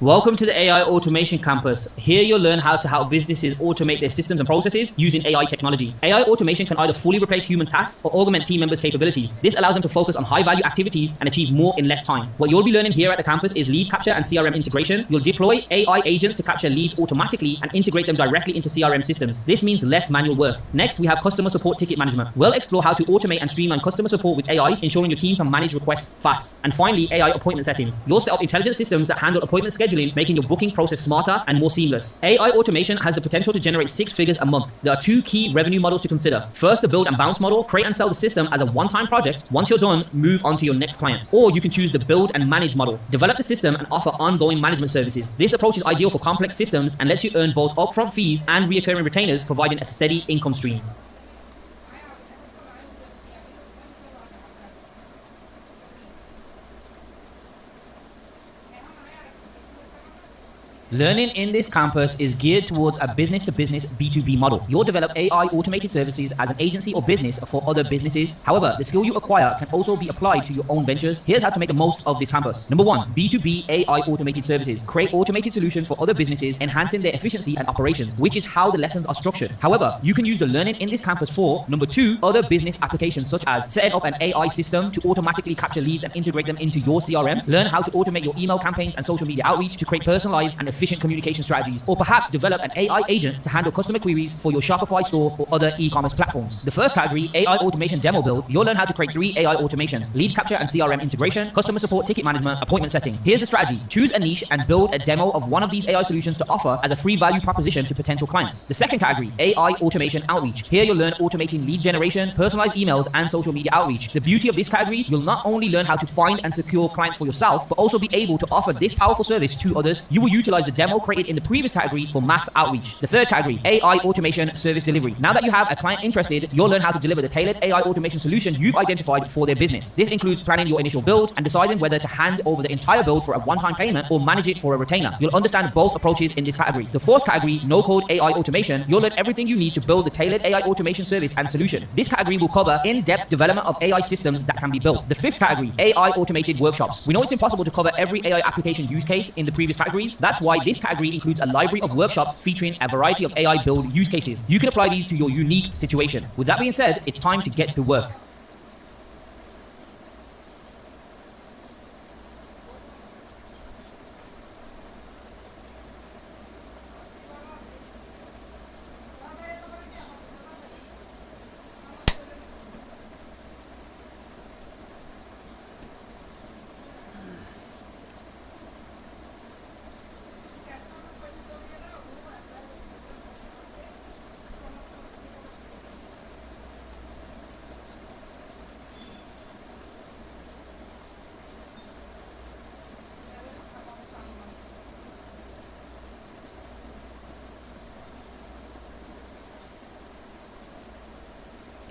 Welcome to the AI Automation Campus. Here you'll learn how to help businesses automate their systems and processes using AI technology. AI automation can either fully replace human tasks or augment team members' capabilities. This allows them to focus on high-value activities and achieve more in less time. What you'll be learning here at the campus is lead capture and CRM integration. You'll deploy AI agents to capture leads automatically and integrate them directly into CRM systems. This means less manual work. Next, we have customer support ticket management. We'll explore how to automate and streamline customer support with AI, ensuring your team can manage requests fast. And finally, AI appointment settings. You'll set up intelligent systems that handle appointment scheduling, making your booking process smarter and more seamless. AI automation has the potential to generate 6 figures a month. There are 2 key revenue models to consider. First, the build and bounce model. Create and sell the system as a one-time project. Once you're done, move on to your next client. Or you can choose the build and manage model. Develop the system and offer ongoing management services. This approach is ideal for complex systems and lets you earn both upfront fees and recurring retainers, providing a steady income stream. Learning in this campus is geared towards a business-to-business B2B model. You'll develop AI automated services as an agency or business for other businesses. However, the skill you acquire can also be applied to your own ventures. Here's how to make the most of this campus. Number 1, B2B AI automated services. Create automated solutions for other businesses, enhancing their efficiency and operations, which is how the lessons are structured. However, you can use the learning in this campus for, number 2, other business applications such as setting up an AI system to automatically capture leads and integrate them into your CRM. Learn how to automate your email campaigns and social media outreach to create personalized and efficient communication strategies, or perhaps develop an AI agent to handle customer queries for your Shopify store or other e-commerce platforms. The first category, AI automation demo build, you'll learn how to create 3 AI automations: lead capture and CRM integration, customer support ticket management, appointment setting. Here's the strategy. Choose a niche and build a demo of one of these AI solutions to offer as a free value proposition to potential clients. The second category, AI automation outreach. Here you'll learn automating lead generation, personalized emails, and social media outreach. The beauty of this category, you'll not only learn how to find and secure clients for yourself, but also be able to offer this powerful service to others. You will utilize the demo created in the previous category for mass outreach. The third category, AI automation service delivery. Now that you have a client interested, you'll learn how to deliver the tailored AI automation solution you've identified for their business. This includes planning your initial build and deciding whether to hand over the entire build for a one-time payment or manage it for a retainer. You'll understand both approaches in this category. The fourth category, no-code AI automation. You'll learn everything you need to build the tailored AI automation service and solution. This category will cover in-depth development of AI systems that can be built. The fifth category, AI automated workshops. We know it's impossible to cover every AI application use case in the previous categories. That's why this category includes a library of workshops featuring a variety of AI build use cases. You can apply these to your unique situation. With that being said, it's time to get to work.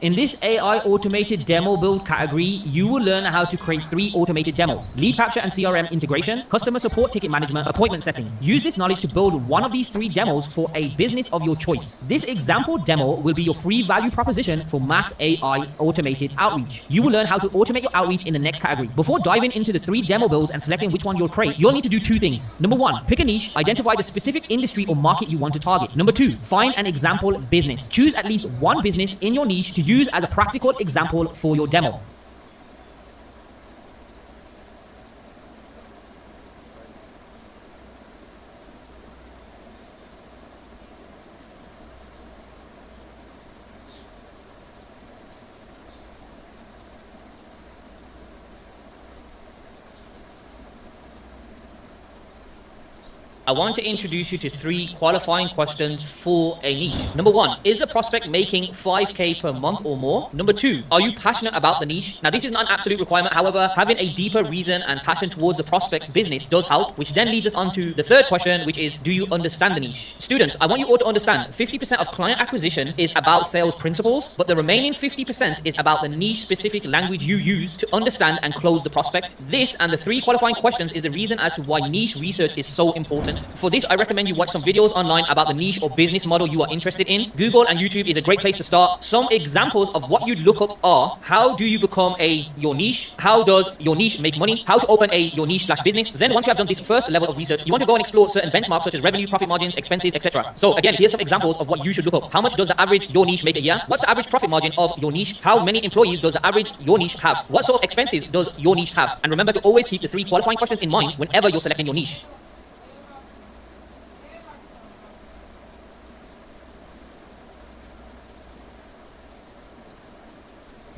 In this AI automated demo build category, you will learn how to create 3 automated demos: lead capture and CRM integration, customer support ticket management, appointment setting. Use this knowledge to build one of these 3 demos for a business of your choice. This example demo will be your free value proposition for mass AI automated outreach. You will learn how to automate your outreach in the next category. Before diving into the 3 demo builds and selecting which one you'll create, you'll need to do 2 things. Number 1, pick a niche, identify the specific industry or market you want to target. Number 2, find an example business. Choose at least one business in your niche to use as a practical example for your demo. I want to introduce you to 3 qualifying questions for a niche. Number 1, is the prospect making 5K per month or more? Number 2, are you passionate about the niche? Now, this is not an absolute requirement. However, having a deeper reason and passion towards the prospect's business does help, which then leads us on to the third question, which is, do you understand the niche? Students, I want you all to understand 50% of client acquisition is about sales principles, but the remaining 50% is about the niche specific language you use to understand and close the prospect. This and the 3 qualifying questions is the reason as to why niche research is so important. content. For this, I recommend you watch some videos online about the niche or business model you are interested in. Google and YouTube is a great place to start. Some examples of what you'd look up are: how do you become your niche? How does your niche make money? How to open your niche/business. Then once you have done this first level of research, you want to go and explore certain benchmarks such as revenue, profit margins, expenses, etc. So again, here's some examples of what you should look up. How much does the average your niche make a year? What's the average profit margin of your niche? How many employees does the average your niche have? What sort of expenses does your niche have? And remember to always keep the 3 qualifying questions in mind whenever you're selecting your niche.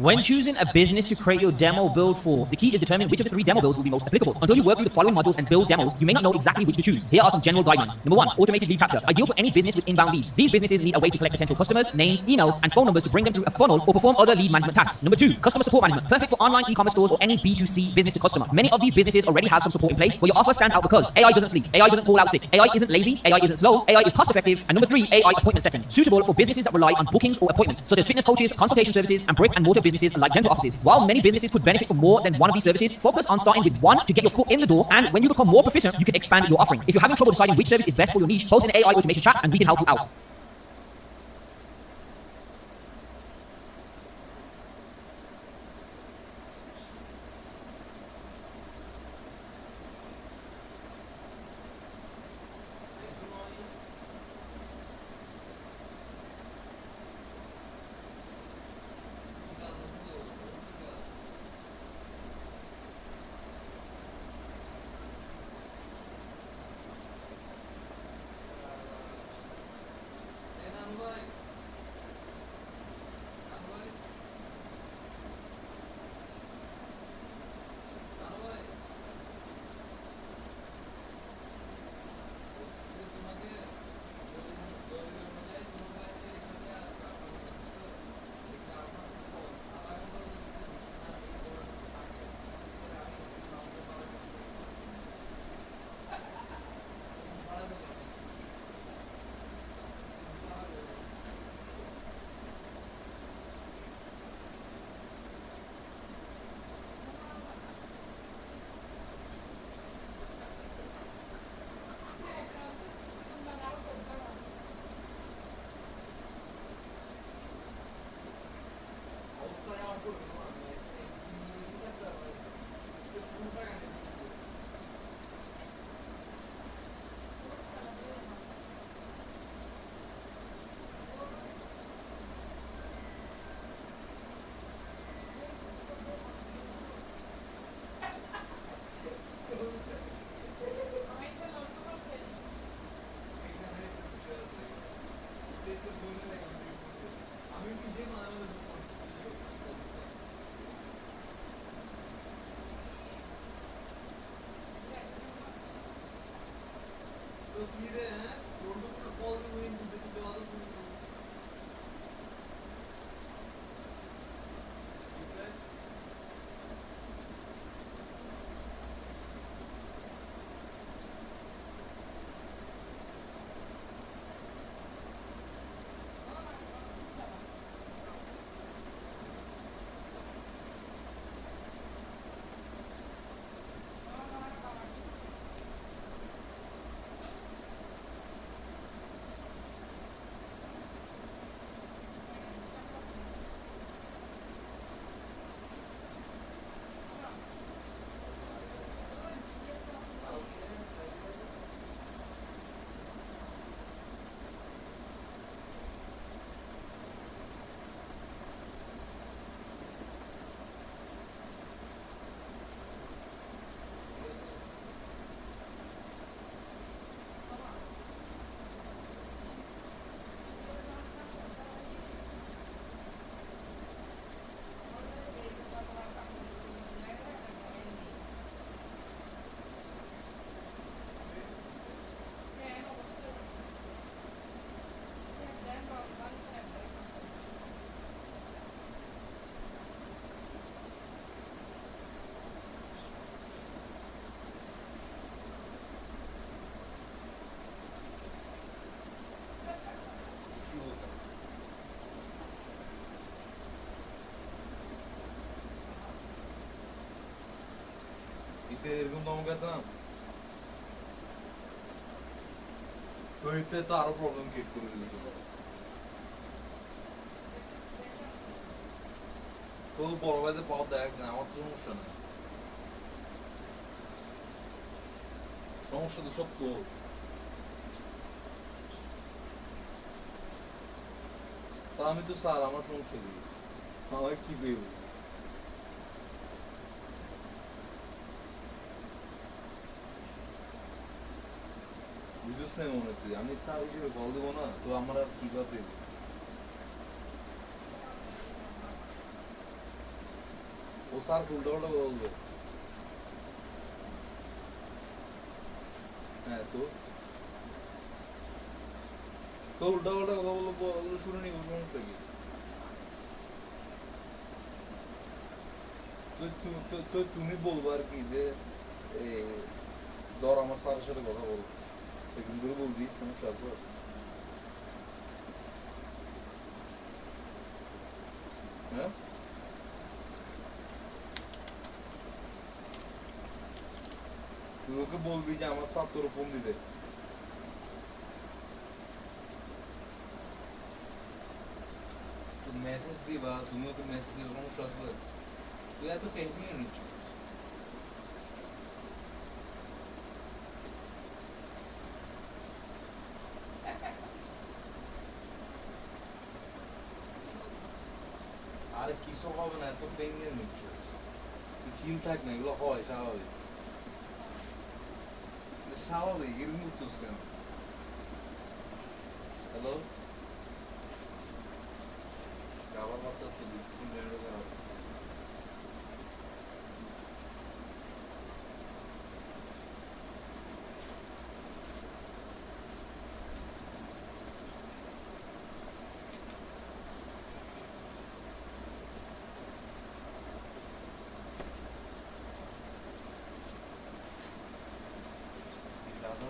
When choosing a business to create your demo build for, the key is determining which of the 3 demo builds will be most applicable. Until you work through the following modules and build demos, you may not know exactly which to choose. Here are some general guidelines. Number 1, automated lead capture. Ideal for any business with inbound leads. These businesses need a way to collect potential customers, names, emails, and phone numbers to bring them through a funnel or perform other lead management tasks. Number 2, customer support management. Perfect for online e-commerce stores or any B2C business to customer. Many of these businesses already have some support in place, but your offer stands out because AI doesn't sleep, AI doesn't call out sick, AI isn't lazy, AI isn't slow, AI is cost effective, and number 3, AI appointment setting. Suitable for businesses that rely on bookings or appointments, such as fitness coaches, consultation services, and brick and mortar businesses like dental offices. While many businesses could benefit from more than one of these services, focus on starting with one to get your foot in the door, and when you become more proficient, you can expand your offering. If you're having trouble deciding which service is best for your niche, post in the AI automation chat and we can help you out. এরকম দমকাতাম তো এতে তো আরো problem create করে দিল। তো বড় ভাইদের পাওয়া দেখ না, আমার তো সমস্যা নেই, সমস্যা তো সব তো। তা আমি তো স্যার, আমার সমস্যা কি, আমাকে কি পেয়ে বুঝিস না মনে তুই, আমি স্যার হিসেবে কল দেবো না তো আমার আর কি বা পেয়ে। ও স্যার উল্টা পাল্টা বলবে। হ্যাঁ তো তো উল্টা পাল্টা কথা বলবো, ওগুলো শুনে নিব, সমস্যা কি। তো তুমি বলবো আর কি যে ধর আমার স্যারের সাথে কথা বল, এরকম করে বলবি, সমস্যা আছে। হ্যাঁ তুই ওকে বলবি যে আমার স্যার তোর ফোন দিবে। মেসেজ দিবা, তুমি ওকে মেসেজ দিবে, সমস্যা আছে। তুই এত টেনশন নিচ্ছ। আরে কিছু হবে না, এত পেন নিয়ে নিচ্ছ, তুই চিল থাক না, এগুলো হয় স্বাভাবিক, স্বাভাবিক, এরকম উঠছিস কেন। হ্যালো, আবার বাচ্চা তো দিচ্ছি খারাপ। দাদা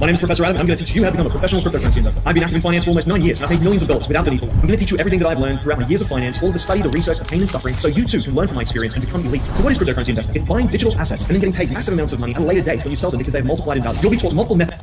My name is Professor Adam, and I'm going to teach you how to become a professional cryptocurrency investor. I've been active in finance for almost 9 years, and I've made millions of dollars without the need for one. I'm going to teach you everything that I've learned throughout my years of finance, all of the study, the research, the pain and suffering, so you too can learn from my experience and become elite. So what is cryptocurrency investing? It's buying digital assets and then getting paid massive amounts of money at a later date when you sell them because they've multiplied in value. You'll be taught multiple methods.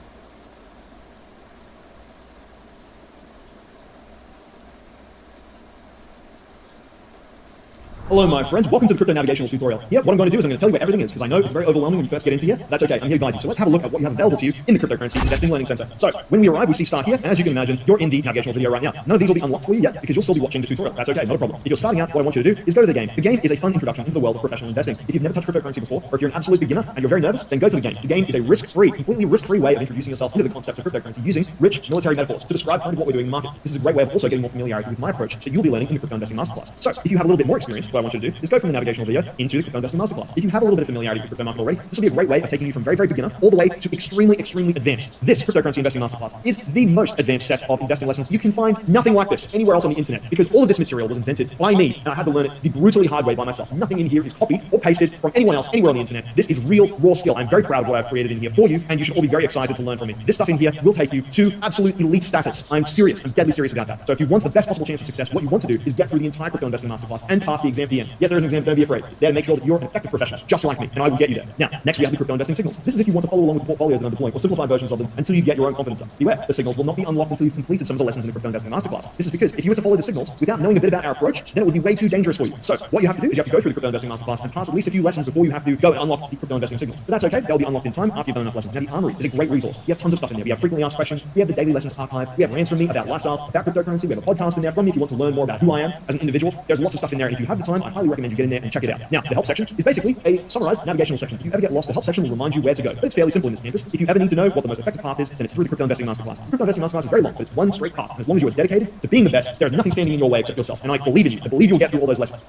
Hello my friends, welcome to the Crypto Navigational tutorial. Here, what I'm going to do is I'm going to tell you where everything is, because I know it's very overwhelming when you first get into here. That's okay, I'm here to guide you. So let's have a look at what you have available to you in the Cryptocurrency Investing Learning Center. So, when we arrive, we see start here, and as you can imagine, you're in the navigational video right now. None of these will be unlocked for you yet, because you'll still be watching the tutorial. That's okay, not a problem. If you're starting out, what I want you to do is go to the game. The game is a fun introduction into the world of professional investing. If you've never touched cryptocurrency before, or if you're an absolute beginner and you're very nervous, then go to the game. The game is a risk-free, completely risk-free way of introducing yourself into the concepts of cryptocurrency using rich military metaphors to describe kind of what we're doing in the market. This is a great way of also getting more familiarity with my approach that you'll be learning in the Crypto Investing Masterclass. So, if you have a little bit more experience, what I want you to do is go from the navigational video into the Crypto Investing Masterclass. If you have a little bit of familiarity with crypto market already, this will be a great way of taking you from very, very beginner all the way to extremely, extremely advanced. This Cryptocurrency Investing Masterclass is the most advanced set of investing lessons. You can find nothing like this anywhere else on the internet, because all of this material was invented by me, and I had to learn it the brutally hard way by myself. Nothing in here is copied or pasted from anyone else anywhere on the internet. This is real, raw skill. I'm very proud of what I've created in here for you, and you should all be very excited to learn from me. This stuff in here will take you to absolute elite status. I'm serious. I'm deadly serious about that. So if you want the best possible chance of success, what you want to do is get through the entire Crypto Investing Masterclass and pass the exam at the end. Yes, there is an exam. Don't be afraid. It's there to make sure that you're an effective professional, just like me, and I will get you there. Now, next we have the crypto investing signals. This is if you want to follow along with the portfolios that I'm deploying, or simplified versions of them until you get your own confidence up. Beware, the signals will not be unlocked until you've completed some of the lessons in the Crypto Investing Masterclass. This is because if you were to follow the signals without knowing a bit about our approach, then it would be way too dangerous for you. So, what you have to do is you have to go through the Crypto Investing Masterclass and pass at least a few lessons before you have to go and unlock the crypto investing signals. But that's okay, they'll be unlocked in time after you've done enough lessons. Now, the Armory is a great resource. We have tons of stuff in there. We have frequently asked questions, we have the daily lessons archive, we have rants from me about lifestyle, about cryptocurrency, we have a podcast in there from me if you want to learn more about who I am as an individual. There's lots of stuff in there, and if you have the time, I highly recommend you get in there and check it out. Now, the help section is basically a summarized navigational section. If you ever get lost, the help section will remind you where to go. But it's fairly simple in this campus. If you ever need to know what the most effective path is, then it's through the Crypto Investing Masterclass. The Crypto Investing Masterclass is very long, but it's one straight path. And as long as you are dedicated to being the best, there's nothing standing in your way except yourself. And I believe in you. I believe you'll get through all those lessons.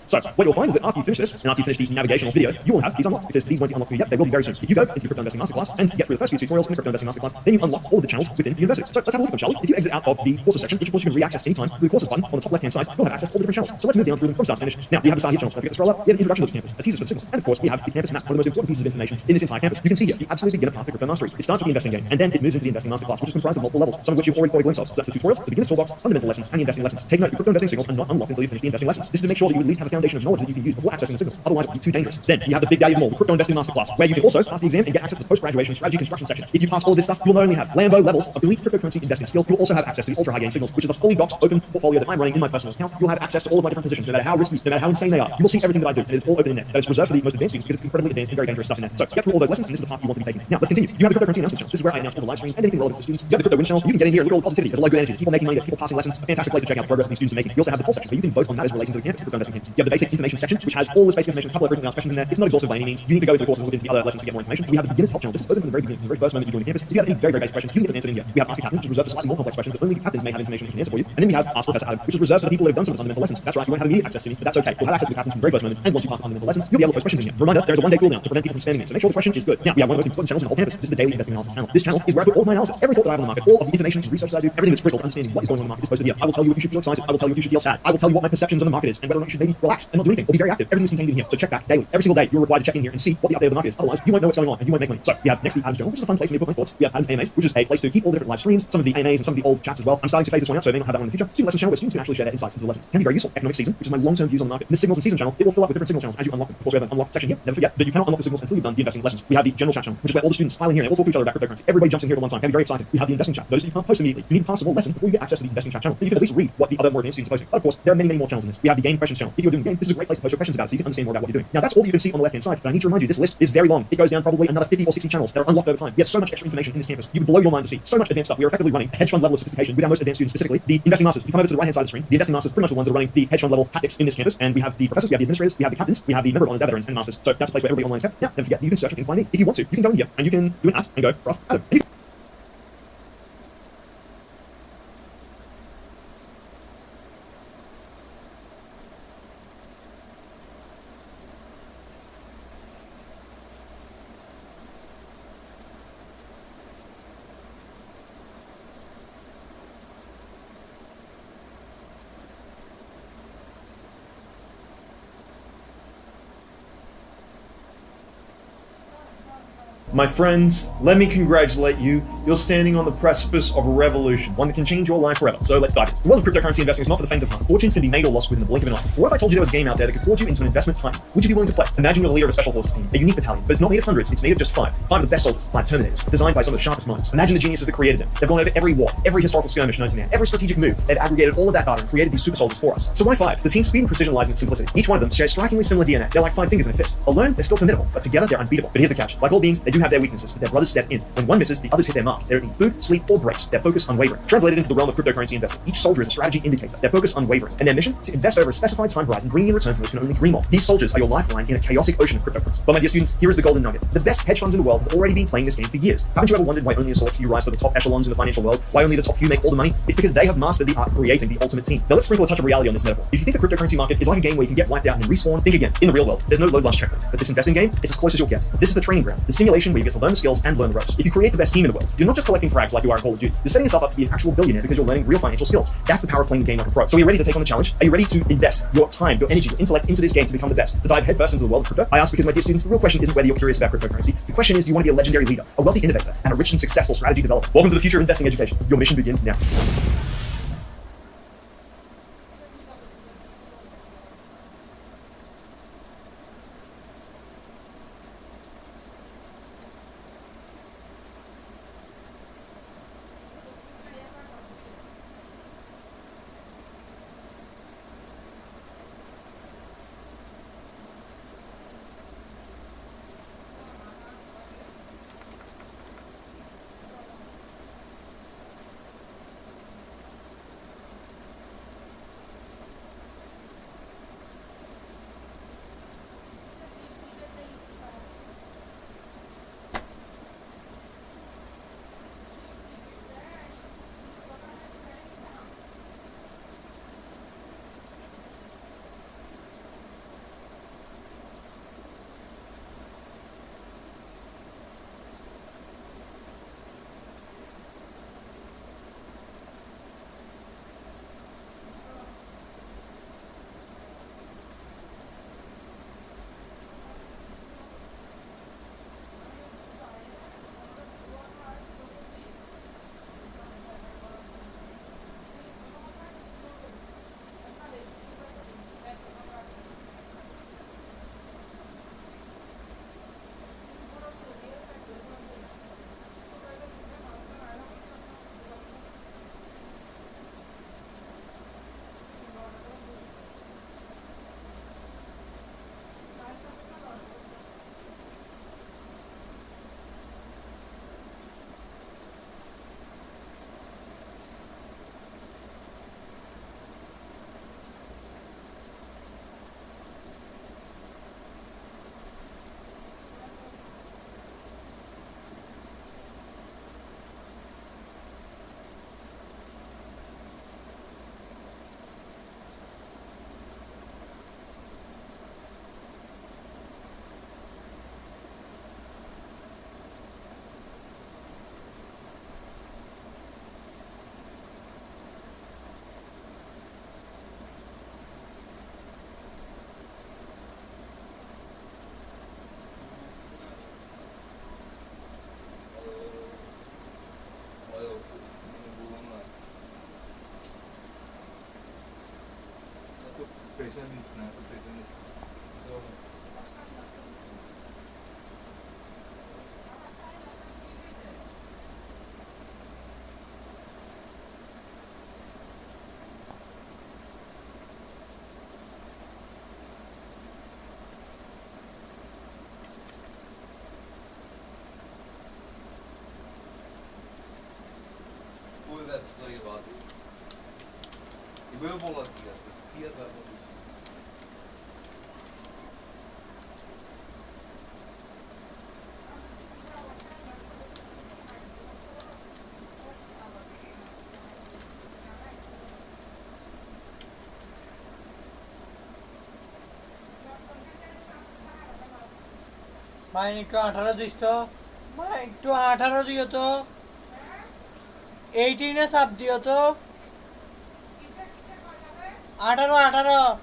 So, what you'll find is that after you finish this, and after you finish the navigational video, you will have these unlocked, because these won't be unlocked for you yet, they will be very soon. If you go into the Crypto Investing Masterclass and get through the first few tutorials in the Crypto Investing Masterclass, then you unlock all of the channels within the university. So, let's have a look at them, shall we? If you exit out of the courses section, which of course you can re-access anytime with the courses button on the top left-hand side, you'll have access to all the different channels. So let's move down through them from start to finish. Now, we have the start here channel. Don't forget to scroll up. We have the introduction to the campus, a thesis for the signals, and of course, we have the campus map, one of the most important pieces of information in this entire campus. You can see here the absolute beginner path to crypto mastery. It starts with the investing game, and then it moves into the investing masterclass, which is comprised of multiple levels, some of which you've already caught a glimpse of. So that's the tutorials, the beginner's toolbox, fundamental lessons, and the investing lessons. Take note, the crypto investing signals are not unlocked until you finish the investing lessons. This is to make sure that you at least have a foundation of knowledge that you can use before accessing the signals. Otherwise, it will be too dangerous. Then you have the big daddy of them all, the Crypto Investing Masterclass, where you can also pass the exam and get access to the post-graduation strategy construction section. If you pass all of this stuff, you'll not only have Lambo levels of elite cryptocurrency investing skill, you'll also have access to the ultra high gain signals, which is the fully doxed open portfolio that I'm running in my personal account. You'll have access to all of my different positions, no matter how risky, no matter how insane they are. You will see everything that I do, and it is all open in there. That is reserved for the most advanced students because it's incredibly advanced and very dangerous stuff in there. So get through all those lessons, and this is the path you want to be taking. Now let's continue. You have the cryptocurrency announcement channel. This is where I announce all the live streams and anything relevant to the students. You have the crypto win channel. You can get in here and look at all the positivity. There's a lot of good energy. People making money. There's people passing lessons. A fantastic place to check out the progress that these students are making. You also have the poll section where you can vote on matters relating to the campus, crypto investing campus. You have the basic information section, which has all this basic information, a couple of frequently asked questions in there. It's not exhaustive by any means. You need to go into the courses and look into the other lessons to get more information. We have the beginner's help channel. This is open from the very beginning, from the very first moment you join the campus. If you have any very, very basic questions, you can get them answered in here. We have Ask a Captain, which is reserved for slightly more complex questions that only the captains may have information that can answer for you. And then we have Ask Professor Adam, which is reserved for the people that have done some of the fundamental lessons. That's right, you won't have immediate access to me, but that's okay. You'll have access to the captains from the very first moment, and once you pass the fundamental lessons, you'll be able to post questions in here. Reminder, there is a one-day cooldown to prevent people from spamming it, so make sure the question is good. Now, we have one of the most important channels in the whole campus. This is the Daily Investing Analysis channel. This channel is where I put all of my analysis, every thought that I have on the market, all of the information and research that I do, everything that's critical to understanding what is going on in the market is posted here. I will tell you if you should feel excited, I will tell you if you should feel sad, I will tell you what my perceptions of the market is, and whether or not you should maybe relax and not do anything, or be very active. Everything is contained in here, so check back daily. Every single day, you're required to check in here and see what the update of the market is. Otherwise, you won't know what's going on, and you won't make money. So, we have next the Adam's Journal, which is a fun place for me to put my thoughts. We have Adam's AMAs, which is a place to keep all the different live streams, some of the AMAs and some of the old chats as well. I'm starting to phase this one out, so I may not have that one in the future. Student Lessons channel, where students can actually share their insights into the lessons. It can be very useful. Economic Season, which is my long-term views on the market. And the Signals and Season channel, it will fill up with different signal channels as you unlock them. Of course, we have an unlock section here. Never forget that you cannot unlock the signals until you've done the investing lessons. We have the general chat channel, which is where all the students file in here and all talk to each other about cryptocurrency. Everybody jumps in here at one time. They're very excited. We have the investing chat. Notice that you can't post immediately. You need to pass a whole lesson before you get access to the investing chat channel. Then you can at least read what the other more advanced students are posting. But of course, there are many, many more channels in this. We have the game questions channel. If you're doing the game, this is a great place to post your questions about it, so you can understand more about what you're doing. Now that's all you can see on the left-hand side. But I need to remind you, this list is very long. It goes down probably another 50 or 60 channels that are unlocked over time. We have so much extra information in this campus. You would blow your mind to see so much advanced stuff. We are effectively running a hedge fund level of sophistication with our most advanced students, specifically the investing masters. If you come over to the right-hand side of the screen, the investing masters are pretty much the ones that are running the hedge fund level tactics in this campus. And we have the professors, we have the administrators, we have the captains, we have the member of honors, veterans, and masters. So that's a place where everybody online is kept. Now, don't forget, you can search for things by me. If you want to, you can go in here and you can do an and go, Prof. Adam. And you can My friends, let me congratulate you. You're standing on the precipice of a revolution, one that can change your life forever. So let's dive in. The world of cryptocurrency investing is not for the faint of heart. Fortunes can be made or lost within the blink of an eye. What if I told you there was a game out there that could forge you into an investment time? Would you be willing to play? Imagine you're the leader of a special forces team, a unique battalion, but it's not made of hundreds, it's made of just five. Five of the best soldiers, five Terminators, designed by some of the sharpest minds. Imagine the geniuses that created them. They've gone over every war, every historical skirmish known to man, every strategic move. They've aggregated all of that data and created these super soldiers for us. So why five? The team's speed and precision lies in its simplicity. Each one of them shares strikingly similar DNA. They're like five fingers in a fist. Alone, they're still formidable, but together they're unbeatable. But here's the catch. Like all beings, they do have their weaknesses, but their brothers step in. When one misses, the others hit their mark. They're eating food, sleep, or breaks. Their focus unwavering. Translated into the realm of cryptocurrency investing, each soldier is a strategy indicator. Their focus unwavering. And their mission? To invest over a specified time horizon, bringing in returns from which you can only dream of. These soldiers are your lifeline in a chaotic ocean of cryptocurrency. But my dear students, here is the golden nugget. The best hedge funds in the world have already been playing this game for years. Haven't you ever wondered why only a select few rise to the top echelons in the financial world? Why only the top few make all the money? It's because they have mastered the art of creating the ultimate team. Now let's sprinkle a touch of reality on this metaphor. If you think the cryptocurrency market is like a game where you can get wiped out and then respawn, think again. In the real world, there's no load lunch checkpoint. But this investing game, it's as close as you'll get. This is the training ground, the simulation where you get to learn the skills and learn the ropes. If you create the best team in the world, you're not just collecting frags like you are in Call of Duty. You're setting yourself up to be an actual billionaire because you're learning real financial skills. That's the power of playing the game like a pro. So are you ready to take on the challenge? Are you ready to invest your time, your energy, your intellect into this game to become the best? To dive headfirst into the world of crypto? I ask because, my dear students, the real question isn't whether you're curious about cryptocurrency. The question is, do you want to be a legendary leader, a wealthy innovator, and a rich and successful strategy developer? Welcome to the future of investing education. Your mission begins now. Pressure is not pressure is so कोई वैसे तो ये बात है ये बोला किया sir mine একটু 18 দিস তো মা একটু 18 দিও তো 18 এ চাপ দিও তো 18।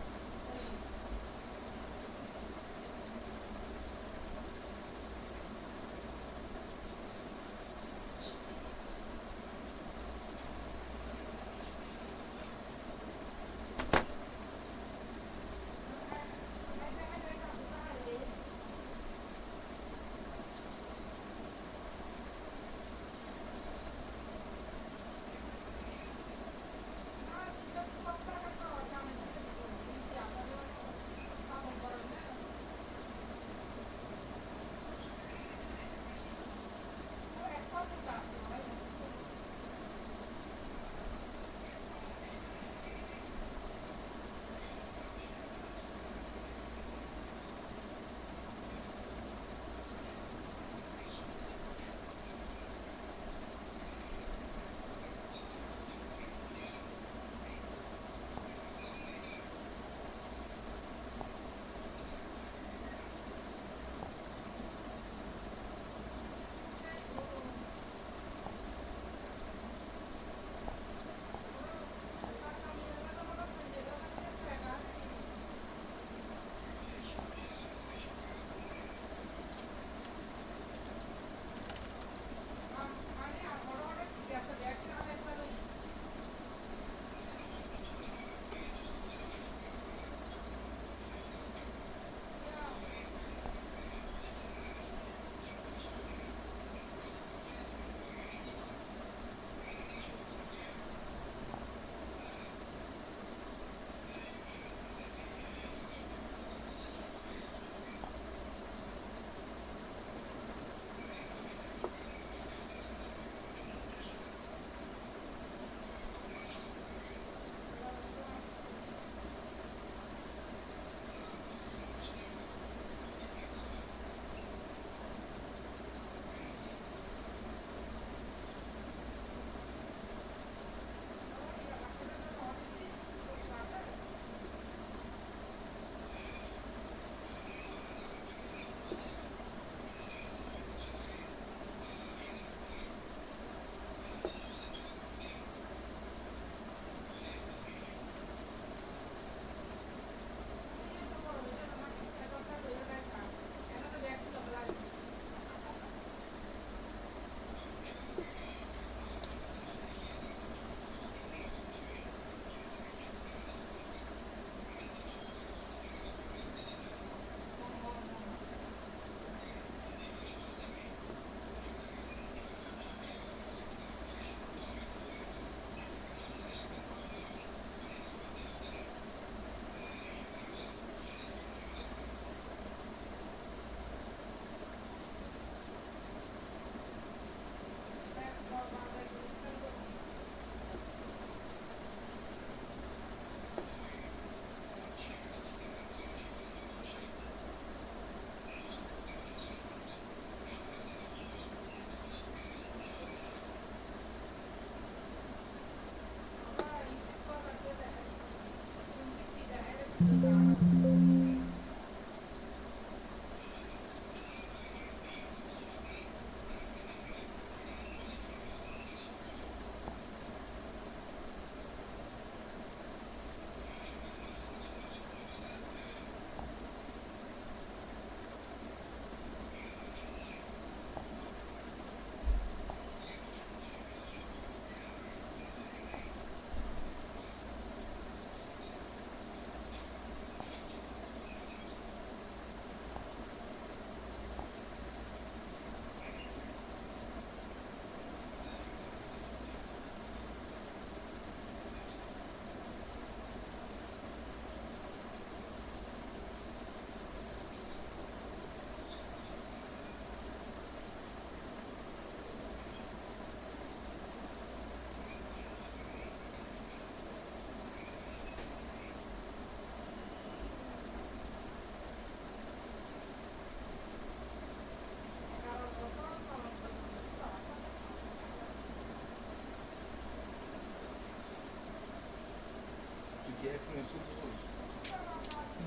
টেক্সট মেসেজ করতেছিস?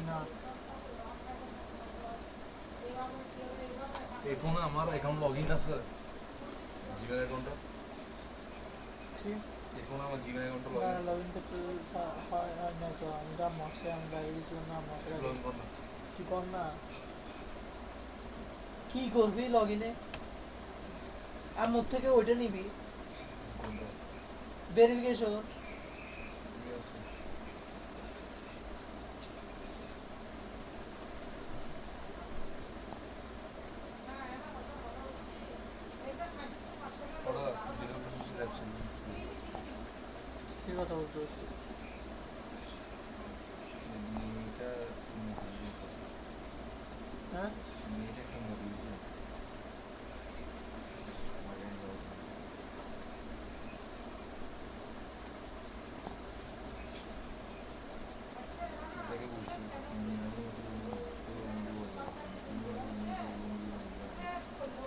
না এই ফোনে আমার অ্যাকাউন্ট লগইন আছে, জিমেল অ্যাকাউন্টটা। কি এই ফোনে আমার জিমেল অ্যাকাউন্টটা না লগইন লগ ইন করতে হয় না তো। আমি তো মাসে আমি বাইরে গেছিলাম না মাসে লগইন কর না। কি কর না কি করবি লগ ইনে আমার থেকে ওইটা নিবি কোনটা? ভেরিফিকেশন। ঠিক আছে। ওটা যেটা বলছিস অ্যাপসেন্ট। সে কথা বলতে হচ্ছে মেয়েটা হ্যাঁ মেয়েটা একটা মুভি এটাকে বলছি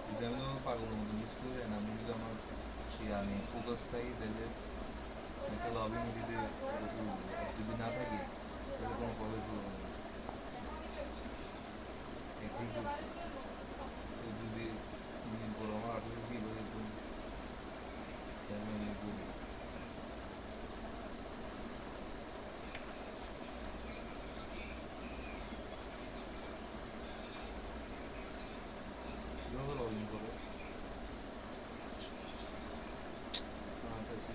যদি আমি তোমাকে পাগলের মতো মিস করি না, আমি যদি আমার আমি ফোকাস থাকি তাহলে একটা লাভিং দিতে যদি না থাকি তাহলে কোনো প্রবলেম হবে না। একদিন যদি 3 দিন পর আমার আসলে ফিল হয়ে যেত আমি বলবো কীভাবে লগ ইন করো আমার কাছে।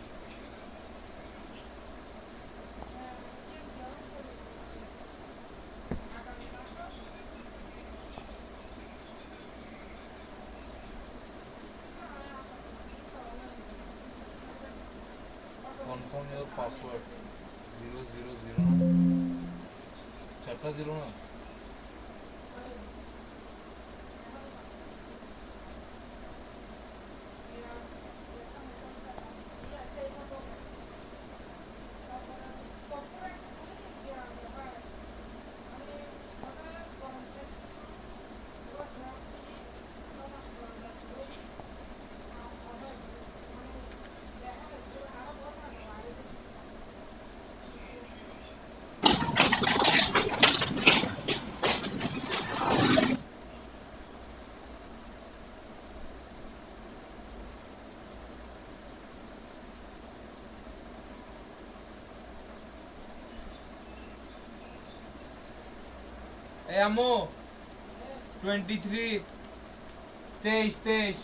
কনফার্ম ইউর পাসওয়ার্ড 000 না, 4টা 0 না। এই আম্মু 23 23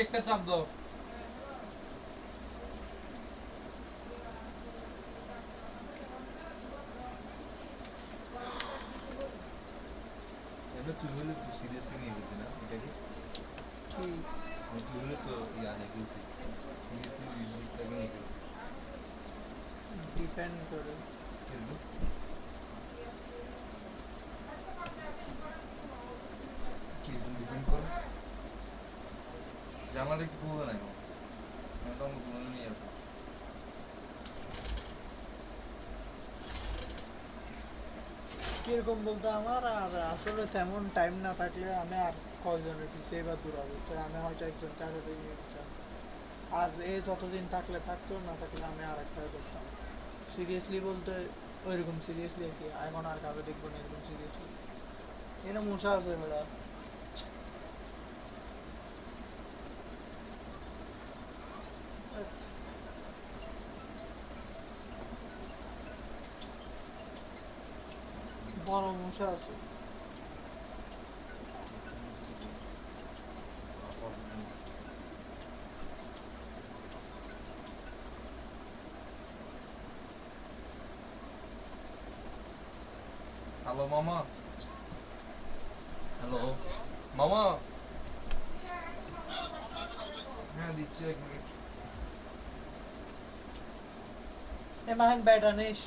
একটা চাপ দাও। এমনি তুই হলে তো সিরিয়াসলি নিয়ে ফেলতি না এটাকে, কি তুই হলে তো নিয়ে ফেলতি সিরিয়াসলি এটাকে নিয়ে ফেলতি। ডিপেন্ড করে কিন্তু কিরকম ডিপেন্ড করে জানলাটা একটু খুলবে না এখন, আমি তো আমার খুলে নিয়ে আসবো। কিরকম বলতে আমার আর আসলে তেমন টাইম না থাকলে আমি আর কয়জনের পিছিয়ে এবার দূরাবো তো আমি হয়তো একজনকে আগে দিয়ে দিতাম। আজ এ যতদিন থাকলে থাকতো না থাকলে আমি আর একটা ধরতাম। সিরিয়াসলি বলতে ওইরকম সিরিয়াসলি আর কি এখন আর কাউকে দেখবো না এরকম সিরিয়াসলি। এরা মশা আছে ওরা বড় মশা আছে। হ্যালো মামা, হ্যালো মামা, হ্যাঁ দিচ্ছি 1 মিনিট। এ মাহেন বেটা নিস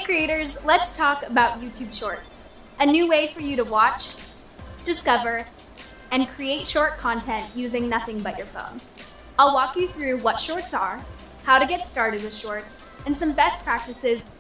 creators, let's talk about YouTube Shorts, a new way for you to watch, discover, and create short content using nothing but your phone. I'll walk you through what Shorts are, how to get started with Shorts, and some best practices.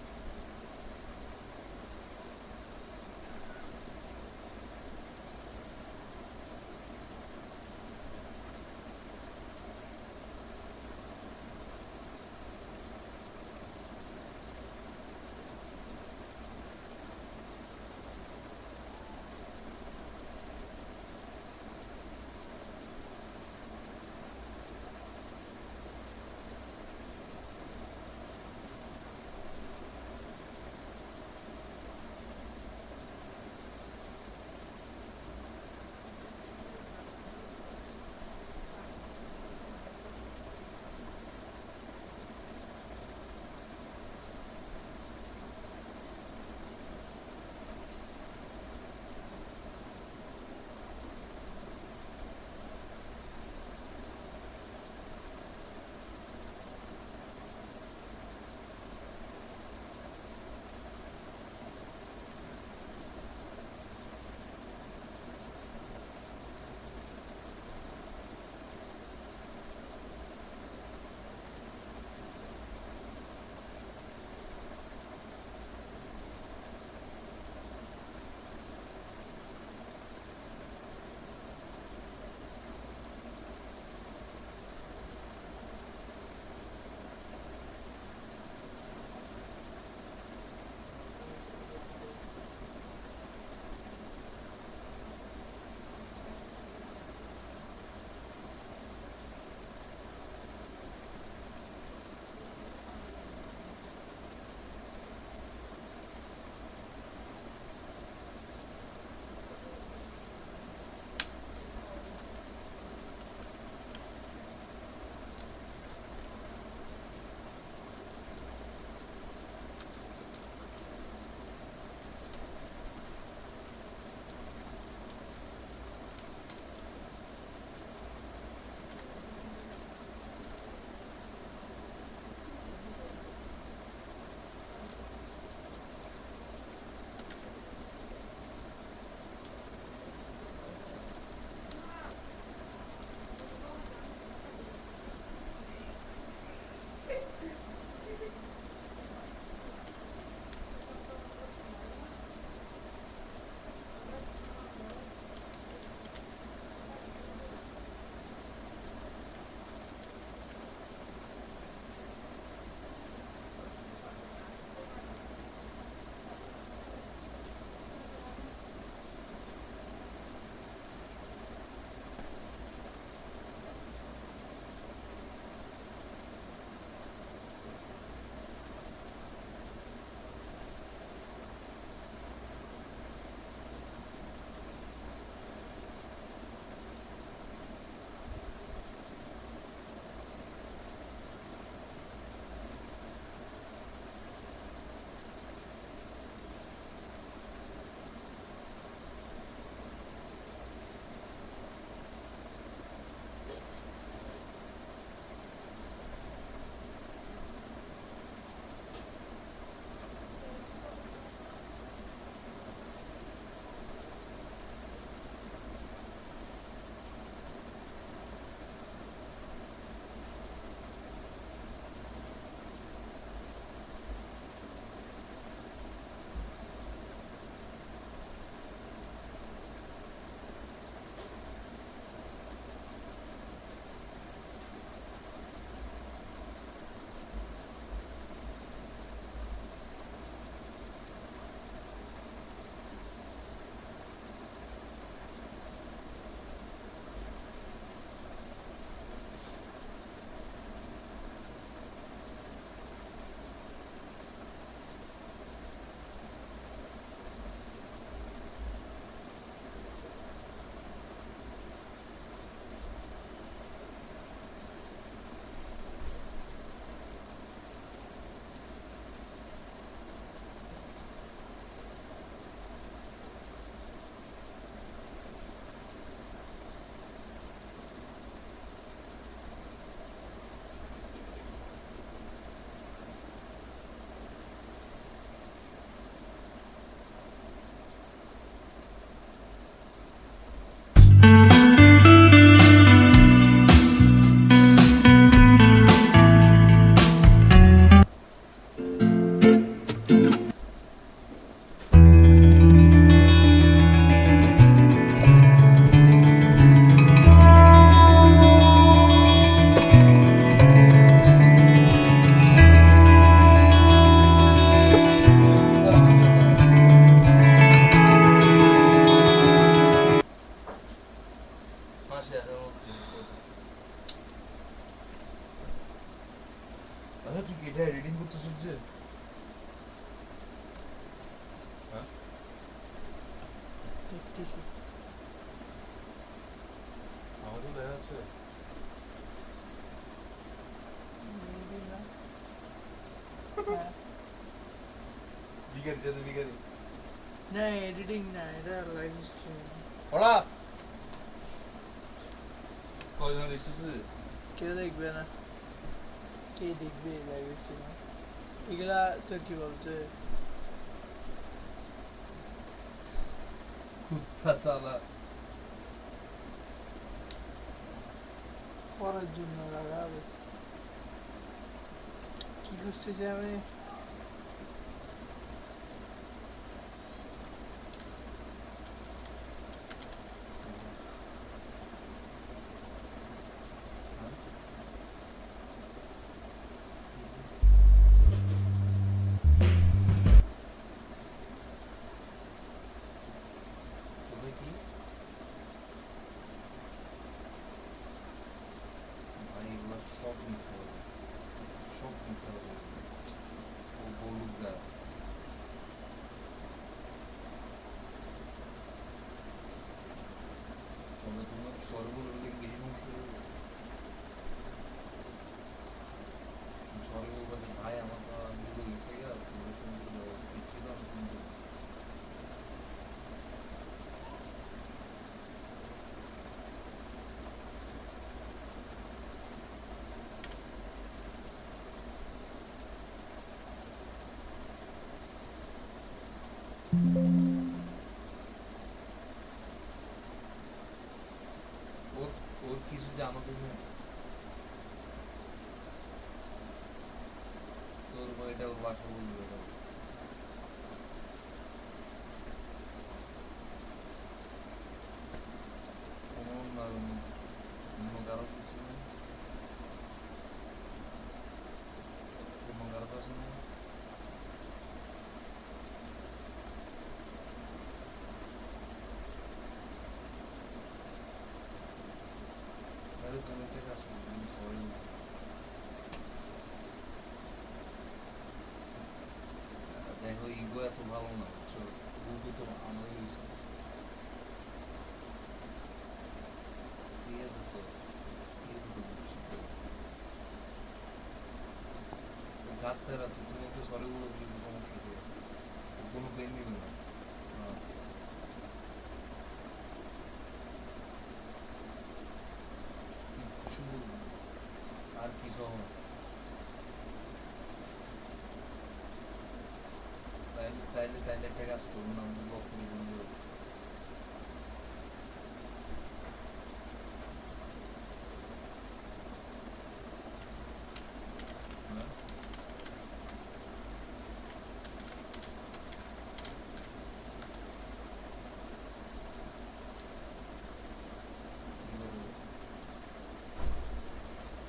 আসে আসার মধ্যে আচ্ছা তুই কি এটা editing করতেছিস যে হ্যাঁ দেখতেছি আমাকেও দেখা যাচ্ছে Maybe না হ্যাঁ। বিকারি যাতে বিকারি না এডিটিং না এটা লাইভ স্ট্রিম ওরা কয়জন দেখতেছে কেউ দেখবে না কে দেখবে লাইভ স্ট্রিম এগুলা তো কি বলছে কুত্তা সালা পড়ার জন্য লাগা হবে কি খুঁজতেছি আমি তোদের কি ভাই এগুলো সব নিতে হবে সব নিতে হবে ও বলুক গা তবে তোমার সরগুলো বললে কি বেশি সমস্যা হবে সরগুলো বলতে ভাই আমার তো বুঝে গেছে গা তোদের সঙ্গে কিচ্ছু তো আমি শুনতে ওর ওর কিছু জানো তুমি তোর বইটা ওর বাসা বলবে ওটা কোনো অন্য কারো কিছু নেই অন্য কারো কাছে নেই আরে তুমি একটা কাজ করো তুমি সরি দেখো ইগো এত ভালো না বুঝছো বুঝতে তো আমারই হয়েছে ঠিক আছে তো ঠিক আছে তো বুঝছি তো গাতে রাতে তুমি একটু সরি বলে দিলে সমস্যা আছে কোনো পেন দিবে না কিচ্ছু আর কি সহ তাইলে একটা কাজ করুন আমি ব্লক করে বন্ধু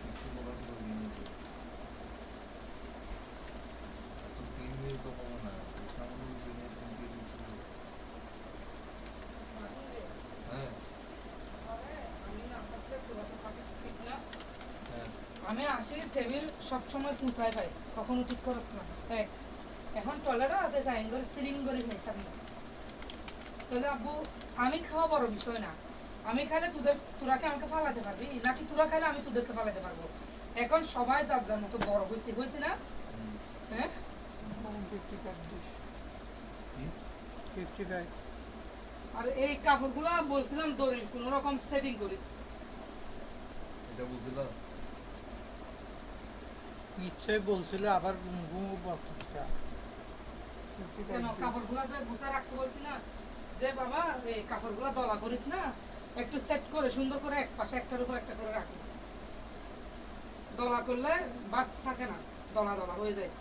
কিছু বলার কোনো দিন নেই তো 3 মিনিট তো কম না সামনে জেনে তুমি কিছু হ্যাঁ হ্যাঁ আমি আসি টেবিল সব সময় ফুসলাই খাই কখনো ঠিক করস না এক এখন টয়লেটও হাতে সাইন করে সিলিং করে খাইতাম না তাহলে আব্বু আমি খাওয়া বড় বিষয় না আমি খাইলে তোরাকে আমাকে ফালাতে পারবি নাকি তোরা খাইলে আমি তোদেরকে ফালাতে পারবো এখন সবাই যার যার মতো বড় হয়েছে না হ্যাঁ 55 dish কি 55 আর এই কাপড়গুলো বলছিলাম দড়ির কোনো রকম সেটিং করিস এটা বুঝলা নিশ্চয় বলছিল আবার ঘুমু বক্সটা কেন কাপড়গুলো যে গুছায় রাখতে বলছি না যে বাবা এই কাপড়গুলো দলা করিস না একটু সেট করে সুন্দর করে এক পাশে একটার উপর একটা করে রাখিস দলা করলে বাস থাকে না দলা দলা হয়ে যায়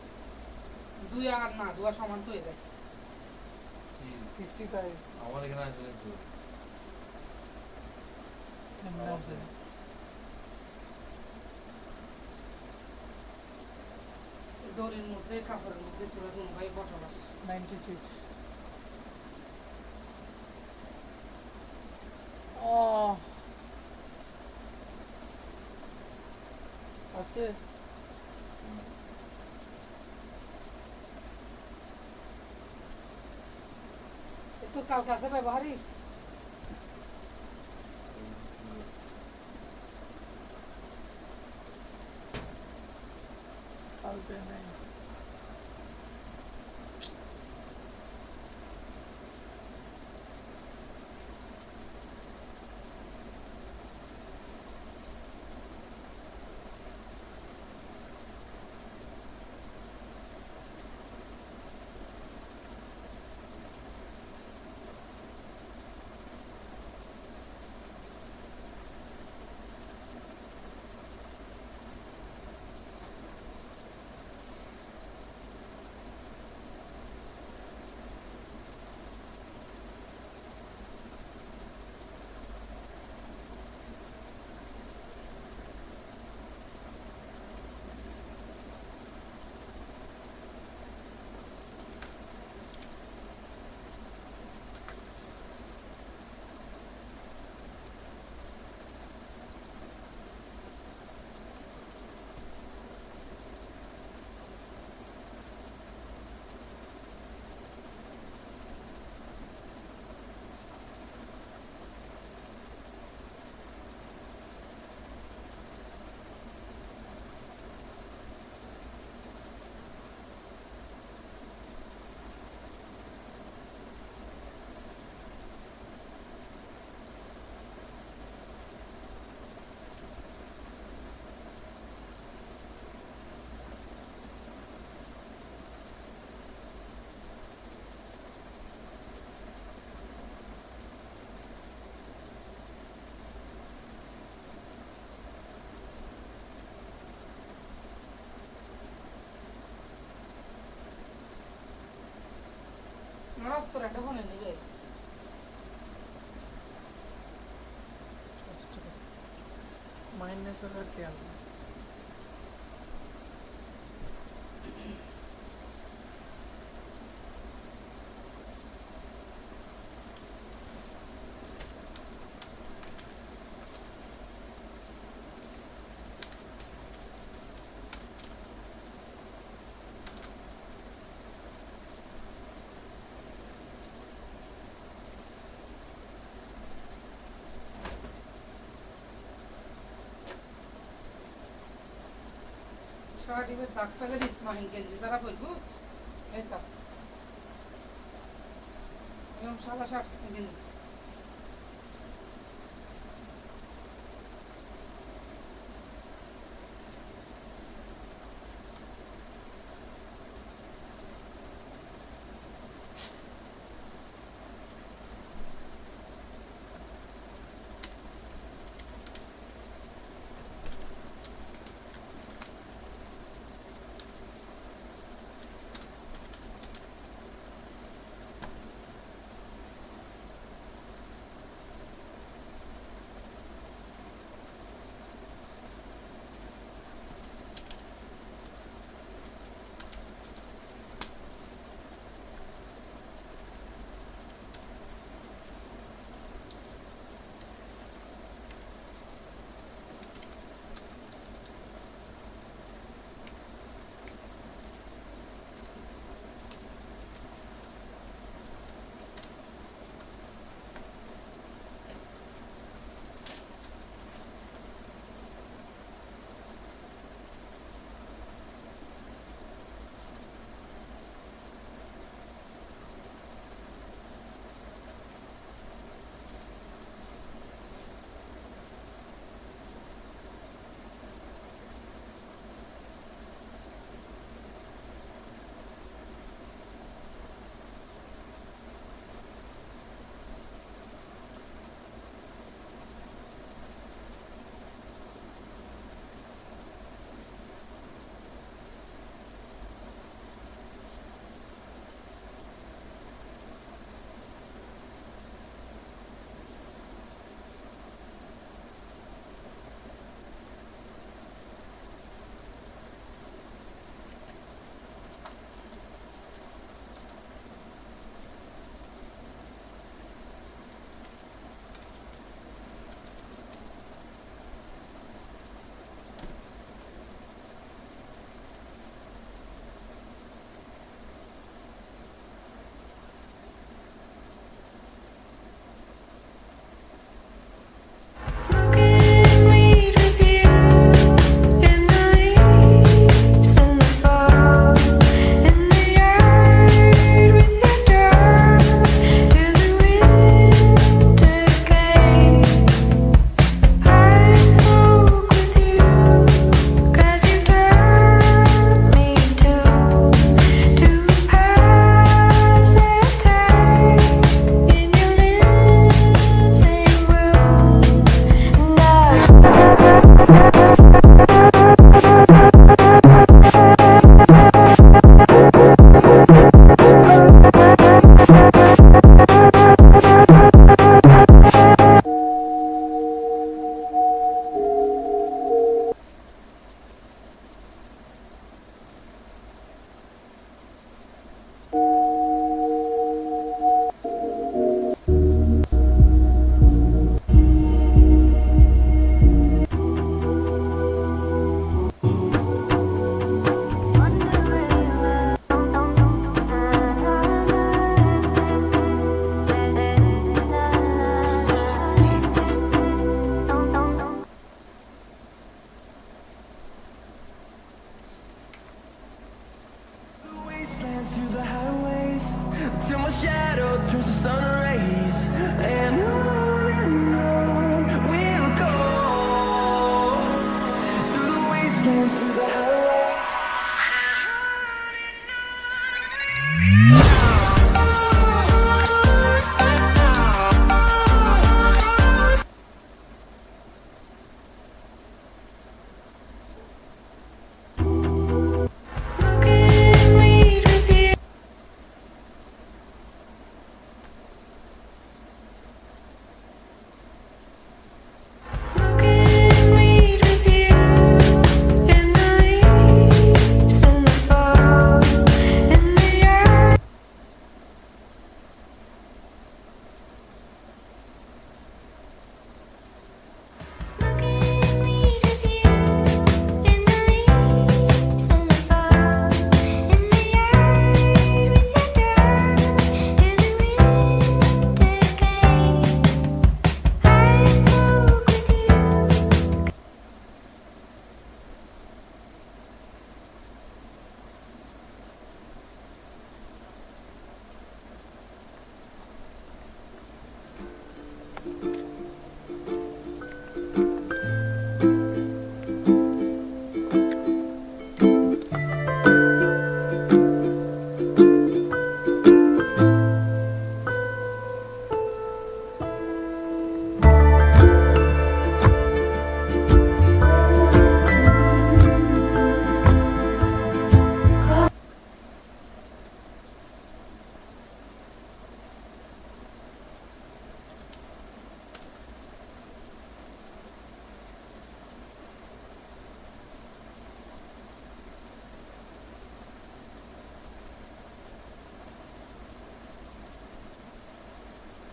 দুই আর না দুয়া সমান হয়ে যায় কি 55 আমার এখানে আসলে তো দড়ির মধ্যে কাপড়ের মধ্যে তোরা দুই ভাই বসবাস 96 ও আছে তো কালকে আছে ব্যবহারই কালকে নেই রাস্তার একটা ফোনে নিয়ে মাইনাস আর কি আনবো শার্ট এবার দাগ ফেলে দিস মাহিন গেঞ্জি যারা পরবো এসব এরকম সাদা শার্ট গেঞ্জি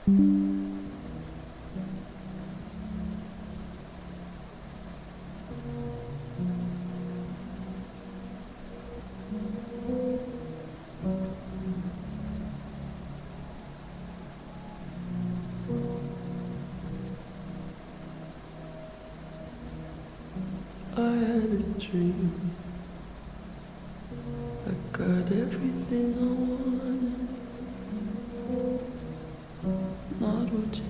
I had a dream. I got everything I wanted. Not what you.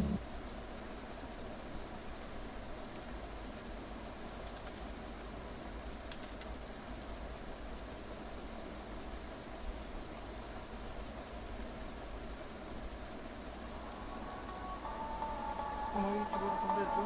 আমার ইউটিউবের ফোন দেখো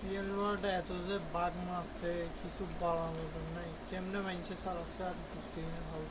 রিয়েল ওয়ার্ল্ডে এত যে বাগ মারতে কিছু বাড়ানোর জন্য নাই কেমনে মাইনছে চালাচ্ছে আর বুঝতেই না ভালো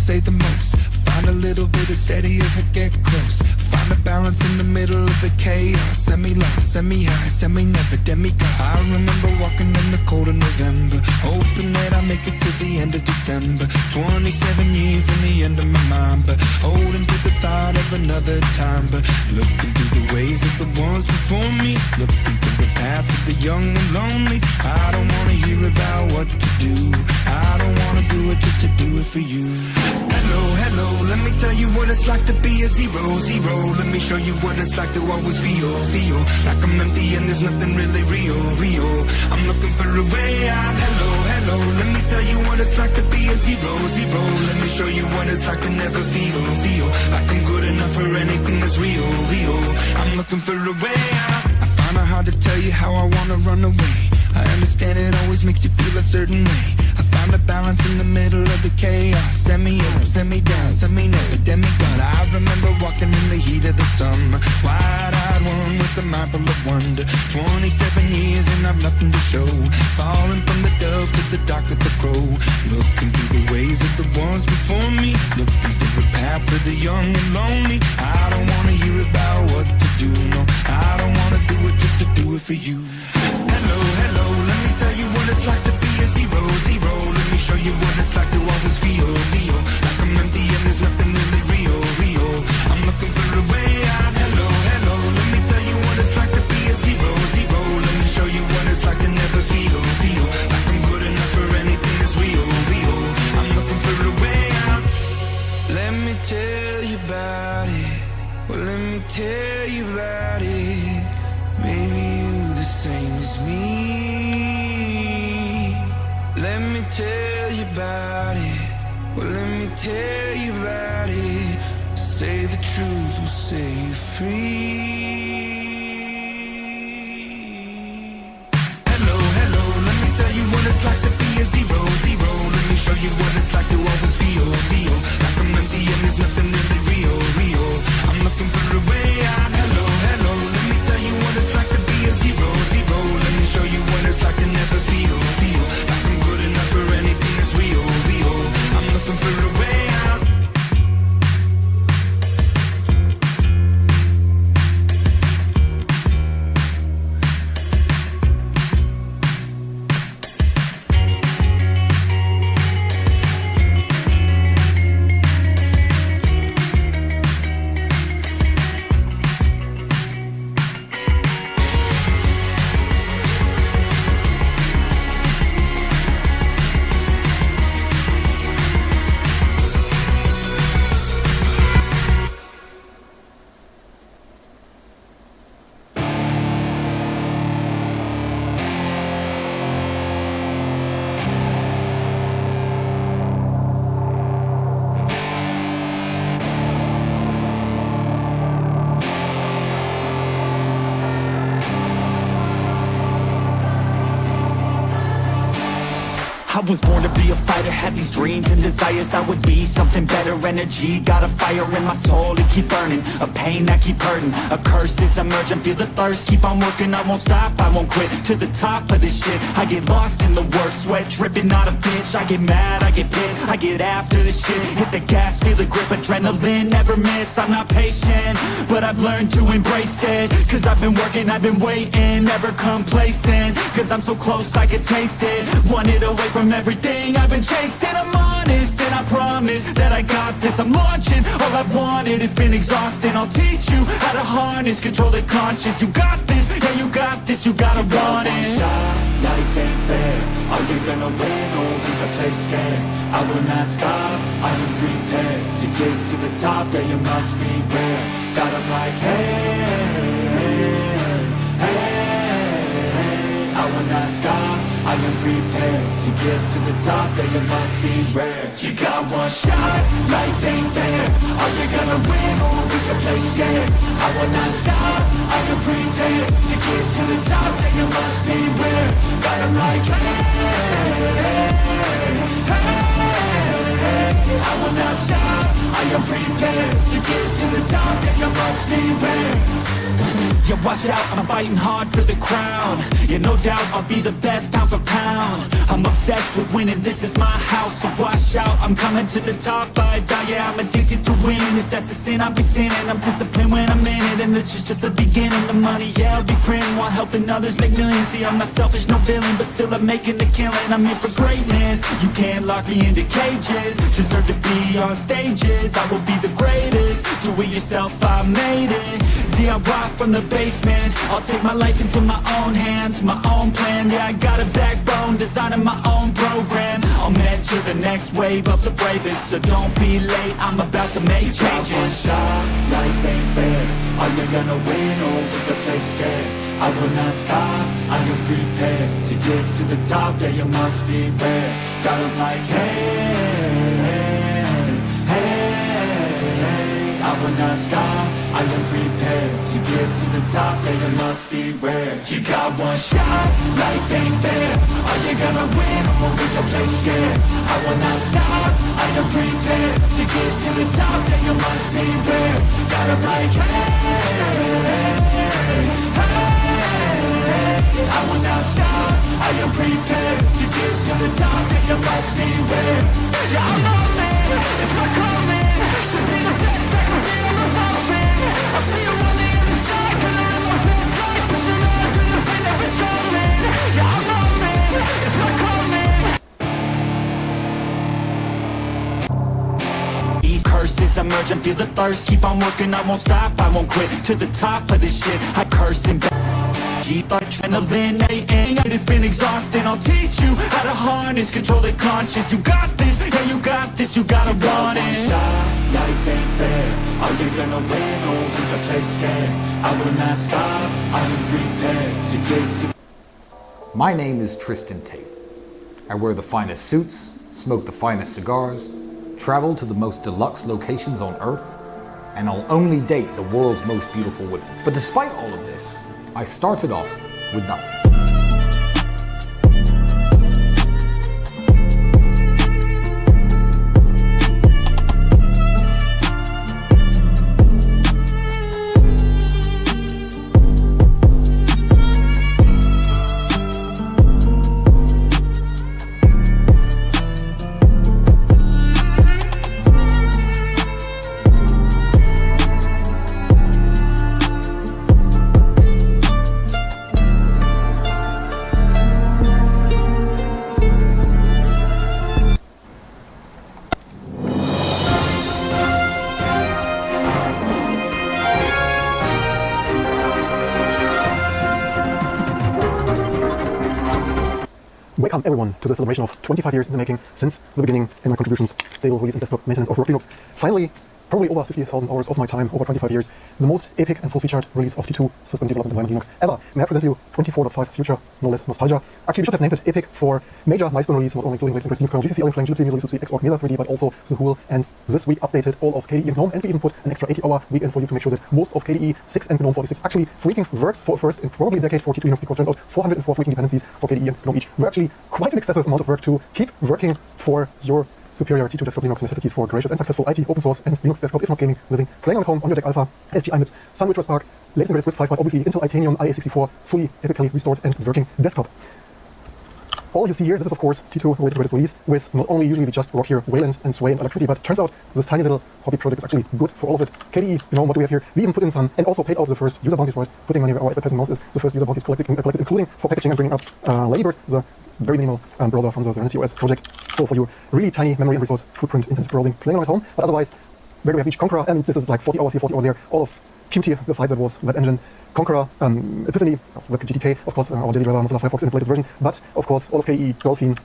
say the most. Find a little bit of steady as I get close. Find a balance in the middle of the chaos. Semi-lost, semi-high, semi-never, demigod. I remember walking in the cold of November, hoping that I make it to the end of December. 27 years in the end of my mind, but holding to the thought of another time. But looking through the ways of the ones before me, looking through the path of the young and lonely. I don't wanna hear about what to do. I don't wanna do it just to do it for you. Hello, hello, let me tell you what it's like to be a zero, zero. Let me show you what it's like to always feel, feel like I'm empty and there's nothing really real, real. I'm looking for a way out. Hello, hello, let me tell you what it's like to be a zero, zero. Let me show you what it's like to never feel, feel like I'm good enough for anything that's real, real. I'm looking for a way out. I find it hard to tell you how I wanna run away. I understand it always makes you feel a certain way. I find a balance in the middle of the chaos. Semi up, semi down, semi never, demigod. I remember walking in the heat of the summer, wide-eyed one with a mind full of wonder. 27 years and I've nothing to show. Falling from the dove to the dark of the crow. Looking through the ways of the ones before me, looking through the path of the young and lonely. I don't wanna hear about what to do, no. I don't wanna do it just to do it for you. Hello, hello, let me tell you what it's like to be a zero, zero. Let me show you what it's like to always feel, feel like I'm empty and there's nothing really real, real. I'm looking for a way out. Hello, hello, let me tell you what it's like to be a zero, zero. Let me show you what it's like to never feel, feel like I'm good enough for anything that's real, real. I'm looking for a way out. Let me tell you about it. Well, let me tell you about it. Maybe you the same as me. Let me tell you about it. Well, let me tell you about it. Say the truth will set you free. Hello, hello, let me tell you what it's like to be a zero, zero. Let me show you what it's like to always feel, feel like I'm empty and there's nothing really real, real. I'm looking for a way out. Hello, hello, let me tell you what it's like to be a zero, zero. Let me show you what it's like to never feel, feel like I'm good enough for anything that's real, real. I'm looking for a way out. I was born to be a fighter, had these dreams and desires. I would be something better, energy, got a fire in my soul to keep burning, a pain that keep hurting, a curse is emerging, feel the thirst, keep on working, I won't stop, I won't quit, to the top of this shit, I get lost in the work, sweat dripping, not a bitch, I get mad, I get pissed, I get after this shit, hit the gas, feel the grip, adrenaline, never miss, I'm not patient, but I've learned to embrace it, cause I've been working, I've been waiting, never complacent, cause I'm so close I could taste it, wanted away from everything I've been chasing. I'm honest and I promise that I got this. I'm launching, all I've wanted has been exhausting. I'll teach you how to harness, control the conscious. You got this, yeah you got this, you gotta want it. Life ain't fair, are you gonna win or will you play scared? I will not stop, I am prepared to get to the top, yeah you must be rare. Got 'em like hey, hey, I will not stop, I am prepared to get to the top, yeah you must be rare. You got one shot, life ain't fair. Are you gonna win or will you play scared? I will not stop, I am prepared to get to the top, yeah you must be rare. Got 'em like hey, hey, I will not stop, I am prepared to get to the top, yeah you must be rare. Yeah, watch out, I'm fighting hard for the crown. Yeah, no doubt, I'll be the best pound for pound. I'm obsessed with winning, this is my house. So watch out, I'm coming to the top. I vow, yeah, I'm addicted to winning. If that's a sin, I'll be sinning. I'm disciplined when I'm in it, and this is just the beginning. The money, yeah, I'll be printing while helping others make millions. See, I'm not selfish, no villain, but still I'm making the killing. I'm here for greatness, you can't lock me into cages. Deserve to be on stages, I will be the greatest. Do it yourself, I made it. DIY from the basement, I'll take my life into my own hands. My own plan, yeah, I got a backbone, designing my own program. I'll mentor the next wave of the bravest, so don't be late, I'm about to make changes. One shot, life ain't fair. Are you gonna win or will you play scared? I will not stop, I am prepared to get to the top, yeah, you must beware. Got 'em like, hey, hey, I will not stop, I am prepared to get to the top, yeah, you must beware. You got one shot, life ain't fair. Are you gonna win or will you play scared? I will not stop, I am prepared to get to the top, yeah, you must beware. Got 'em like, hey, I will not stop, I am prepared to get to the top, and you must beware. Yeah, I'm rolling, it's my calling, to be the best I can be, I'm evolving. I see you on the other side, and I know my best life, pushing on through the pain that is rolling. Yeah, I'm rolling, it's my calling. These curses emerge and feel the thirst, keep on working, I won't stop, I won't quit, to the top of this shit, I curse and adrenaline, it has been exhausting. I'll teach you how to harness, control the conscious. You got this, yeah, you got this, you gotta want it. Life ain't fair. Are you gonna win or will you play scared? I will not stop, I am prepared to get to. My name is Tristan Tate. I wear the finest suits, smoke the finest cigars, travel to the most deluxe locations on Earth, and I'll only date the world's most beautiful women. But despite all of this, I started off with nothing. Welcome everyone to the celebration of 25 years in the making since the beginning and my contributions, stable release and desktop maintenance of Rock Linux. Finally, probably over 50,000 hours of my time over 25 years, the most epic and full-featured release of T2 system development environment Linux ever. May I present you 24.5 Future, no less nostalgia. Actually, we should have named it Epic for major milestone release, not only including latest Linux kernel, GCC, Alien Plane, GLibC, Linux, Xorg, Mesa 3D, but also the Hool. And this week updated all of KDE and GNOME, and we even put an extra 80-hour weekend for you to make sure that most of KDE 6 and GNOME 46 actually freaking works for a first in probably a decade for T2 Linux, because turns out 404 freaking dependencies for KDE and GNOME each were actually quite an excessive amount of work to keep working for your superior T2 desktop Linux necessities for gracious and successful IT, open source, and Linux desktop, if not gaming, living, playing on home, on your DEC Alpha, SGI MIPS, Sun Ultra Spark, latest and greatest Swift 5, but obviously Intel Itanium IA64, fully epically restored and working desktop. All you see here, this is of course T2 latest greatest release, with not only usually we just rock here Wayland and Sway and Electricity, but turns out this tiny little hobby project is actually good for all of it. KDE, you know, what do we have here? We even put in some, and also paid out the first user bounties for it, putting money where our advertising mouse is, the first user bounties collected, including for packaging and bringing up Ladybird, the very minimal browser from the Serenity OS project. So for your really tiny memory and resource footprint internet browsing, playing on at home, but otherwise, where do we have each Conqueror? And this is like 40 hours here, 40 hours there, all of Qt, the fight that was Web Engine, Conqueror, Epiphany, of WebKit GTK, of course, our daily driver, Mozilla Firefox in its latest version, but of course, all of KDE, Dolphin,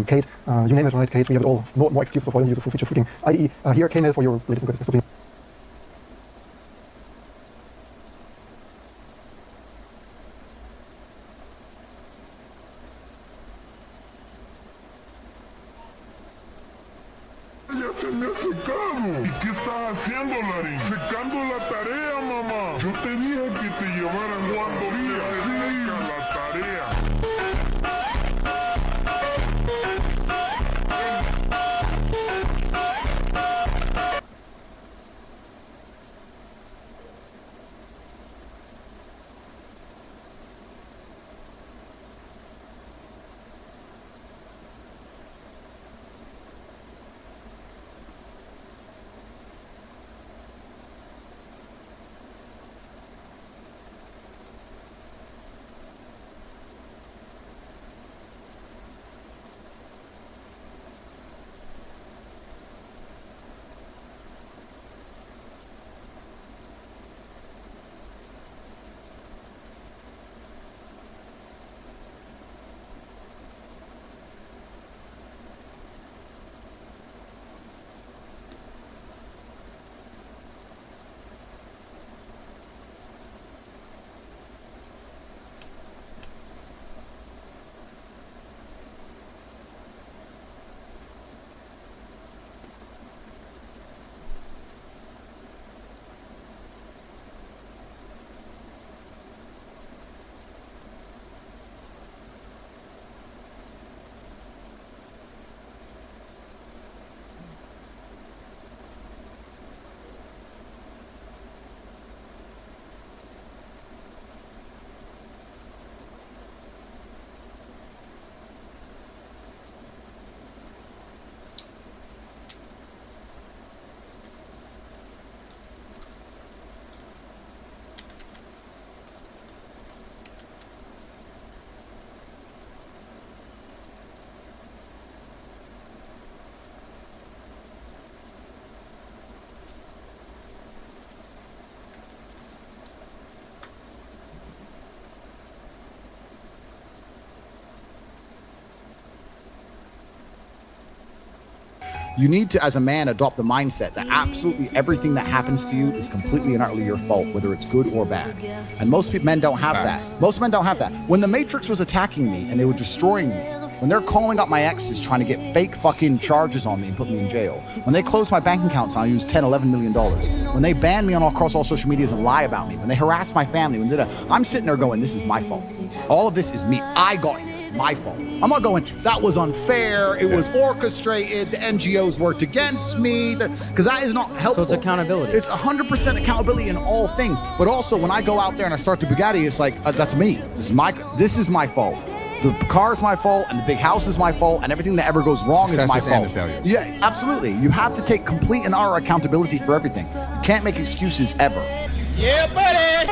Kate, you name it, right, Kate, we have it all. No more excuses of why you use a full feature freaking IDE. Here, Kmail for your latest and greatest desktop. Ya se me ha secado. ¿Y qué estás haciendo, Larín? Secando la tarea, mamá. Yo te dije que te llevaran cuando días se seca la tarea. You need to, as a man, adopt the mindset that absolutely everything that happens to you is completely and utterly your fault, whether it's good or bad. And most men don't have that. Most men don't have that. When the Matrix was attacking me and they were destroying me, when they're calling up my exes trying to get fake fucking charges on me and put me in jail, when they close my bank accounts and I use $10, $11 million, when they ban me across all social medias and lie about me, when they harass my family, I'm sitting there going, this is my fault. All of this is me. I got here. It's my fault. I'm not going, that was unfair. It was orchestrated. The NGOs worked against me. Because that is not helpful. So it's accountability. It's 100% accountability in all things. But also, when I go out there and I start the Bugatti, it's like, that's me. This is my fault. The car is my fault, and the big house is my fault, and everything that ever goes wrong is my Successes and fault. the failures. Yeah, absolutely. You have to take complete and utter accountability for everything. You can't make excuses ever. Yeah, buddy.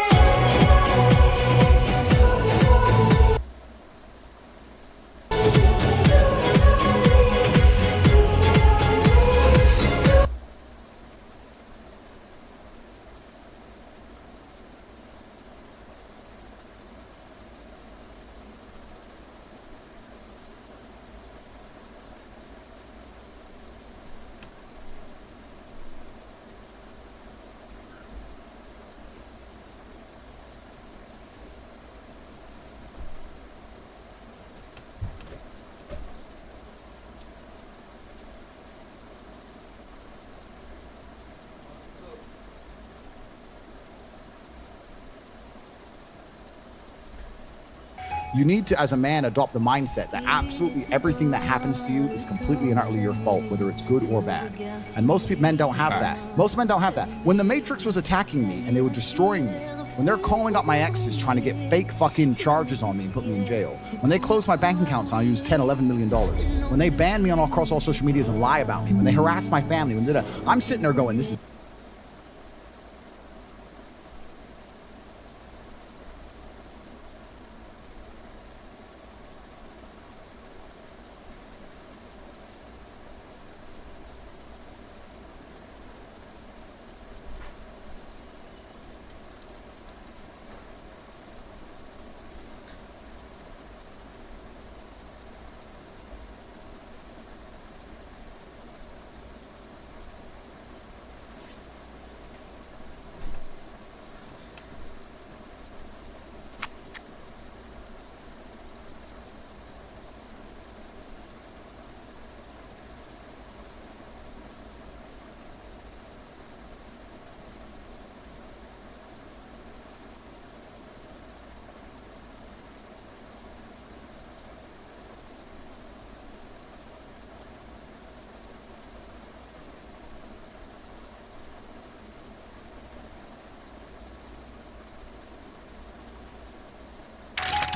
You need to, as a man, adopt the mindset that absolutely everything that happens to you is completely and utterly your fault, whether it's good or bad. And most men don't have that. Most men don't have that. When the Matrix was attacking me and they were destroying me, when they're calling up my exes trying to get fake fucking charges on me and put me in jail, when they close my bank accounts and I use $10, $11 million, when they ban me across all social medias and lie about me, when they harass my family, I'm sitting there going, this is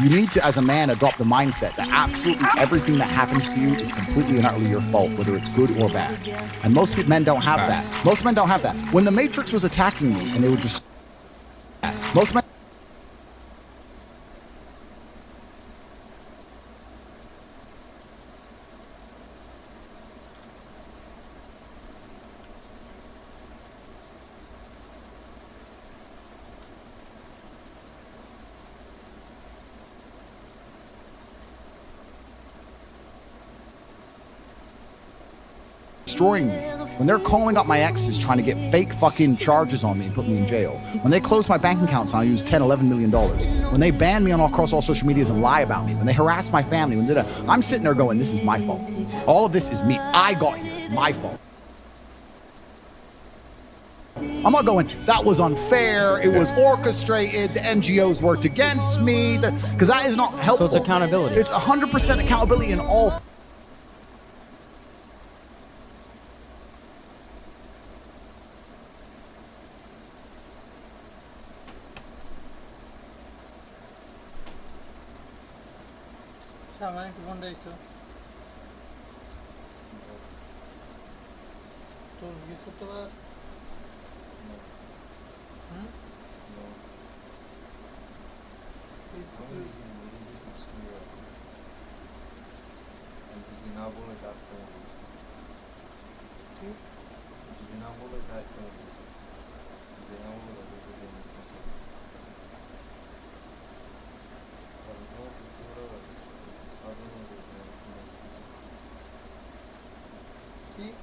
You need to, as a man, adopt the mindset that absolutely everything that happens to you is completely and utterly your fault, whether it's good or bad. And most men don't have that. Most men don't have that. When the Matrix was attacking me and they were just... Most men... destroying me. When they're calling up my exes trying to get fake fucking charges on me and put me in jail, when they close my bank accounts and I use $10, $11 million, when they ban me across all social medias and lie about me, when they harass my family, I'm sitting there going, this is my fault. All of this is me. I got here. It's my fault. I'm not going, that was unfair. It was orchestrated. The NGOs worked against me. Because that is not helpful. So it's accountability. It's 100% accountability in all. আমার একটু ফোনটা দিচ্ছ তোর কিছু তো যদি না বলে ডাক্তার যদি না বলে ডাক্তার যদি না বলে ঠিক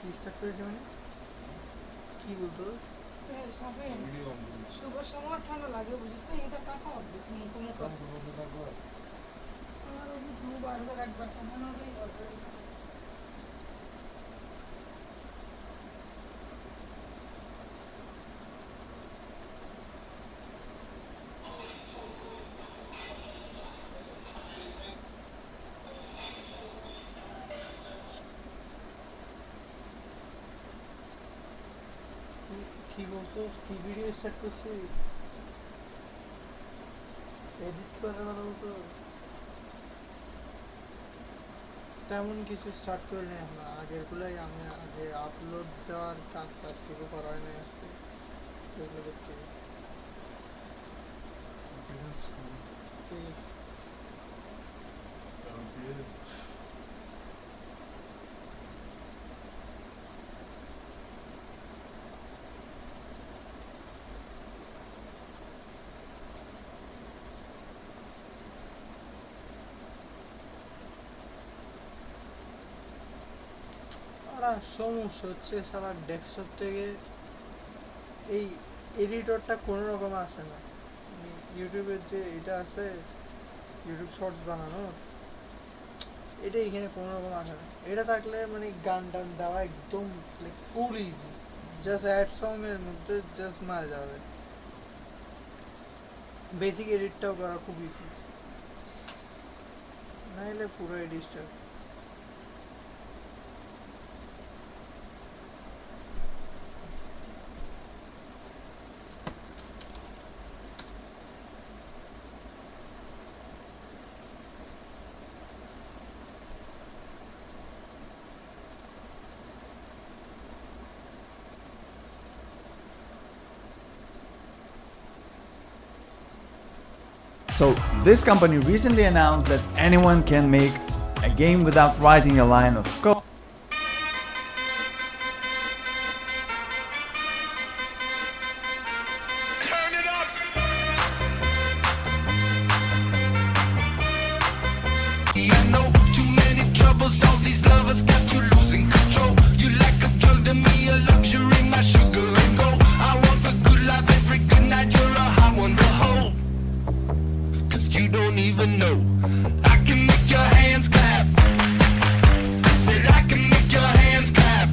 কি স্টার্ট করেছে মানে কি বলতো ভিডিও অন করুন শুভর সময় ঠান্ডা লাগে বুঝিস না এটা কাকা অভ্যেস মুখ মুখ কাম তো বসে থাকবো আমার ওই দুবার একবার কেমন হবে কি বলতো কি ভিডিও স্টার্ট করছি এডিট করার কথা বলতো তেমন কিছু স্টার্ট করি না এখন আগেরগুলাই আমি আগে আপলোড দেওয়ার কাজ কিছু করা হয় না আজকে এগুলো করতে সমস্যা হচ্ছে সারা ডেস্কটপ থেকে এই এডিটরটা কোনো রকম আসে না ইউটিউবের যে এটা আছে ইউটিউব শর্টস বানানোর এটা এখানে কোনো রকম আসে না এটা থাকলে মানে গান টান দেওয়া একদম like full easy just add song এর মধ্যে জাস্ট মারা যাবে বেসিক এডিটটাও করা খুব ইজি নাহলে পুরো এডিটটা So this company recently announced that anyone can make a game without writing a line of code. I know too many troubles, all these lovers got you losing control. You like a drug to me, a luxury, my sugar and gold. I want the good life every good night, you're a hot one to hold. Cause you don't even know, I can make your hands clap. Said I can make your hands clap.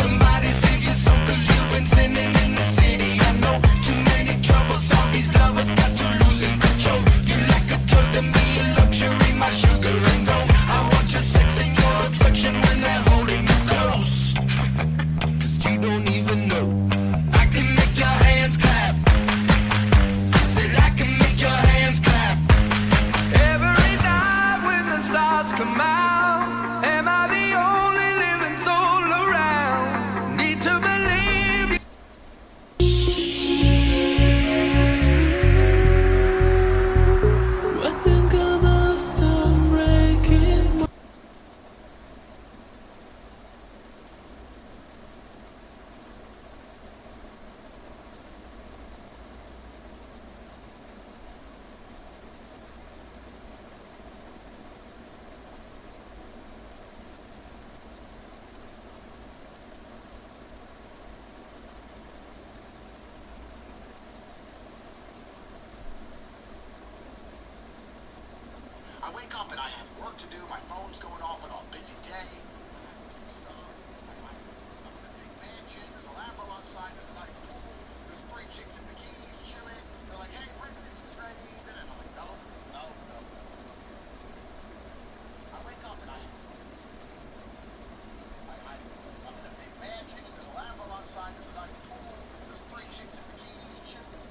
Somebody save your soul cause you've been sinning in the city. I know too many troubles, all these lovers got you losing control. You like a drug to me, a luxury, my sugar and gold. I want your sex and your affection when they're holding you close. Cause you don't even know, I can make your hands clap. Said I can make your hands clap. Every night when the stars come out, am I the only living soul around? Need to believe When they're gonna stop breaking my I wake up and I have work to do, my phone's going off on a busy day. I'm in a big mansion, there's a Lambo outside, there's a nice pool, there's 3 chicks in bikinis chilling. They're like, hey, breakfast is ready. And I'm like, no. I wake up and I'm in a big mansion, there's a Lambo outside, there's a nice pool, there's 3 chicks in bikinis chilling.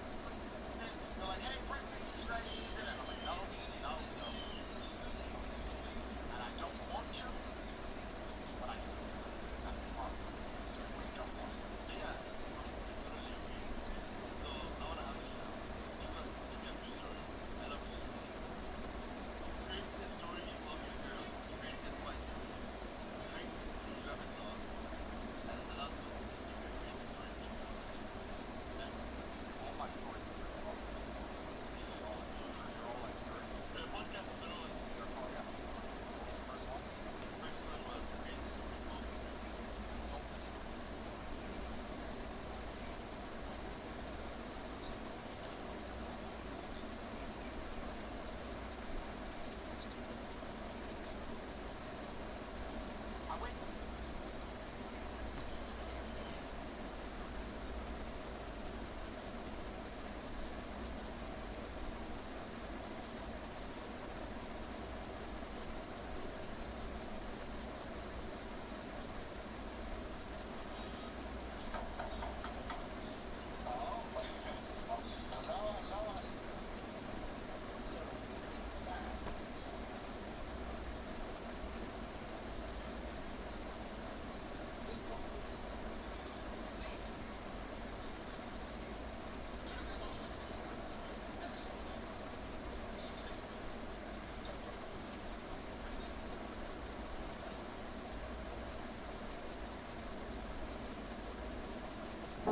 They're like, hey, breakfast is ready. And I'm like, no. And I don't want to.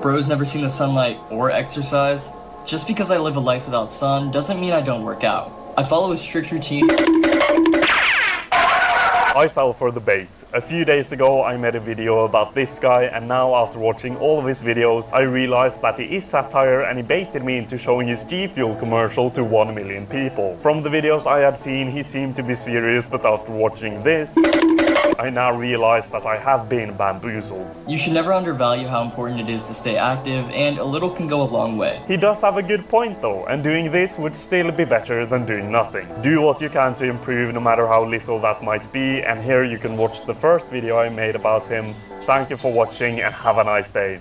Bro's never seen the sunlight or exercise. Just because I live a life without sun doesn't mean I don't work out. I follow a strict routine. I fell for the bait. A few days ago I made a video about this guy, and now after watching all of his videos I realized that he is satire and he baited me into showing his G Fuel commercial to 1 million people. From the videos I had seen he seemed to be serious, but after watching this I now realize that I have been bamboozled. You should never undervalue how important it is to stay active, and a little can go a long way. He does have a good point though, and doing this would still be better than doing nothing. Do what you can to improve, no matter how little that might be, and here you can watch the first video I made about him. Thank you for watching and have a nice day.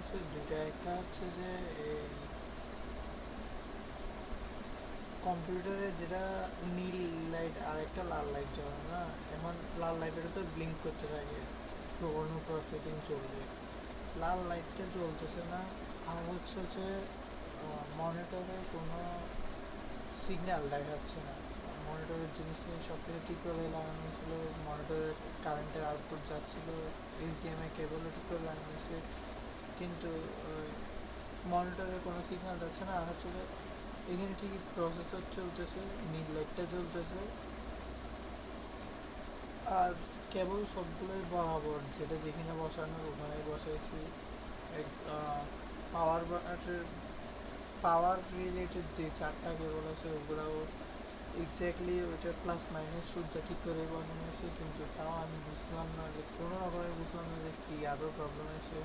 হচ্ছে দুইটা, একটা হচ্ছে যে এই কম্পিউটারে যেটা নীল light আর একটা লাল light জ্বলে না, এমন লাল লাইটের তো ব্লিঙ্ক করতে থাকে কোনো প্রসেসিং চলবে, লাল লাইটটা জ্বলতেছে না। আর হচ্ছে যে মনিটরে কোনো সিগন্যাল দেখাচ্ছে না, মনিটরের জিনিস সব কিছু ঠিকভাবে লাগানো হয়েছিল, মনিটরের কারেন্টের আউটপুট যাচ্ছিল, এইচডিএমআই কেবলও ঠিক করে লাগানো হয়েছে, কিন্তু মনিটরে কোনো সিগন্যাল যাচ্ছে না। আর হচ্ছে যে এখানে ঠিকই প্রসেসর চলতেছে, নীল লাইটটা জ্বলতেছে, আর কেবল সবগুলোই বরাবর, যেটা যেখানে বসানোর ওখানেই বসাইছি। পাওয়ার রিলেটেড যে 4টা কেবল আছে ওগুলোও এক্স্যাক্টলি ওইটা প্লাস মাইনাস শুদ্ধ ঠিক করে বসানো হয়েছে, কিন্তু তাও আমি বুঝলাম না যে কোনো রকমের বুঝলাম না যে কী আদৌ প্রবলেম আছে।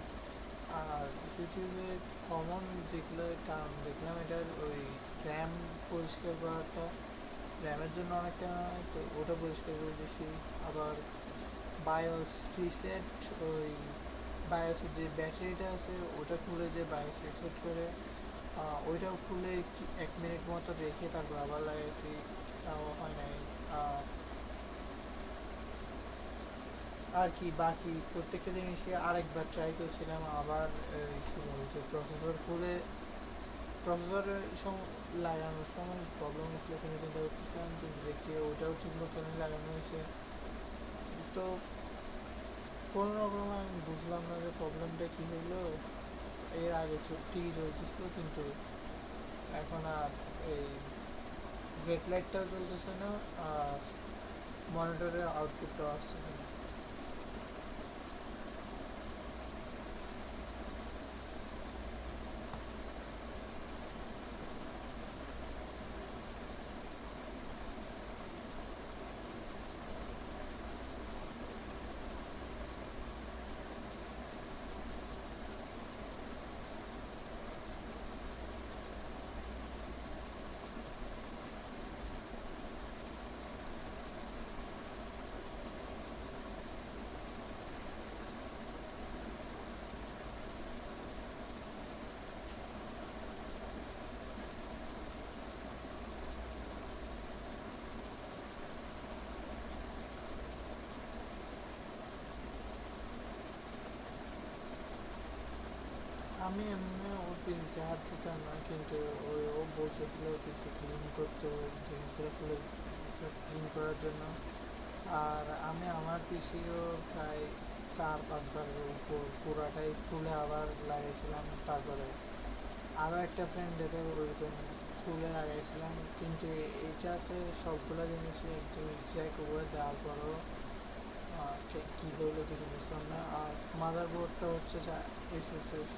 আর ইউটিউবে কমন যেগুলো কারণ দেখলাম এটার ওই র্যাম পরিষ্কার করাটা, র্যামের জন্য অনেকটা তো ওটা পরিষ্কার করে দিয়েছি। আবার বায়োস রিসেট, ওই বায়োসের যে ব্যাটারিটা আছে ওটা খুলে যে বায়োস রিসেট করে ওইটাও খুলে 1 মিনিট মতো রেখে তারপর আবার লাগাইছি, তাও হয় নাই। আর কি বাকি প্রত্যেকটা জিনিসকে আরেকবার ট্রাই করছিলাম। আবার হচ্ছে প্রসেসর খুলে প্রসেসরের লাগানোর সময় প্রবলেম হয়েছিল কিনে চিন্তা করতেছিলাম, কিন্তু দেখি ওটাও ঠিক মতনই লাগানো হয়েছে। তো কোনো রকম আমি বুঝলাম না যে প্রবলেমটা কী হলো। এর আগে ঠিকই চলতেছিল, কিন্তু এখন আর এই রেড লাইটটাও চলতেছে না, আর মনিটরের আউটপুটটাও আসতেছে না। আমি এমনি ওর পিসিতে হাত দিতাম না, কিন্তু ও বলতেছিল পিসি ক্লিন করতে, জিনিসগুলো খুলে ক্লিন করার জন্য। আর আমি আমার পিসিও প্রায় 4-5 বারের উপর পুরাটাই খুলে আবার লাগাইছিলাম, তারপরে আরও একটা ফ্রেন্ডেরও ওইরকম খুলে লাগাইছিলাম, কিন্তু এইটাতে সবগুলো জিনিসই একদম এক্স্যাক্ট ওয়ে দেওয়ার পরও কী হলো কিছু বুঝলাম না। আর মাদার বোর্ডটা হচ্ছে SSS,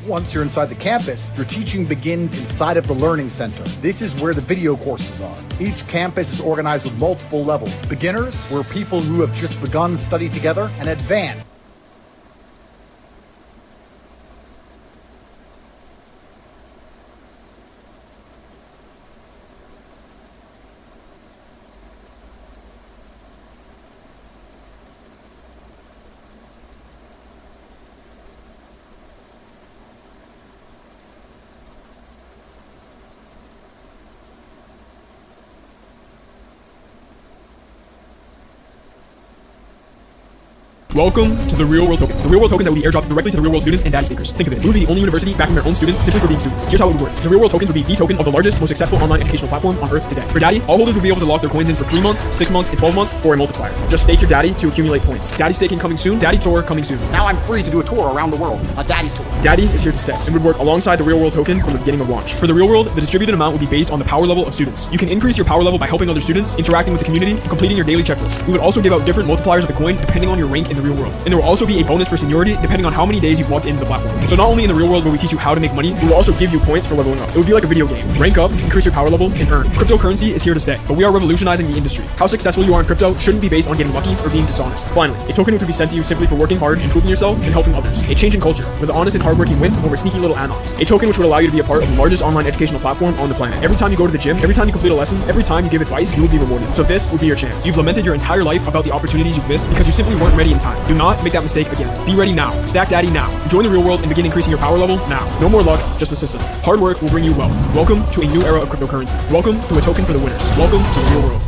Once you're inside the campus, your teaching begins inside of the Learning Center. This is where the video courses are. Each campus is organized with multiple levels. Beginners, where people who have just begun study together, and advanced. Welcome to the Real World Token. The Real World tokens that would be airdropped directly to the Real World students and Daddy seekers. Think of it. We would be the only university backing their own students simply for being students. Here's how it would work. The Real World tokens would be the token of the largest, most successful online educational platform on earth today. For Daddy, all holders would be able to lock their coins in for 3 months, 6 months, and 12 months for a multiplier. Just stake your Daddy to accumulate points. Daddy staking coming soon. Daddy tour coming soon. Now I'm free to do a tour around the world. A Daddy tour. Daddy is here to stay and would work alongside the Real World token from the beginning of launch. For the Real World, the distributed amount would be based on the power level of students. You can increase your power level by helping other students, interacting with the community, and completing your daily checklist. We would also give out different multipliers of the coin depending on your rank in the Real World. And there will also be a bonus for seniority depending on how many days you've logged into the platform. So not only in the Real World will we teach you how to make money, we will also give you points for leveling up. It would be like a video game. Rank up, increase your power level, and earn. Cryptocurrency is here to stay, but we are revolutionizing the industry. How successful you are in crypto shouldn't be based on getting lucky or being dishonest. Finally, a token which will be sent to you simply for working hard, improving yourself, and helping others. A change in culture, where the honest and hardworking win over sneaky little add-ons. A token which would allow you to be a part of the largest online educational platform on the planet. Every time you go to the gym, every time you complete a lesson, every time you give advice, you will be rewarded. So this would be your chance. You've lamented your entire life about the opportunities you've missed because you simply weren't ready in time. Do not make that mistake again. Be ready now. Stack Daddy now. Join the Real World and begin increasing your power level now. No more luck, just a system. Hard work will bring you wealth. Welcome to a new era of cryptocurrency. Welcome to a token for the winners. Welcome to the Real World.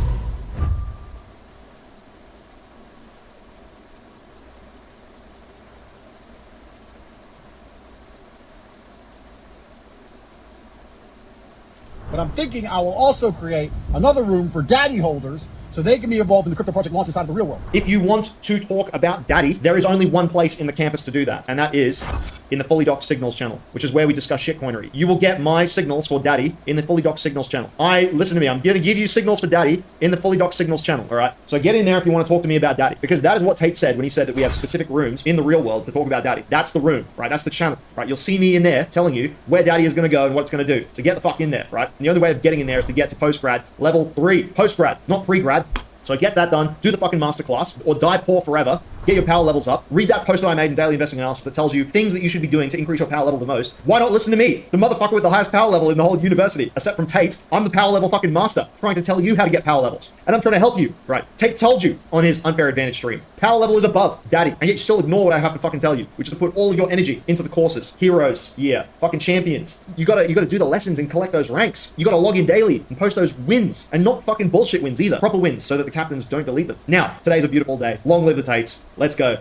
But I'm thinking I will also create another room for Daddy holders so they can be involved in the crypto project launch inside of the Real World. If you want to talk about Daddy, there is only one place in the campus to do that, and that is in the Fully Docked Signals channel, which is where we discuss shitcoinery. You will get my signals for Daddy in the Fully Docked Signals channel. Listen to me, I'm going to give you signals for Daddy in the Fully Docked Signals channel, all right? So get in there if you want to talk to me about Daddy, because that is what Tate said when he said that we have specific rooms in the Real World to talk about Daddy. That's the room, right? That's the channel, right? You'll see me in there telling you where Daddy is going to go and what it's going to do. So get the fuck in there, right? And the only way of getting in there is to get to postgrad level 3. Postgrad, not pre-grad. So get that done, do the fucking masterclass, or die poor forever, get your power levels up, read that post that I made in Daily Investing Analysis that tells you things that you should be doing to increase your power level the most. Why not listen to me, the motherfucker with the highest power level in the whole university? Except from Tate, I'm the power level fucking master, trying to tell you how to get power levels. And I'm trying to help you, right? Tate told you on his Unfair Advantage stream. Power level is above Daddy, and yet you still ignore what I have to fucking tell you, which is to put all of your energy into the courses. Heroes, yeah. Fucking champions. You gotta do the lessons and collect those ranks. You gotta log in daily and post those wins, and not fucking bullshit wins either. Proper wins, so that the captains don't delete them. Now, today's a beautiful day. Long live the Tates. Let's go.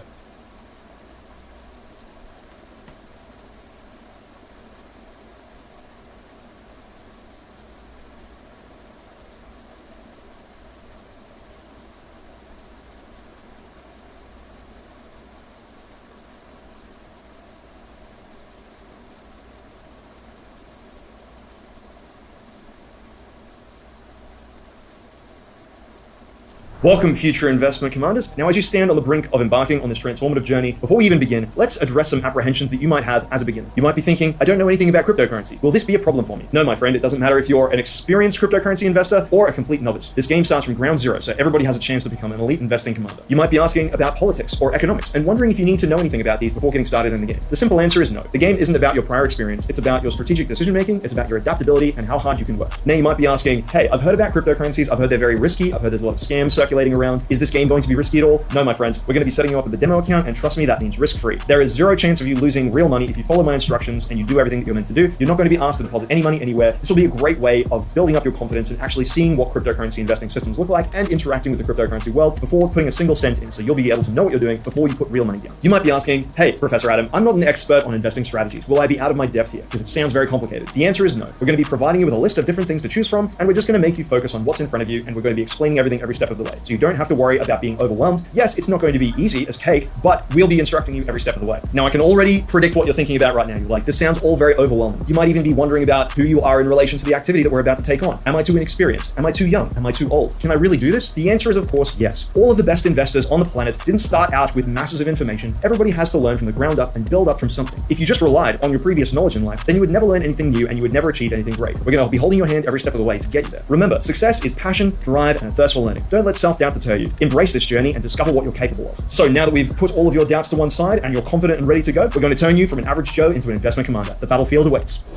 Welcome, future investment commanders. Now, as you stand on the brink of embarking on this transformative journey, before we even begin, let's address some apprehensions that you might have as a beginner. You might be thinking, I don't know anything about cryptocurrency. Will this be a problem for me? No, my friend, it doesn't matter if you're an experienced cryptocurrency investor or a complete novice. This game starts from ground zero, so everybody has a chance to become an elite investing commander. You might be asking about politics or economics and wondering if you need to know anything about these before getting started in the game. The simple answer is no. The game isn't about your prior experience, it's about your strategic decision making, it's about your adaptability and how hard you can work. Now, you might be asking, hey, I've heard about cryptocurrencies, I've heard they're very risky, I've heard there's a lot of scams circulating around. Is this game going to be risky at all? No, my friends. We're going to be setting you up with a demo account, and trust me, that means risk-free. There is zero chance of you losing real money if you follow my instructions and you do everything that you're meant to do. You're not going to be asked to deposit any money anywhere. This will be a great way of building up your confidence and actually seeing what cryptocurrency investing systems look like and interacting with the cryptocurrency world before putting a single cent in, so you'll be able to know what you're doing before you put real money down. You might be asking, hey, Professor Adam, I'm not an expert on investing strategies. Will I be out of my depth here? Because it sounds very complicated. The answer is no. We're going to be providing you with a list of different things to choose from, and we're just going to make you focus on what's in front of you, and we're going to be explaining everything every step of the way. So you don't have to worry about being overwhelmed. Yes, it's not going to be easy as cake, but we'll be instructing you every step of the way. Now, I can already predict what you're thinking about right now. You're like, this sounds all very overwhelming. You might even be wondering about who you are in relation to the activity that we're about to take on. Am I too inexperienced? Am I too young? Am I too old? Can I really do this? The answer is, of course, yes. All of the best investors on the planet didn't start out with masses of information. Everybody has to learn from the ground up and build up from something. If you just relied on your previous knowledge in life, then you would never learn anything new and you would never achieve anything great. We're going to be holding your hand every step of the way to get you there. Remember, success is passion, drive, and a thirst for learning. Don't let self-doubt deter you. Embrace this journey and discover what you're capable of. So now that we've put all of your doubts to one side and you're confident and ready to go, we're going to turn you from an average Joe into an investment commander. The battlefield awaits.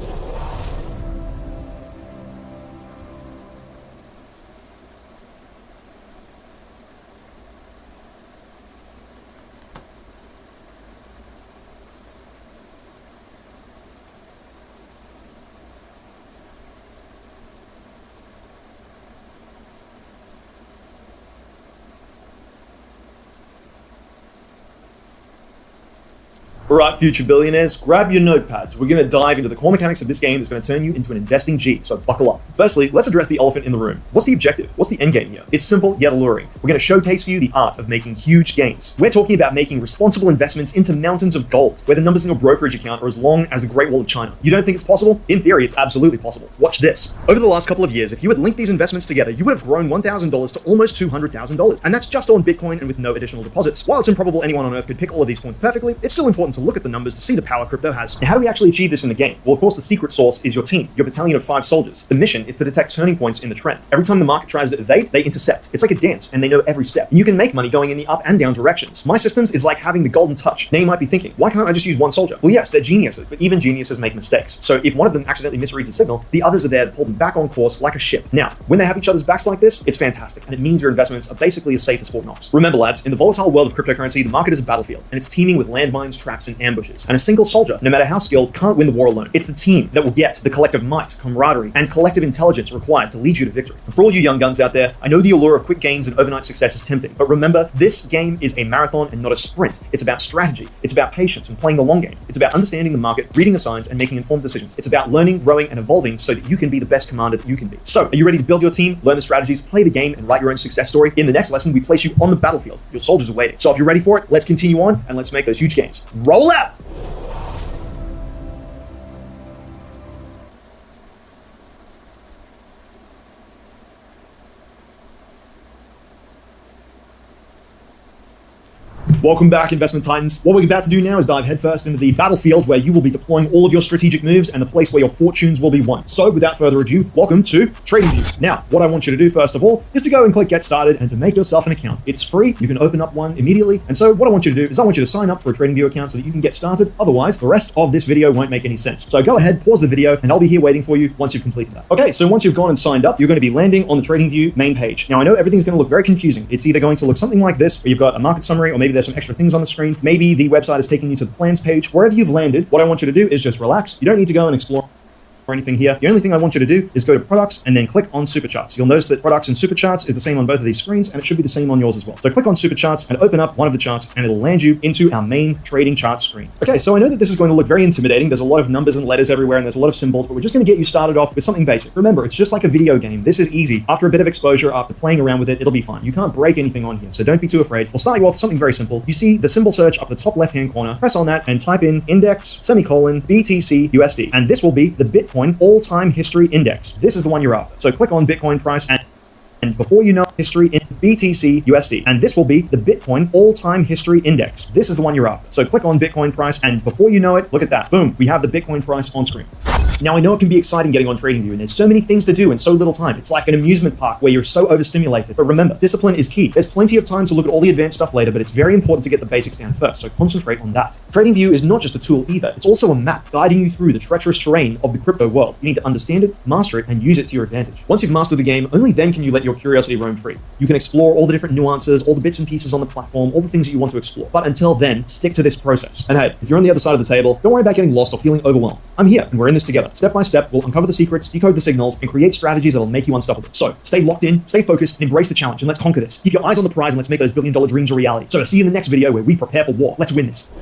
Alright, future billionaires, grab your notepads. We're going to dive into the core mechanics of this game that's going to turn you into an investing G, so buckle up. Firstly, let's address the elephant in the room. What's the objective? What's the end game here? It's simple yet alluring. We're going to showcase for you the art of making huge gains. We're talking about making responsible investments into mountains of gold, where the numbers in your brokerage account are as long as the Great Wall of China. You don't think it's possible? In theory, it's absolutely possible. Watch this. Over the last couple of years, if you had linked these investments together, you would have grown $1,000 to almost $200,000. And that's just on Bitcoin and with no additional deposits. While it's improbable anyone on Earth could pick all of these points perfectly, it's still important to look at the numbers to see the power crypto has. Now, how do we actually achieve this in the game? Well, of course, the secret sauce is your team, your battalion of 5 soldiers. The mission is to detect turning points in the trend. Every time the market tries to evade, they intercept. It's like a dance, and they know every step. And you can make money going in the up and down directions. My systems is like having the golden touch. Now you might be thinking, why can't I just use one soldier? Well, yes, they're geniuses, but even geniuses make mistakes. So if one of them accidentally misreads a signal, the others are there to pull them back on course like a ship. Now, when they have each other's backs like this, it's fantastic, and it means your investments are basically as safe as Fort Knox. Remember, lads, in the volatile world of cryptocurrency, the market is a battlefield, and it's teeming with landmines, traps, and ambushes. And a single soldier, no matter how skilled, can't win the war alone. It's the team that will get the collective might, camaraderie, and collective intelligence required to lead you to victory. And for all you young guns out there, I know the allure of quick gains and overnight success is tempting, but remember, this game is a marathon and not a sprint. It's about strategy. It's about patience and playing the long game. It's about understanding the market, reading the signs, and making informed decisions. It's about learning, growing, and evolving so that you can be the best commander that you can be. So, are you ready to build your team, learn the strategies, play the game, and write your own success story? In the next lesson, we place you on the battlefield. Your soldiers are waiting. So if you're ready for it, let's continue on and let's make those huge gains. Roll out! Welcome back, Investment Titans. What we're about to do now is dive headfirst into the battlefield where you will be deploying all of your strategic moves and the place where your fortunes will be won. So without further ado, welcome to TradingView. Now, what I want you to do first of all is to go and click Get Started and to make yourself an account. It's free. You can open up one immediately. And so what I want you to do is I want you to sign up for a TradingView account so that you can get started. Otherwise, the rest of this video won't make any sense. So go ahead, pause the video, and I'll be here waiting for you once you've completed that. Okay, so once you've gone and signed up, you're going to be landing on the TradingView main page. Now, I know everything's going to look very confusing. It's either going to look something like this, where you've got a market summary, or maybe there's some extra things on the screen. Maybe the website is taking you to the plans page. Wherever you've landed, what I want you to do is just relax. You don't need to go and explore or anything here. The only thing I want you to do is go to products and then click on Supercharts. You'll notice that products and Supercharts is the same on both of these screens, and it should be the same on yours as well. So click on Supercharts and open up one of the charts, and it'll land you into our main trading chart screen. Okay, so I know that this is going to look very intimidating. There's a lot of numbers and letters everywhere, and there's a lot of symbols, but we're just going to get you started off with something basic. Remember, it's just like a video game. This is easy. After a bit of exposure, after playing around with it, it'll be fine. You can't break anything on here, so don't be too afraid. We'll start you off with something very simple. You see the symbol search up the top left-hand corner. Press on that and type in index, semicolon, BTC USD, and this will be the Bitcoin all-time history index. This is the one you're after. So click on Bitcoin price and before you know history in BTC USD, and this will be the Bitcoin all-time history index. This is the one you're after. So click on Bitcoin price, and before you know it, look at that. Boom, we have the Bitcoin price on screen. Now, I know it can be exciting getting on TradingView, and there's so many things to do in so little time. It's like an amusement park where you're so overstimulated. But remember, discipline is key. There's plenty of time to look at all the advanced stuff later, but it's very important to get the basics down first, so concentrate on that. TradingView is not just a tool either. It's also a map guiding you through the treacherous terrain of the crypto world. You need to understand it, master it, and use it to your advantage. Once you've mastered the game, only then can you let your curiosity roam free. You can explore all the different nuances, all the bits and pieces on the platform, all the things that you want to explore. But until then, stick to this process. And hey, if you're on the other side of the table, don't worry about getting lost or feeling overwhelmed. I'm here, and we're in this together. Step by step, we'll uncover the secrets, decode the signals, and create strategies that'll make you unstoppable. So stay locked in, stay focused, and embrace the challenge, and let's conquer this. Keep your eyes on the prize, and let's make those billion-dollar dreams a reality. So see you in the next video where we prepare for war. Let's win this.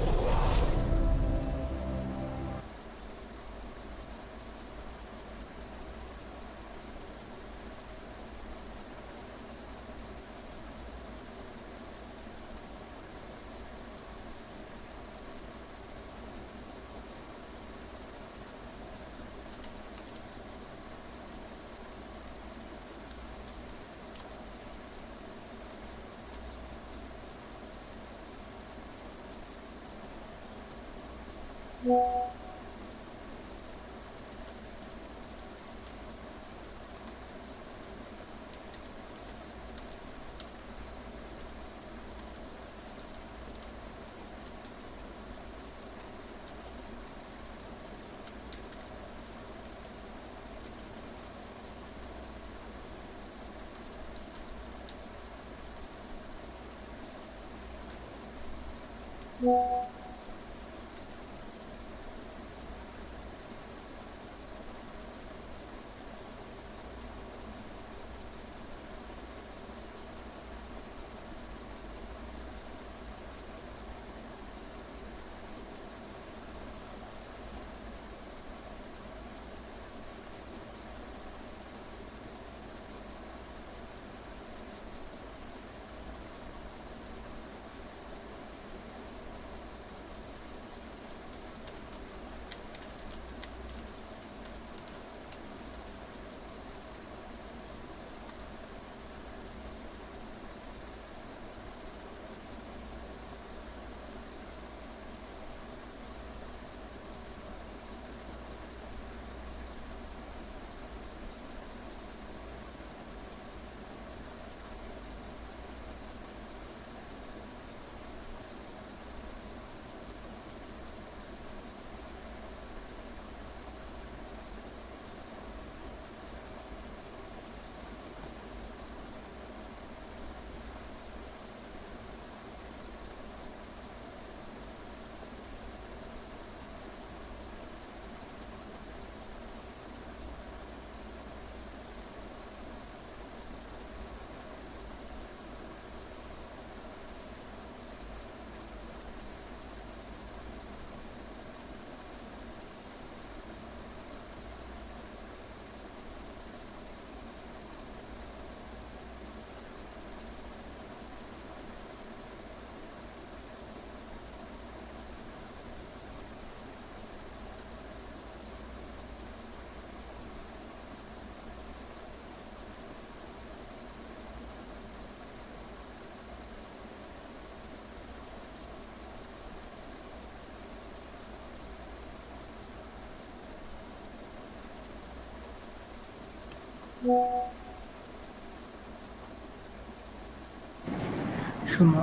শোনো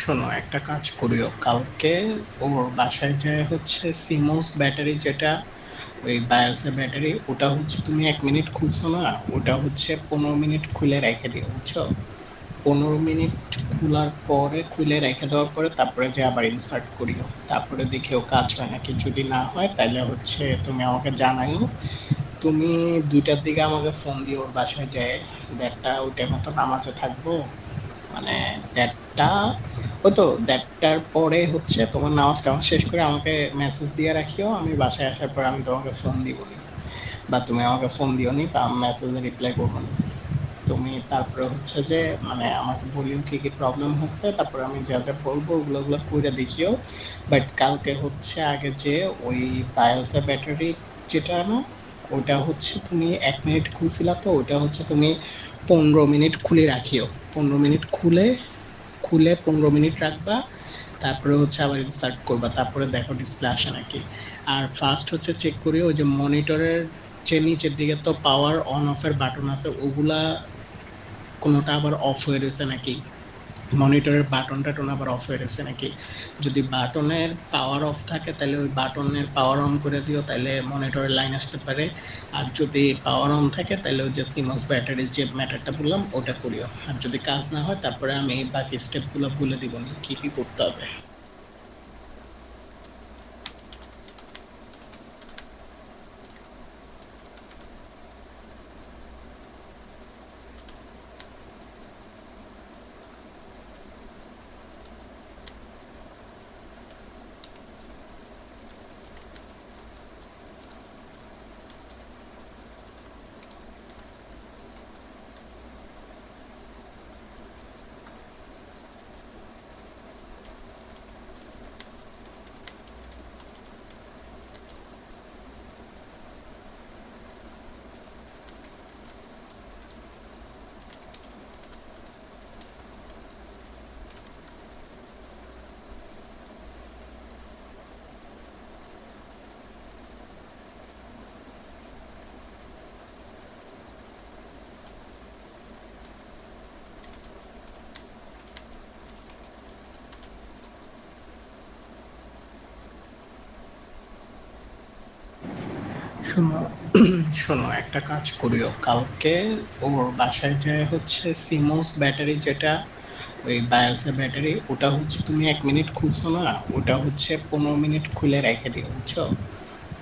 শোনো একটা কাজ করিও কালকে ওর বাসায় যায় হচ্ছে CMOS battery যেটা ওই বায়োসের ব্যাটারি ওটা হচ্ছে তুমি 1 মিনিট খুলছো না ওটা হচ্ছে 15 মিনিট খুলে রেখে দিও বুঝছো 15 মিনিট খোলার পরে খুলে রেখে দেওয়ার পরে তারপরে যে আবার ইনসার্ট করিও তারপরে দেখেও কাজ হয় নাকি যদি না হয় তাহলে হচ্ছে তুমি আমাকে জানাইও তুমি 2টার দিকে আমাকে ফোন দিও ওর বাসায় যায় দেড়টা ওই টাইমে তো নামাজে থাকবো মানে দেড়টা ওই তো দেড়টার পরে হচ্ছে তোমার নামাজ টামাজ শেষ করে আমাকে মেসেজ দিয়ে রাখিও আমি বাসায় আসার পর আমি তোমাকে ফোন দিব বা তুমি আমাকে ফোন দিও নি বা মেসেজে রিপ্লাই করবো না তুমি তারপরে হচ্ছে যে মানে আমাকে বলিও কি কি প্রবলেম হচ্ছে তারপরে আমি যা যা বলবো ওগুলো করে দেখিও বাট কালকে হচ্ছে আগে যে ওই বায়োসের ব্যাটারি যেটা না ওটা হচ্ছে তুমি 1 মিনিট খুলছিলা তো ওটা হচ্ছে তুমি 15 মিনিট খুলে রাখিও 15 মিনিট খুলে 15 মিনিট রাখবা তারপরে হচ্ছে আবার ইনস্টার্ট করবা তারপরে দেখো ডিসপ্লে আসে নাকি আর ফার্স্ট হচ্ছে চেক করিও ওই যে মনিটরের যে নিচের দিকে তো পাওয়ার অন অফের বাটন আছে ওগুলা কোনোটা আবার অফ হয়ে রয়েছে নাকি মনিটরের বাটন টাটন আবার অফ হয়ে রয়েছে নাকি যদি বাটনের পাওয়ার অফ থাকে তাহলে ওই বাটনের পাওয়ার অন করে দিও তাহলে মনিটরের লাইন আসতে পারে আর যদি পাওয়ার অন থাকে তাহলে ওই যে সিমোস ব্যাটারির যে ম্যাটারটা বললাম ওটা করিও আর যদি কাজ না হয় তারপরে আমি বাকি স্টেপগুলো বলে দিব নি কী কী করতে হবে শোনো শোনো একটা কাজ করিও কালকে ওর বাসায় যায় হচ্ছে সিমোস ব্যাটারি যেটা ওই বায়োসের ব্যাটারি ওটা হচ্ছে তুমি 1 মিনিট খুলছো না ওটা হচ্ছে 15 মিনিট খুলে রেখে দিও বুঝছো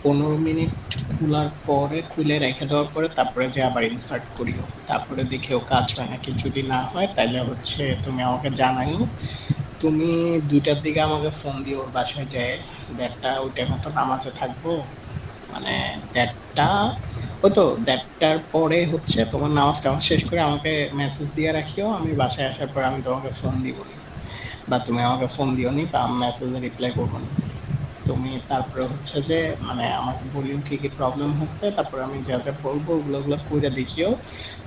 15 মিনিট খোলার পরে খুলে রেখে দেওয়ার পরে তারপরে যে আবার ইনসার্ট করিও তারপরে দেখেও কাজ হয় নাকি যদি না হয় তাহলে হচ্ছে তুমি আমাকে জানাইও তুমি 2টার দিকে আমাকে ফোন দিও ওর বাসায় যায় দেড়টা ওই টাইমে তো নামাজে থাকবো মানে দেড়টা ওই তো দেড়টার পরে হচ্ছে তোমার নামাজ টামাজ শেষ করে আমাকে মেসেজ দিয়ে রাখিও আমি বাসায় আসার পর আমি তোমাকে ফোন দিব বা তুমি আমাকে ফোন দিও নি বা মেসেজে রিপ্লাই করবো না তুমি তারপরে হচ্ছে যে মানে আমাকে বলিও কি কি প্রবলেম হচ্ছে তারপরে আমি যা যা বলবো ওগুলো করে দেখিও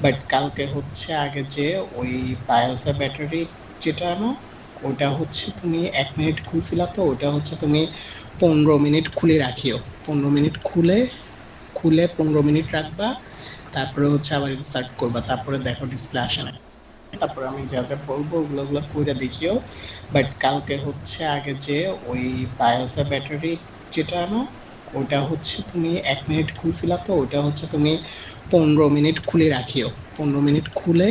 বাট কালকে হচ্ছে আগে যে ওই বায়োসের ব্যাটারি যেটা না ওটা হচ্ছে তুমি 1 মিনিট খুলছিলা তো ওটা হচ্ছে তুমি 15 মিনিট খুলে রাখিও 15 মিনিট খুলে 15 মিনিট রাখবা তারপরে হচ্ছে আবার ইনস্টার্ট করবা তারপরে দেখো ডিসপ্লে আসে না তারপরে আমি যা যা বলবো ওগুলো করে দেখিও বাট কালকে হচ্ছে আগে যে ওই বায়োসের ব্যাটারি যেটা না ওটা হচ্ছে তুমি 1 মিনিট খুলছিলা তো ওটা হচ্ছে তুমি 15 মিনিট খুলে রাখিও 15 মিনিট খুলে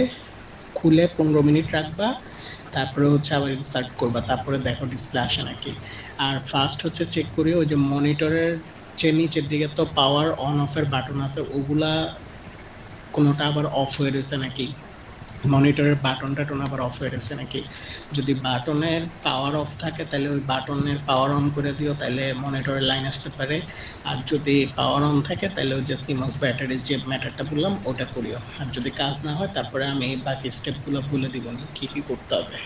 15 মিনিট রাখবা তারপরে হচ্ছে আবার ইনস্টার্ট করবা তারপরে দেখো ডিসপ্লে আসে নাকি আর ফার্স্ট হচ্ছে চেক করি ওই যে মনিটরের যে নিচের দিকে তো পাওয়ার অন অফের বাটন আছে ওগুলা কোনোটা আবার অফ হয়ে রয়েছে নাকি মনিটরের বাটন টাটন আবার অফ হয়ে রয়েছে নাকি যদি বাটনের পাওয়ার অফ থাকে তাহলে ওই বাটনের পাওয়ার অন করে দিও তাহলে মনিটরের লাইন আসতে পারে আর যদি পাওয়ার অন থাকে তাহলে ওই যে সিমস ব্যাটারির যে ম্যাটারটা বললাম ওটা করিও আর যদি কাজ না হয় তারপরে আমি বাকি স্টেপগুলো বলে দিব না কী কী করতে হবে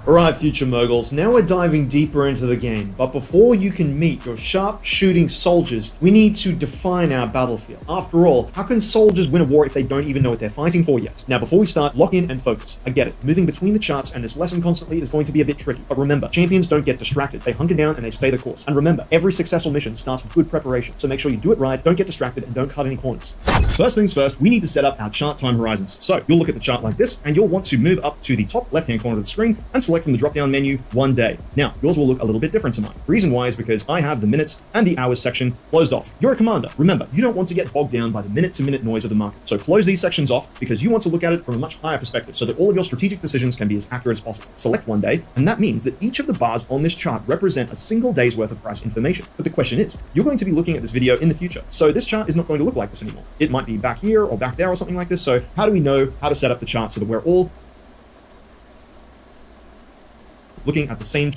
Alright, future moguls, now we're diving deeper into the game, but before you can meet your sharp shooting soldiers, we need to define our battlefield. After all, how can soldiers win a war if they don't even know what they're fighting for yet? Now before we start, lock in and focus. I get it, moving between the charts and this lesson constantly is going to be a bit tricky, but remember, champions don't get distracted, they hunker down and they stay the course. And remember, every successful mission starts with good preparation, so make sure you do it right, don't get distracted, and don't cut any corners. First things first, we need to set up our chart time horizons. So you'll look at the chart like this, and you'll want to move up to the top left-hand corner of the screen and select from the drop-down menu 1 day. Now, yours will look a little bit different to mine. The reason why is because I have the minutes and the hours section closed off. You're a commander. Remember, you don't want to get bogged down by the minute-to-minute noise of the market. So close these sections off because you want to look at it from a much higher perspective so that all of your strategic decisions can be as accurate as possible. Select 1 day, and that means that each of the bars on this chart represent a single day's worth of price information. But the question is, you're going to be looking at this video in the future, so this chart is not going to look like this anymore. It might be back here or back there or something like this, so how do we know how to set up the chart so that we're all looking at the same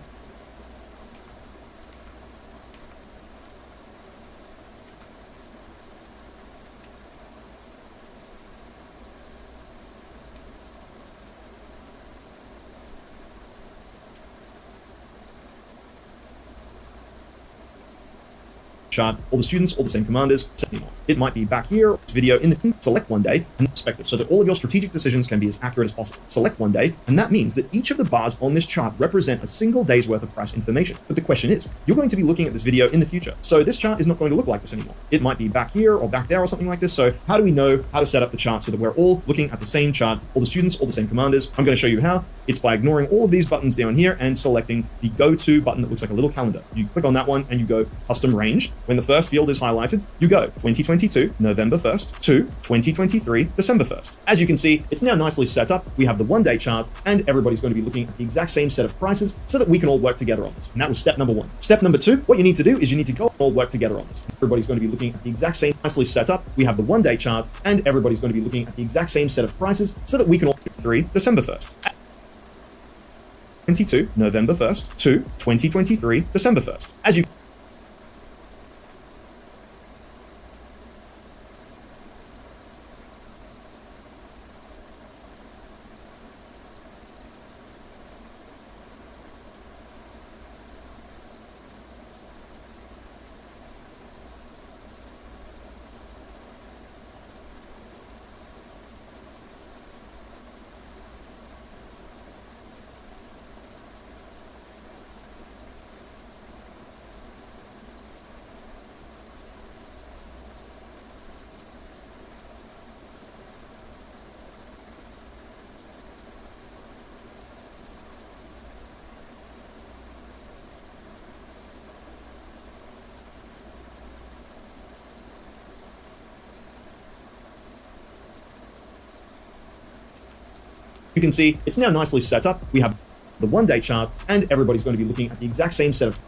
chart, all the students, all the same commanders, anymore. It might be back here, this video in the select 1 day and perspective so that all of your strategic decisions can be as accurate as possible. Select 1 day, and that means that each of the bars on this chart represent a single day's worth of price information. But the question is, you're going to be looking at this video in the future, so this chart is not going to look like this anymore. It might be back here or back there or something like this, so how do we know how to set up the chart so that we're all looking at the same chart, all the students, all the same commanders? I'm going to show you how. It's by ignoring all of these buttons down here and selecting the Go To button that looks like a little calendar. You click on that one and you go Custom Range. When the first field is highlighted, you go 2022, November 1st to 2023, December 1st. As you can see, it's now nicely set up. We have the 1 day chart and everybody's going to be looking at the exact same set of prices so that we can all work together on this. And that was step number 1. Step number 2, what you need to do is you need to go all work together on this. Everybody's going to be looking at the exact same nicely set up. We have the 1 day chart and everybody's going to be looking at the exact same set of prices so that we can all 3 December 1st. 22, November 1st to 2023, December 1st. As you can see, it's now nicely set up. We have the 1 day chart and everybody's going to be looking at the exact same set of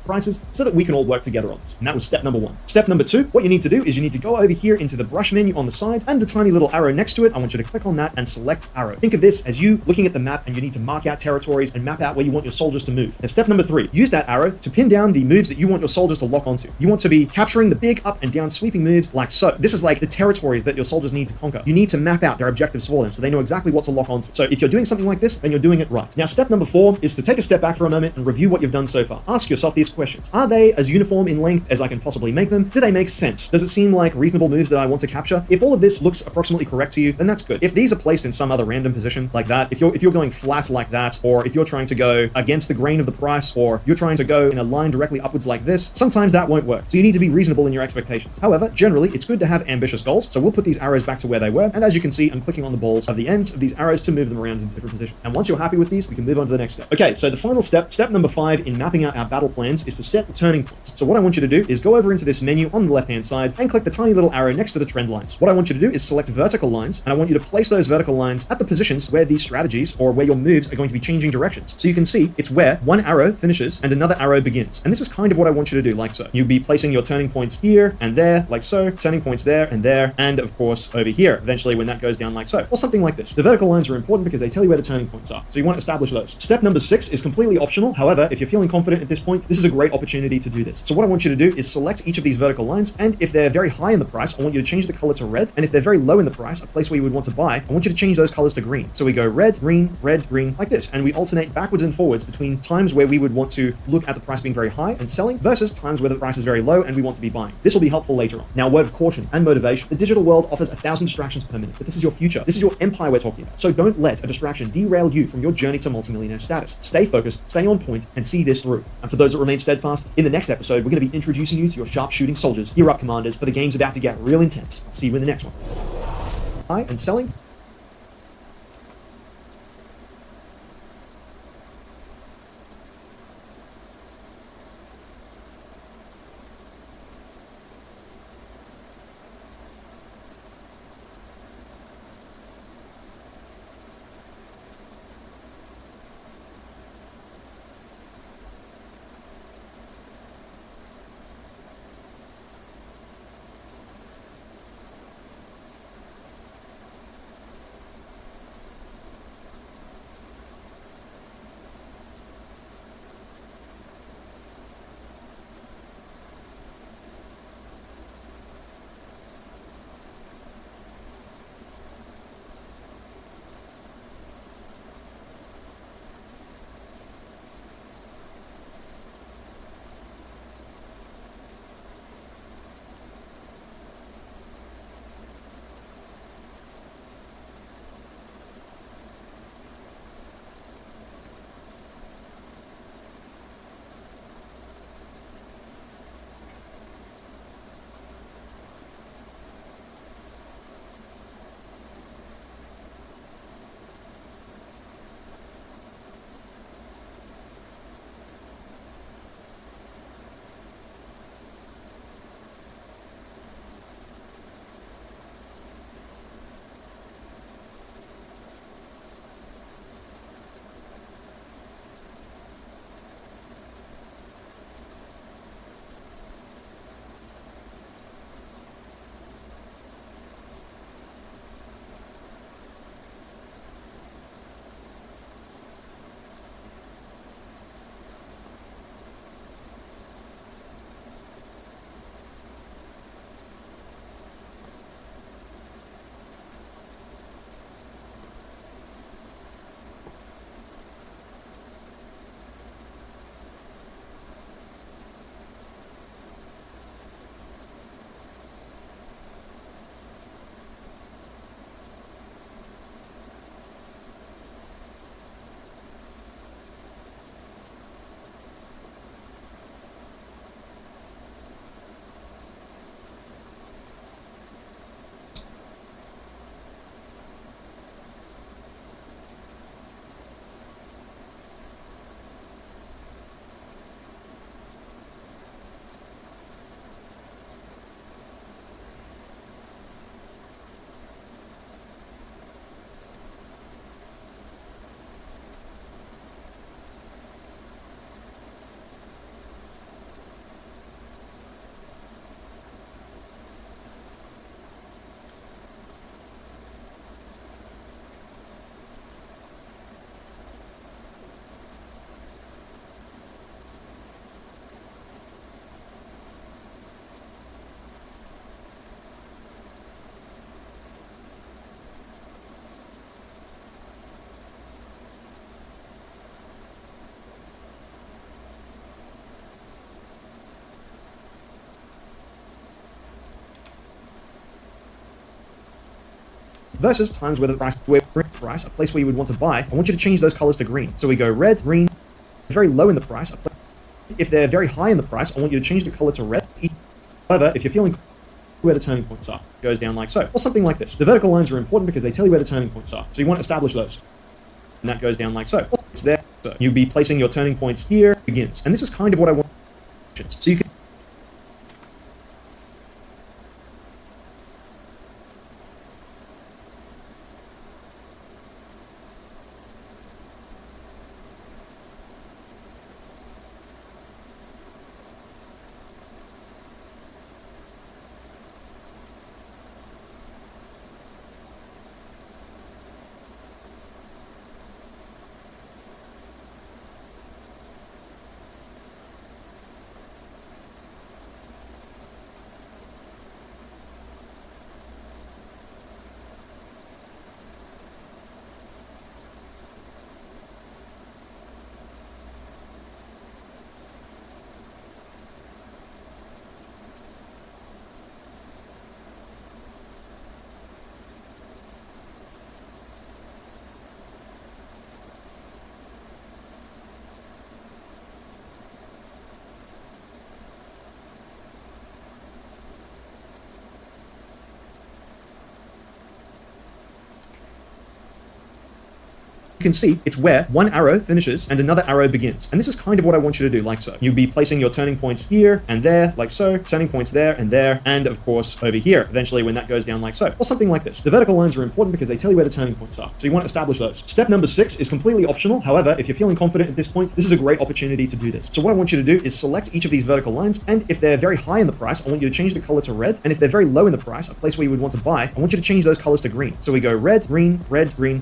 prices so that we can all work together on this. And that was step number 1. Step number 2, what you need to do is you need to go over here into the brush menu on the side and the tiny little arrow next to it. I want you to click on that and select arrow. Think of this as you looking at the map and you need to mark out territories and map out where you want your soldiers to move. Now step number 3, use that arrow to pin down the moves that you want your soldiers to lock onto. You want to be capturing the big up and down sweeping moves like so. This is like the territories that your soldiers need to conquer. You need to map out their objectives for them so they know exactly what to lock onto. So if you're doing something like this, then you're doing it right. Now step number 4 is to take a step back for a moment and review what you've done so far. Ask yourself these questions. Are they as uniform in length as I can possibly make them? Do they make sense? Does it seem like reasonable moves that I want to capture? If all of this looks approximately correct to you, then that's good. If these are placed in some other random position like that, if you're going flat like that, or if you're trying to go against the grain of the price, or you're trying to go in a line directly upwards like this, sometimes that won't work. So you need to be reasonable in your expectations. However, generally, it's good to have ambitious goals. So we'll put these arrows back to where they were. And as you can see, I'm clicking on the balls of the ends of these arrows to move them around in different positions. And once you're happy with these, we can move on to the next step. Okay, so the final step, step number 5 in mapping out our battle plans business is to set the turning points. So what I want you to do is go over into this menu on the left-hand side and click the tiny little arrow next to the trend lines. What I want you to do is select vertical lines, and I want you to place those vertical lines at the positions where these strategies or where your moves are going to be changing directions. So you can see it's where one arrow finishes and another arrow begins. And this is kind of what I want you to do, like so. You'll be placing your turning points here and there, like so, turning points there, and of course over here, eventually when that goes down like so, or something like this. The vertical lines are important because they tell you where the turning points are. So you want to establish those. Step number 6 is completely optional. However, if you're feeling confident at this point, this is a great opportunity to do this. So what I want you to do is select each of these vertical lines, and if they're very high in the price, I want you to change the color to red, and if they're very low in the price, a place where you would want to buy, I want you to change those colors to green. So we go red, green, like this, and we alternate backwards and forwards between times where we would want to look at the price being very high and selling versus times where the price is very low and we want to be buying. This will be helpful later on. Now, a word of caution and motivation. The digital world offers 1,000 distractions per minute, but this is your future. This is your empire we're talking about. So don't let a distraction derail you from your journey to multimillionaire status. Stay focused, stay on point, and see this through. And for those that remain steadfast, in the next episode, we're going to be introducing you to your sharpshooting soldiers. Gear up, commanders, for the game's about to get real intense. I'll see you in the next one. Buy and selling. versus times where the price, a place where you would want to buy, I want you to change those colors to green. So we go red, green, very low in the price. If they're very high in the price, I want you to change the color to red. However, if you're feeling where the turning points are, it goes down like so, or something like this. The vertical lines are important because they tell you where the turning points are. So you want to establish those. And that goes down like so. It's there. So you'll be placing your turning points here, begins. And this is kind of what I want So you can can see it's where one arrow finishes and another arrow begins. And this is kind of what I want you to do, like so. You'll be placing your turning points here and there, like so, turning points there, and of course over here, eventually when that goes down like so, or something like this. The vertical lines are important because they tell you where the turning points are. So you want to establish those. Step number 6 is completely optional. However, if you're feeling confident at this point, this is a great opportunity to do this. So what I want you to do is select each of these vertical lines, and if they're very high in the price, I want you to change the color to red, and if they're very low in the price, a place where you would want to buy, I want you to change those colors to green. So we go red, green,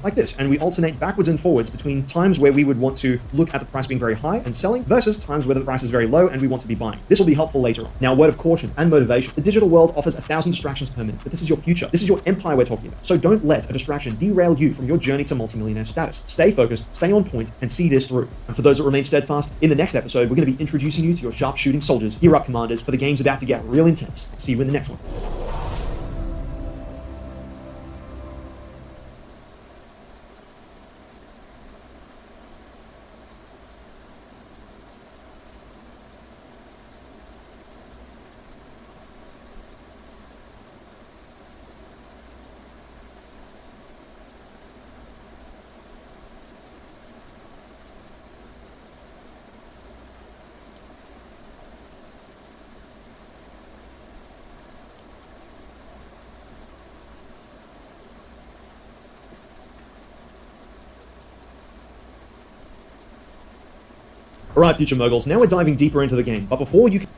like this, and we alternate backwards and forwards between times where we would want to look at the price being very high and selling versus times where the price is very low and we want to be buying. This will be helpful later on. Now, a word of caution and motivation. The digital world offers 1,000 distractions per minute, but this is your future. This is your empire we're talking about. So don't let a distraction derail you from your journey to multimillionaire status. Stay focused, stay on point, and see this through. And for those that remain steadfast, in the next episode, we're going to be introducing you to your sharpshooting soldiers. Gear up, commanders, for the game's about to get real intense. See you in the next one. Alright, future moguls, now we're diving deeper into the game, but before you can...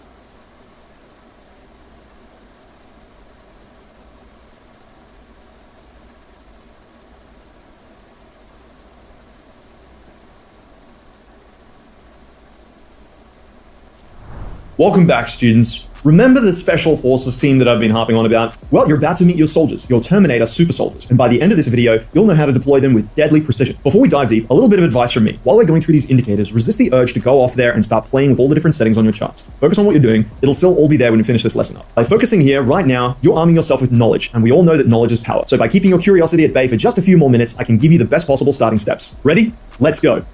Welcome back, students. Remember the Special Forces team that I've been harping on about? Well, you're about to meet your soldiers, your Terminator super soldiers, and by the end of this video, you'll know how to deploy them with deadly precision. Before we dive deep, a little bit of advice from me. While we're going through these indicators, resist the urge to go off there and start playing with all the different settings on your charts. Focus on what you're doing. It'll still all be there when you finish this lesson up. By focusing here right now, you're arming yourself with knowledge, and we all know that knowledge is power. So by keeping your curiosity at bay for just a few more minutes, I can give you the best possible starting steps. Ready? Let's go.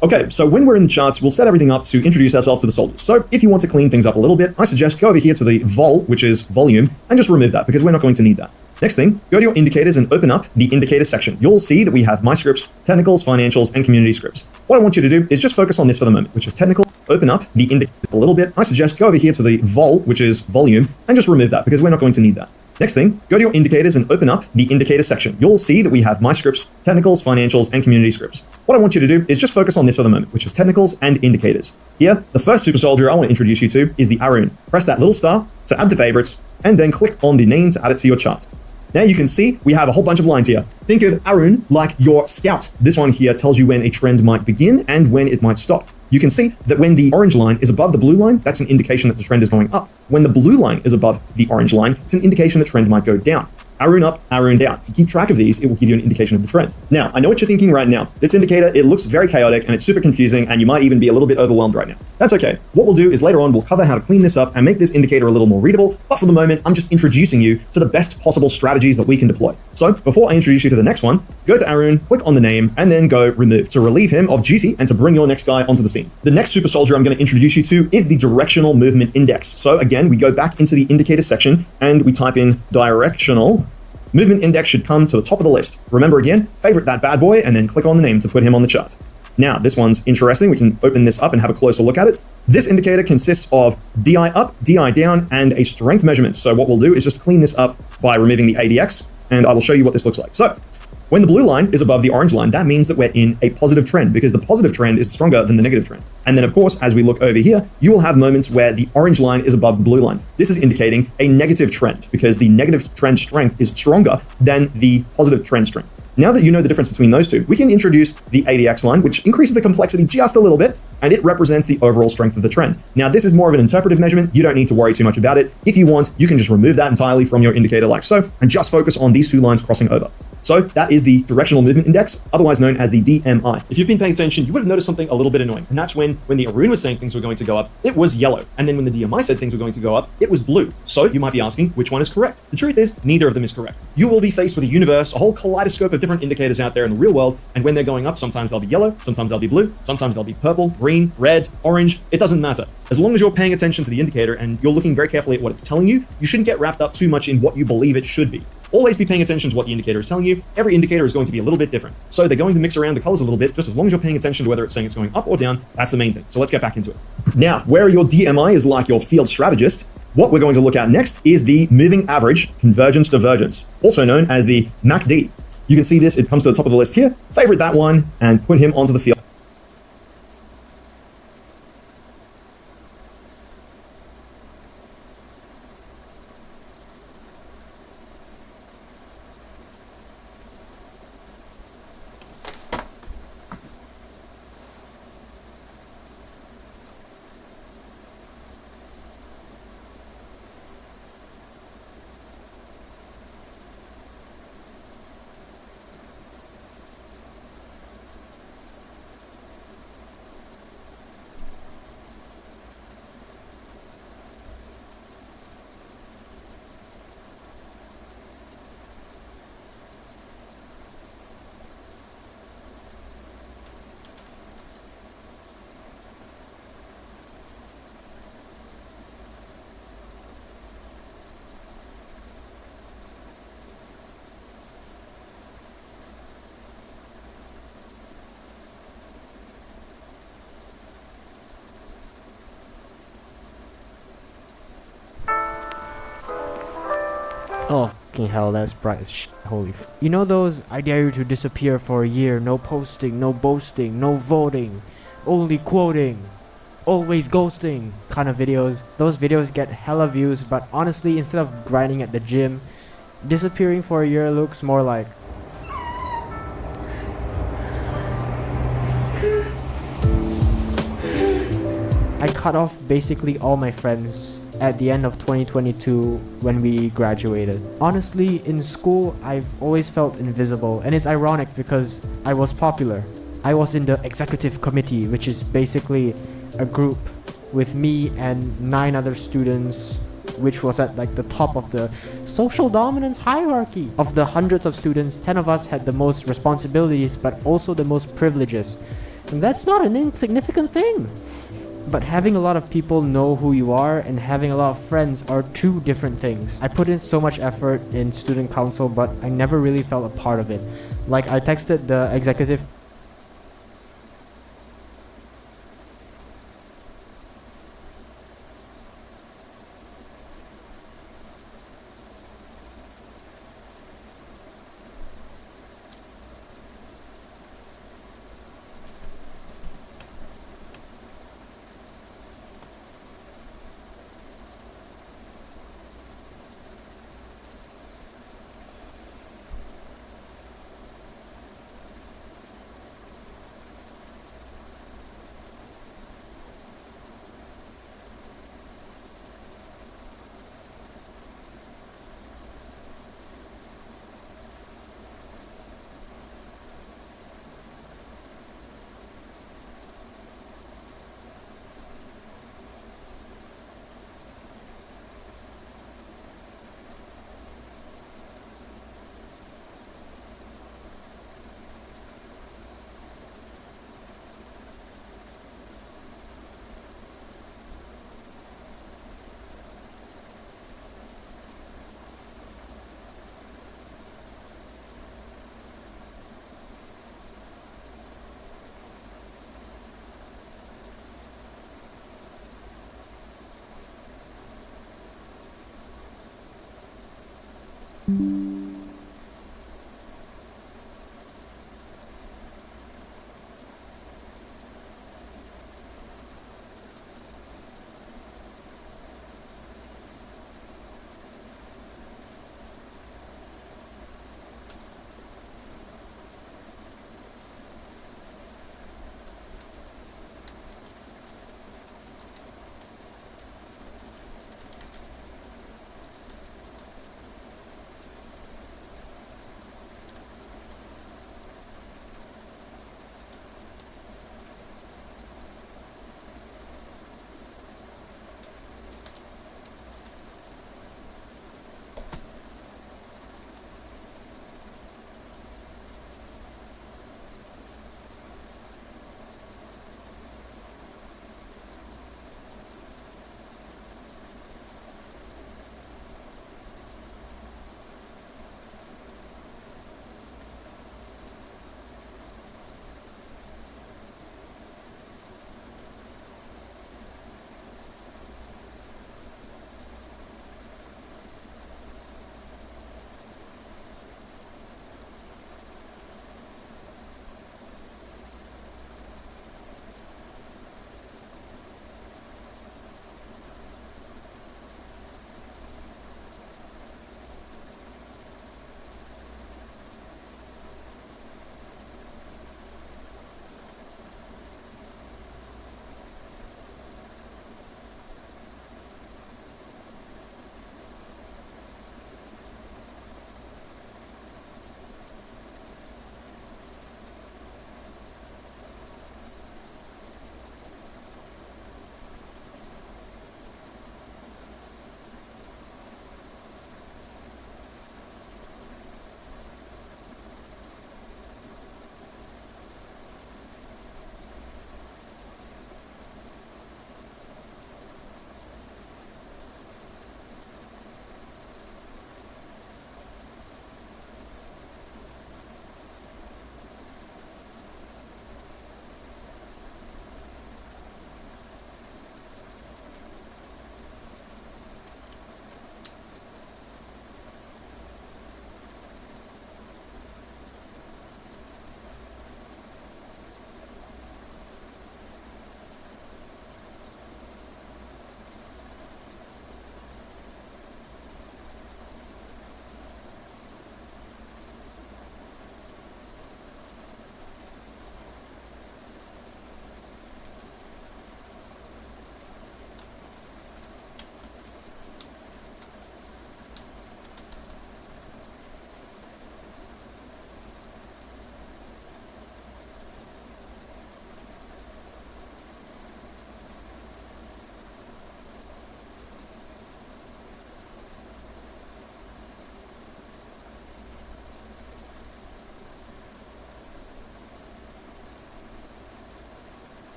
Okay, so when we're in the charts, we'll set everything up to introduce ourselves to the soldiers. So if you want to clean things up a little bit, I suggest go over here to the vol, which is volume, and just remove that because we're not going to need that. Next thing, go to your indicators and open up the indicator section. You'll see that we have my scripts, technicals, financials, and community scripts. What I want you to do is just focus on this for the moment, which is technical. Open up the indicator a little bit. I suggest go over here to the vol, which is volume, and just remove that because we're not going to need that. Next thing, go to your indicators and open up the indicator section. You'll see that we have my scripts, technicals, financials, and community scripts. What I want you to do is just focus on this for the moment, which is technicals and indicators. Here, the first super soldier I want to introduce you to is the Arun. Press that little star to add to favorites, and then click on the name to add it to your chart. Now you can see we have a whole bunch of lines here. Think of Arun like your scout. This one here tells you when a trend might begin and when it might stop. You can see that when the orange line is above the blue line, that's an indication that the trend is going up. When the blue line is above the orange line, it's an indication the trend might go down. Arun up, Arun down. If you keep track of these, it will give you an indication of the trend. Now, I know what you're thinking right now. This indicator, it looks very chaotic and it's super confusing and you might even be a little bit overwhelmed right now. That's okay. What we'll do is later on, we'll cover how to clean this up and make this indicator a little more readable. But for the moment, I'm just introducing you to the best possible strategies that we can deploy. So before I introduce you to the next one, go to Arun, click on the name, and then go remove to relieve him of duty and to bring your next guy onto the scene. The next super soldier I'm going to introduce you to is the directional movement index. So again, we go back into the indicator section and we type in directional. Movement index should come to the top of the list. Remember again, favorite that bad boy and then click on the name to put him on the chart. Now, this one's interesting. We can open this up and have a closer look at it. This indicator consists of DI up, DI down, and a strength measurement. So what we'll do is just clean this up by removing the ADX, and I will show you what this looks like. So when the blue line is above the orange line, that means that we're in a positive trend because the positive trend is stronger than the negative trend. And then of course, as we look over here, you will have moments where the orange line is above the blue line. This is indicating a negative trend because the negative trend strength is stronger than the positive trend strength. Now that you know the difference between those two, we can introduce the ADX line, which increases the complexity just a little bit, and it represents the overall strength of the trend. Now, this is more of an interpretive measurement. You don't need to worry too much about it. If you want, you can just remove that entirely from your indicator like so, and just focus on these two lines crossing over. So that is the directional movement index, otherwise known as the DMI. If you've been paying attention, you would have noticed something a little bit annoying. And that's when the Arun was saying things were going to go up, it was yellow. And then when the DMI said things were going to go up, it was blue. So you might be asking, which one is correct? The truth is, neither of them is correct. You will be faced with a universe, a whole kaleidoscope of different indicators out there in the real world. And when they're going up, sometimes they'll be yellow, sometimes they'll be blue, sometimes they'll be purple, green, red, orange. It doesn't matter. As long as you're paying attention to the indicator and you're looking very carefully at what it's telling you, you shouldn't get wrapped up too much in what you believe it should be. Always be paying attention to what the indicator is telling you. Every indicator is going to be a little bit different. So they're going to mix around the colors a little bit, just as long as you're paying attention to whether it's saying it's going up or down. That's the main thing. So let's get back into it. Now, where your DMI is like your field strategist, what we're going to look at next is the moving average convergence divergence, also known as the MACD. You can see this, it comes to the top of the list here. Favorite that one and put him onto the field. Oh, fucking hell, that's bright as shit. Holy f. You know those I dare you to disappear for a year, no posting, no boasting, no voting, only quoting, always ghosting kind of videos? Those videos get hella views, but honestly, instead of grinding at the gym, disappearing for a year looks more like I cut off basically all my friends at the end of 2022 when we graduated. Honestly, in school, I've always felt invisible, and it's ironic because I was popular. I was in the executive committee, which is basically a group with me and 9 other students, which was at like the top of the social dominance hierarchy. Of the hundreds of students, 10 of us had the most responsibilities, but also the most privileges. And that's not an insignificant thing. But having a lot of people know who you are and having a lot of friends are two different things. I put in so much effort in student council, but I never really felt a part of it. Like, I texted the executive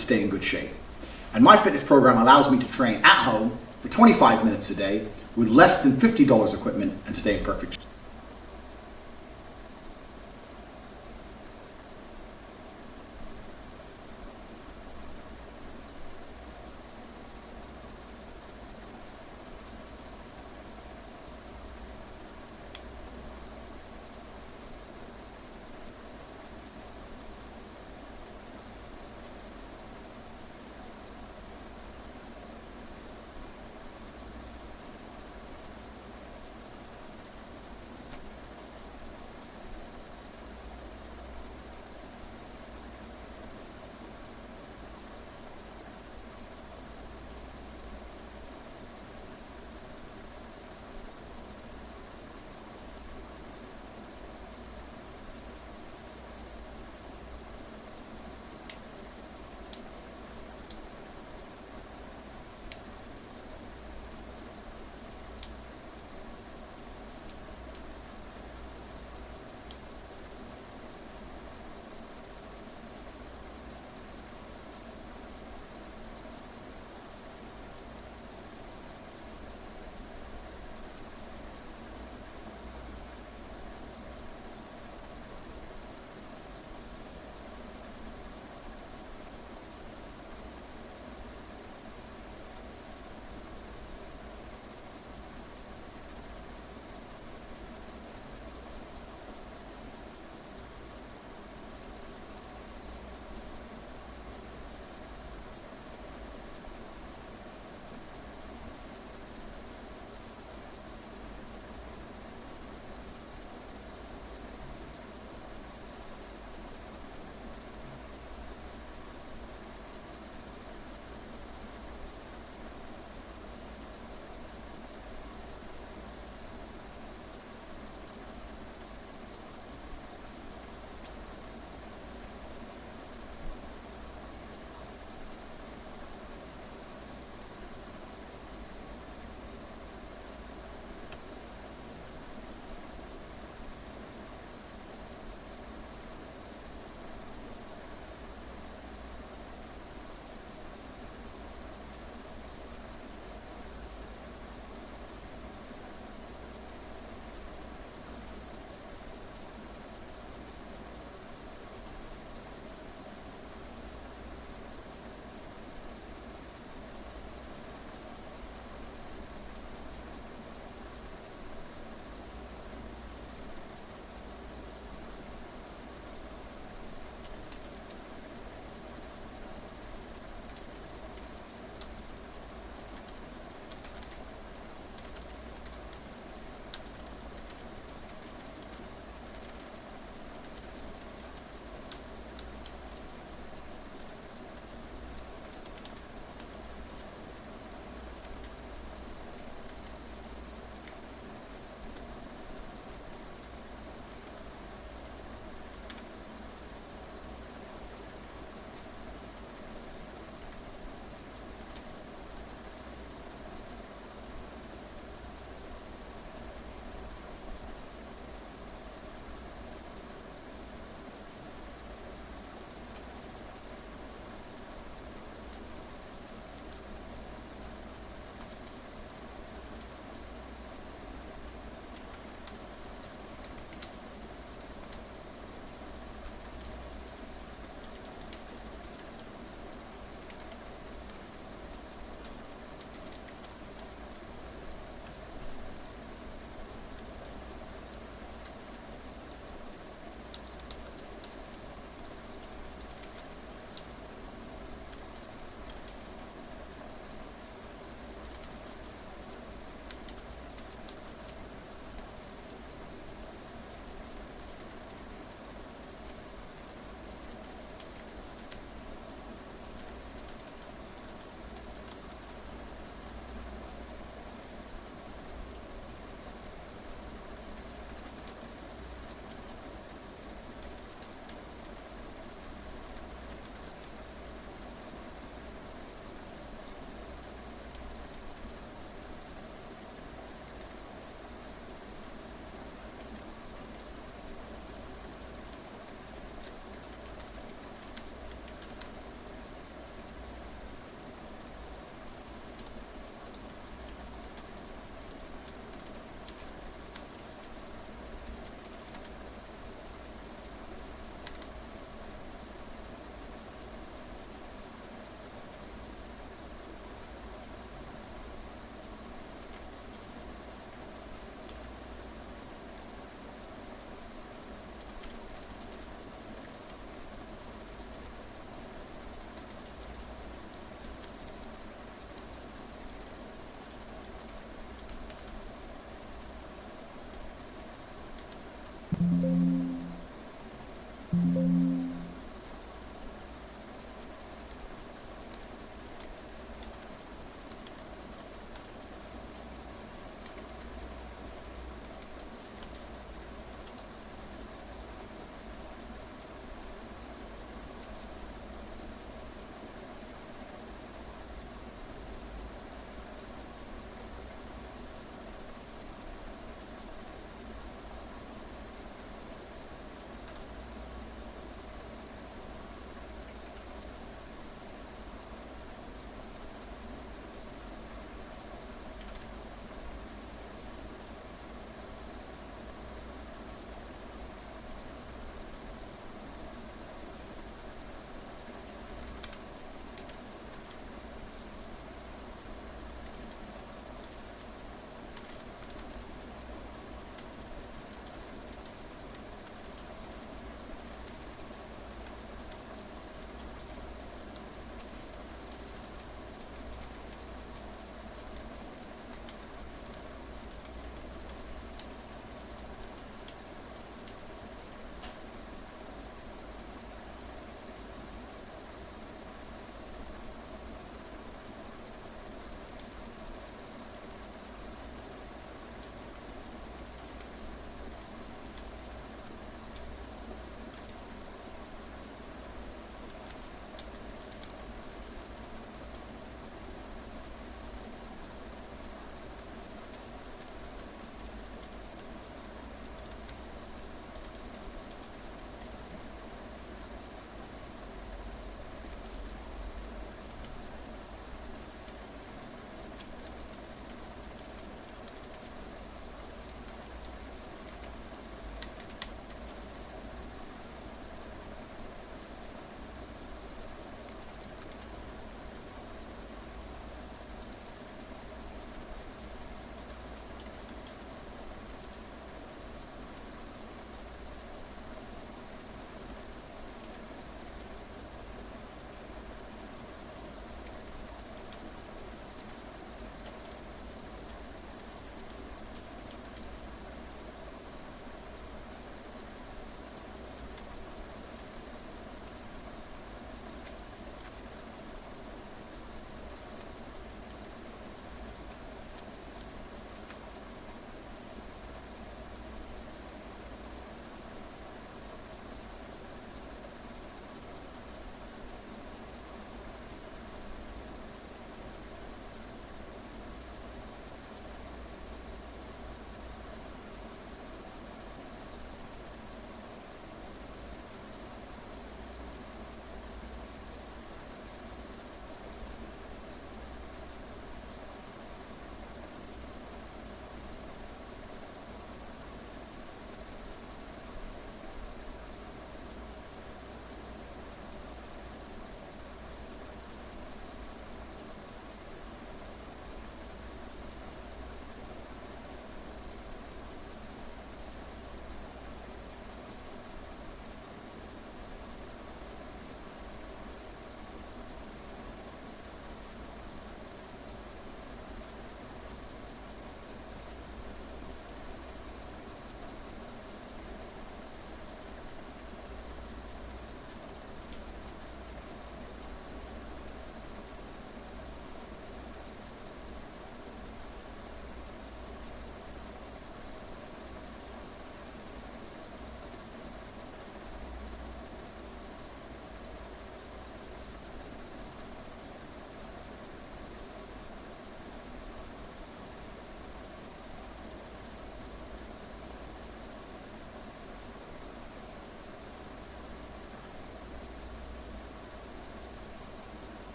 stay in good shape. And my fitness program allows me to train at home for 25 minutes a day with less than $50 equipment and stay in perfect shape.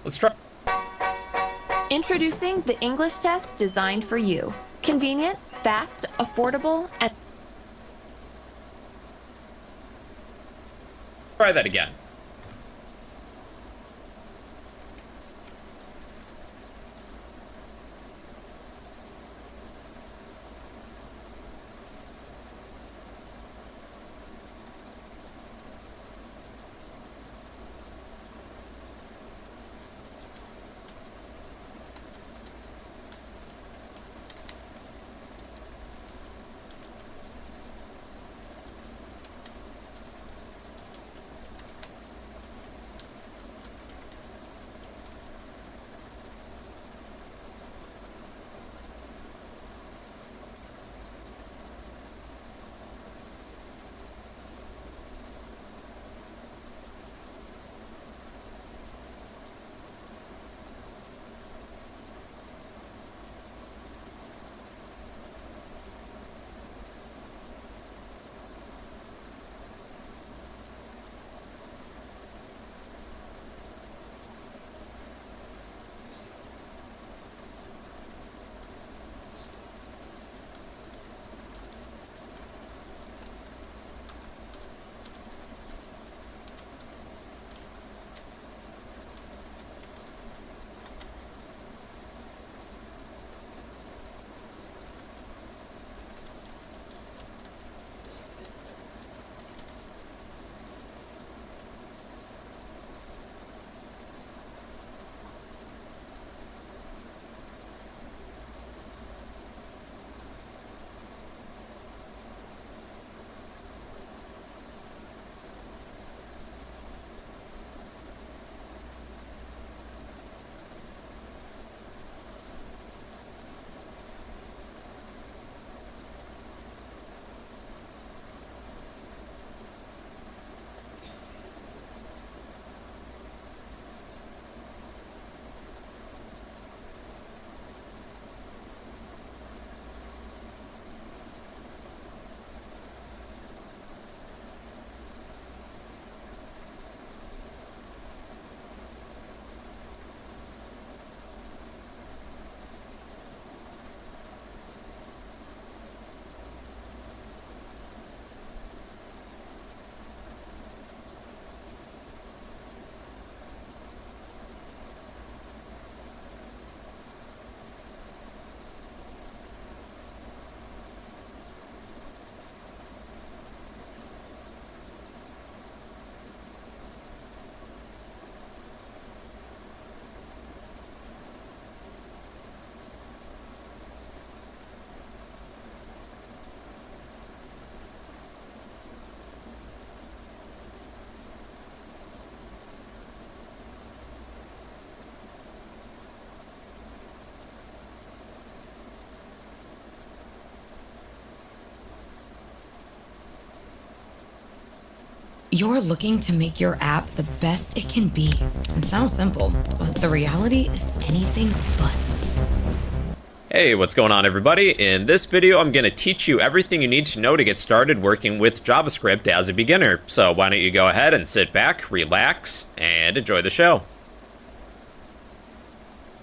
Let's try. Introducing the English test designed for you. Convenient, fast, affordable, and... Try that again. You're looking to make your app the best it can be. It sounds simple, but the reality is anything but. Hey, what's going on everybody? In this video, I'm going to teach you everything you need to know to get started working with JavaScript as a beginner. So why don't you go ahead and sit back, relax, and enjoy the show.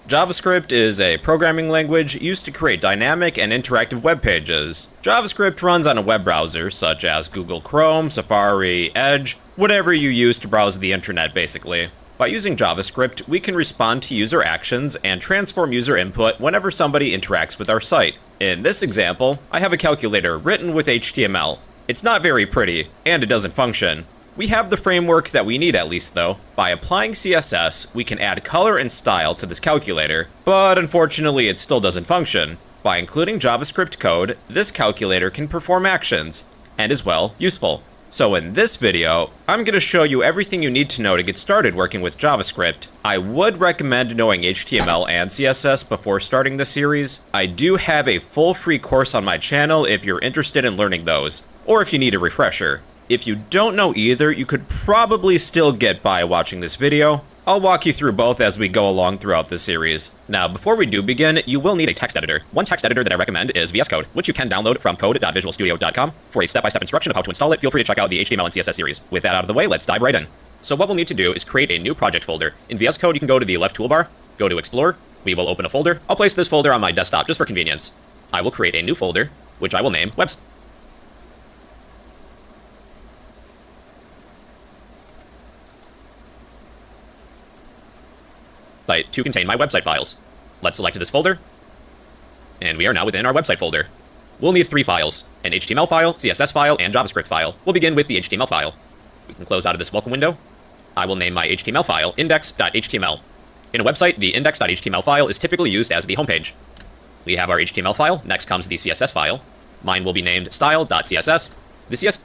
JavaScript is a programming language used to create dynamic and interactive web pages. JavaScript runs on a web browser such as Google Chrome, Safari, Edge, whatever you use to browse the internet basically. By using JavaScript, we can respond to user actions and transform user input whenever somebody interacts with our site. In this example, I have a calculator written with HTML. It's not very pretty, and it doesn't function. We have the framework that we need at least though. By applying CSS, we can add color and style to this calculator, but unfortunately it still doesn't function. By including JavaScript code, this calculator can perform actions, and is well, useful. So in this video, I'm going to show you everything you need to know to get started working with JavaScript. I would recommend knowing HTML and CSS before starting the series. I do have a full free course on my channel if you're interested in learning those, or if you need a refresher. If you don't know either, you could probably still get by watching this video. I'll walk you through both as we go along throughout this series. Now, before we do begin, you will need a text editor. One text editor that I recommend is VS Code, which you can download from code.visualstudio.com. For a step-by-step instruction of how to install it, feel free to check out the HTML and CSS series. With that out of the way, let's dive right in. So what we'll need to do is create a new project folder. In VS Code, you can go to the left toolbar, go to Explore, we will open a folder. I'll place this folder on my desktop just for convenience. I will create a new folder, which I will name website to contain my website files. Let's select this folder, and we are now within our website folder. We'll need 3 files, an HTML file, CSS file, and JavaScript file. We'll begin with the HTML file. We can close out of this welcome window. I will name my HTML file index.html. In a website, the index.html file is typically used as the homepage. We have our HTML file, next comes the CSS file. Mine will be named style.css. The CSS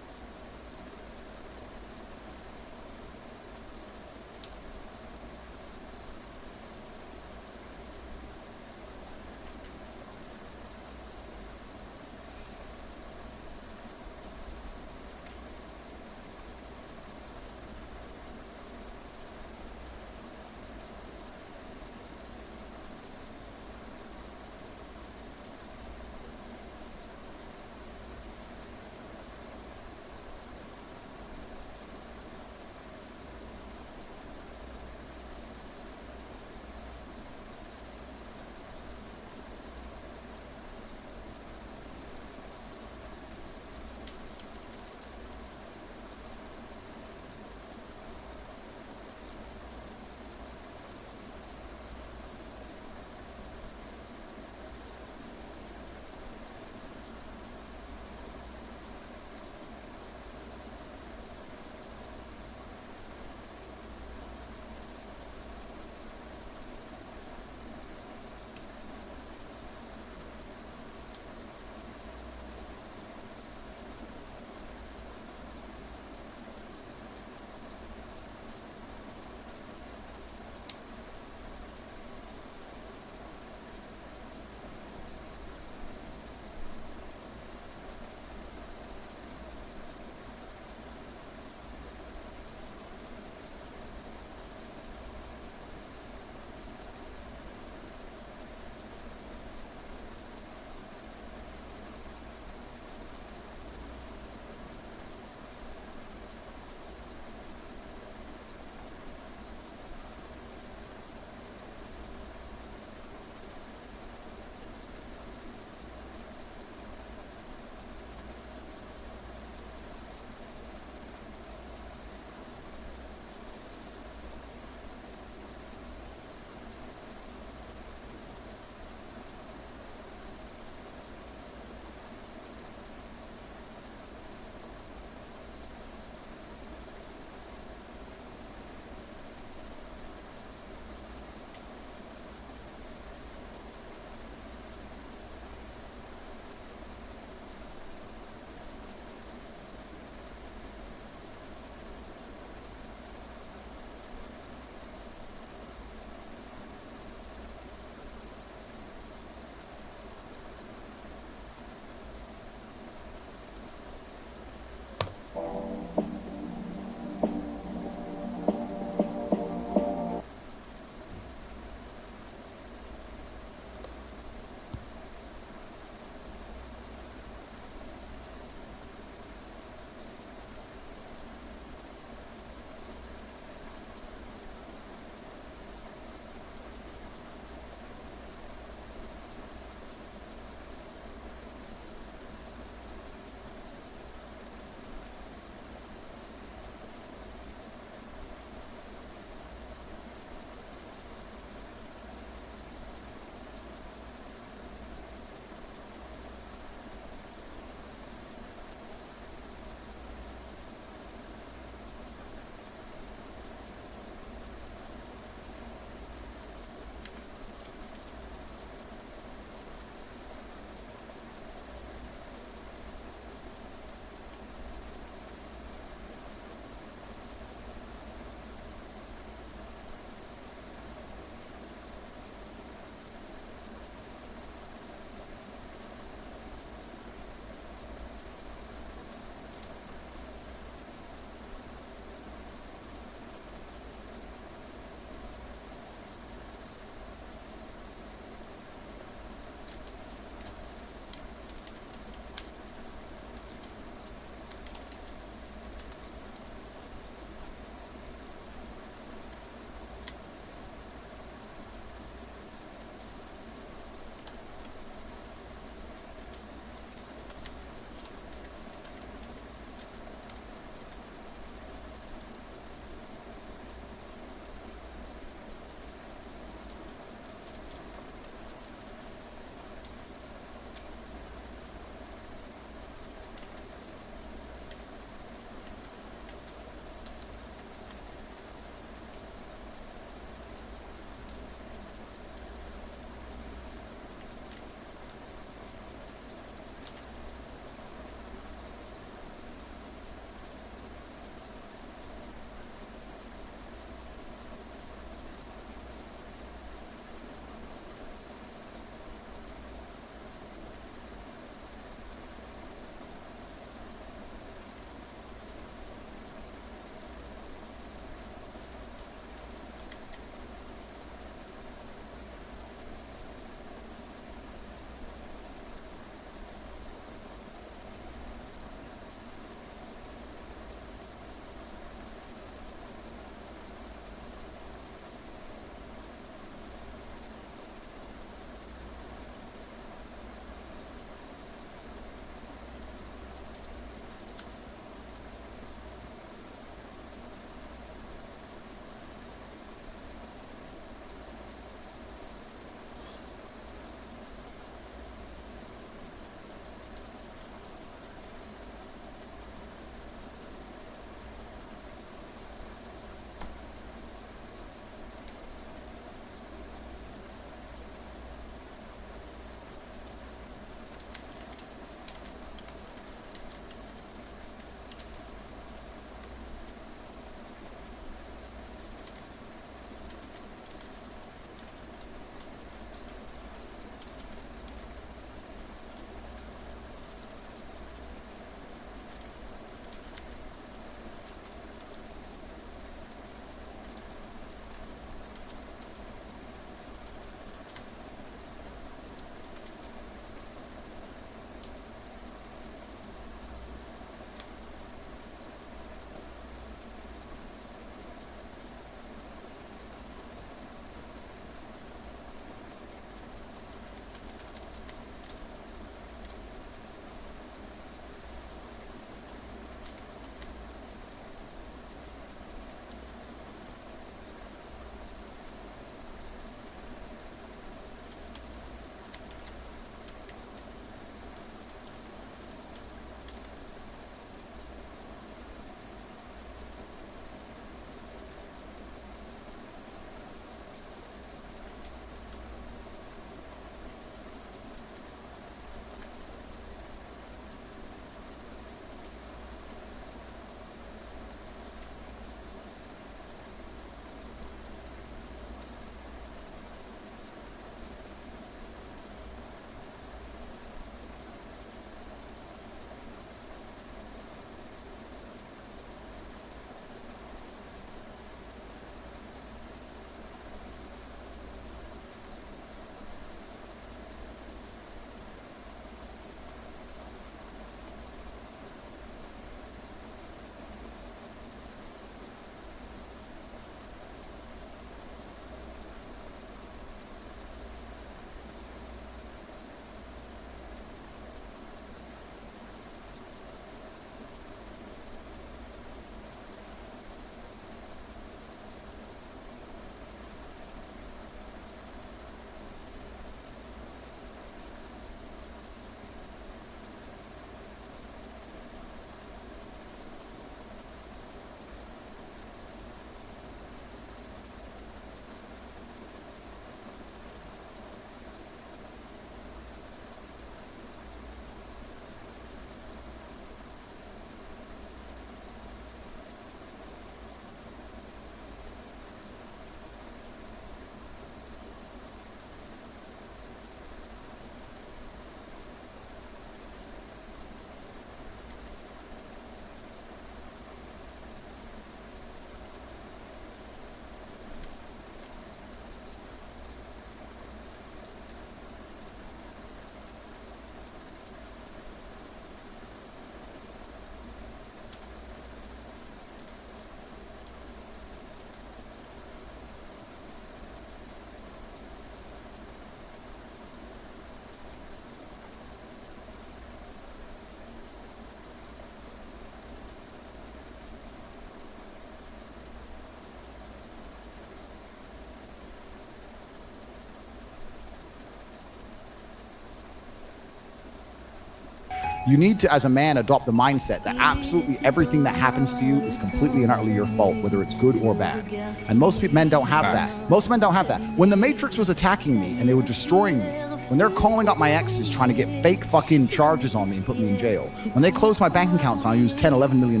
You need to, as a man, adopt the mindset that absolutely everything that happens to you is completely and utterly your fault, whether it's good or bad. And most men don't have that. Most men don't have that. When the Matrix was attacking me and they were destroying me, when they're calling up my exes trying to get fake fucking charges on me and put me in jail, when they close my bank accounts and I use $10, $11 million,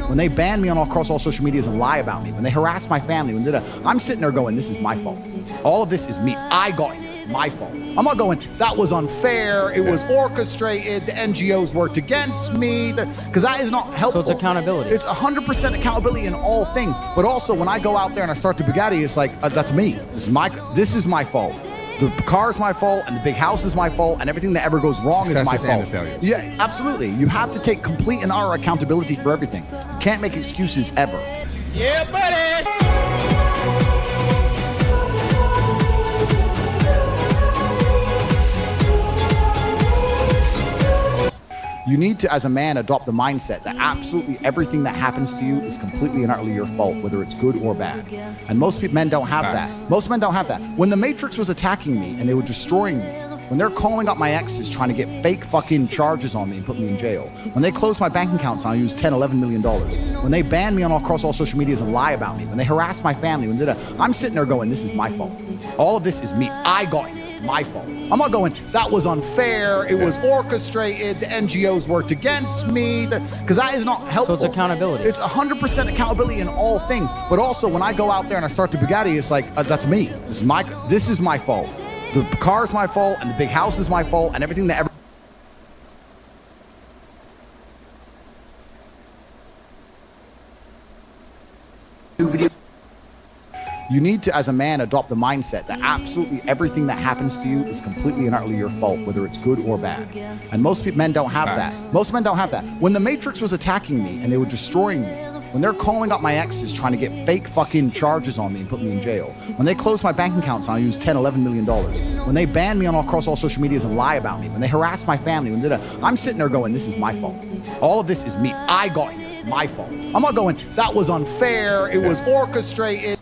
when they ban me across all social medias and lie about me, when they harass my family, I'm sitting there going, this is my fault. All of this is me. I got here. It's my fault. I'm not going, that was unfair. It was orchestrated. The NGOs worked against me. Because that is not helpful. So it's accountability. It's 100% accountability in all things. But also, when I go out there and I start the Bugatti, it's like, that's me. This is my fault. The car's my fault, and the big house is my fault, and everything that ever goes wrong is my Successes fault. and the failures. Yeah, absolutely. You have to take complete and utter accountability for everything. You can't make excuses ever. Yeah, buddy! You need to, as a man, adopt the mindset that absolutely everything that happens to you is completely and utterly your fault, whether it's good or bad. And most men don't have that. Most men don't have that. When the Matrix was attacking me and they were destroying me, when they're calling up my exes trying to get fake fucking charges on me and put me in jail, when they close my bank accounts and I use $10, $11 million, when they ban me across all social medias and lie about me, when they harass my family, I'm sitting there going, this is my fault. All of this is me. I got here. It's my fault. I'm not going, that was unfair. It was orchestrated. The NGOs worked against me. Because that is not helpful. So it's accountability. It's 100% accountability in all things. But also, when I go out there and I start the Bugatti, it's like, that's me. This is my fault. The car's my fault, and the big house is my fault, and everything that ever. You need to, as a man, adopt the mindset that absolutely everything that happens to you is completely and utterly your fault, whether it's good or bad. And most men don't have that. Most men don't have that. When the Matrix was attacking me and they were destroying me, when they're calling up my exes trying to get fake fucking charges on me and put me in jail, when they close my bank accounts and I use $10, $11 million, when they ban me across all social medias and lie about me, when they harass my family, I'm sitting there going, this is my fault. All of this is me. I got here. It's my fault. I'm not going, that was unfair. It was orchestrated.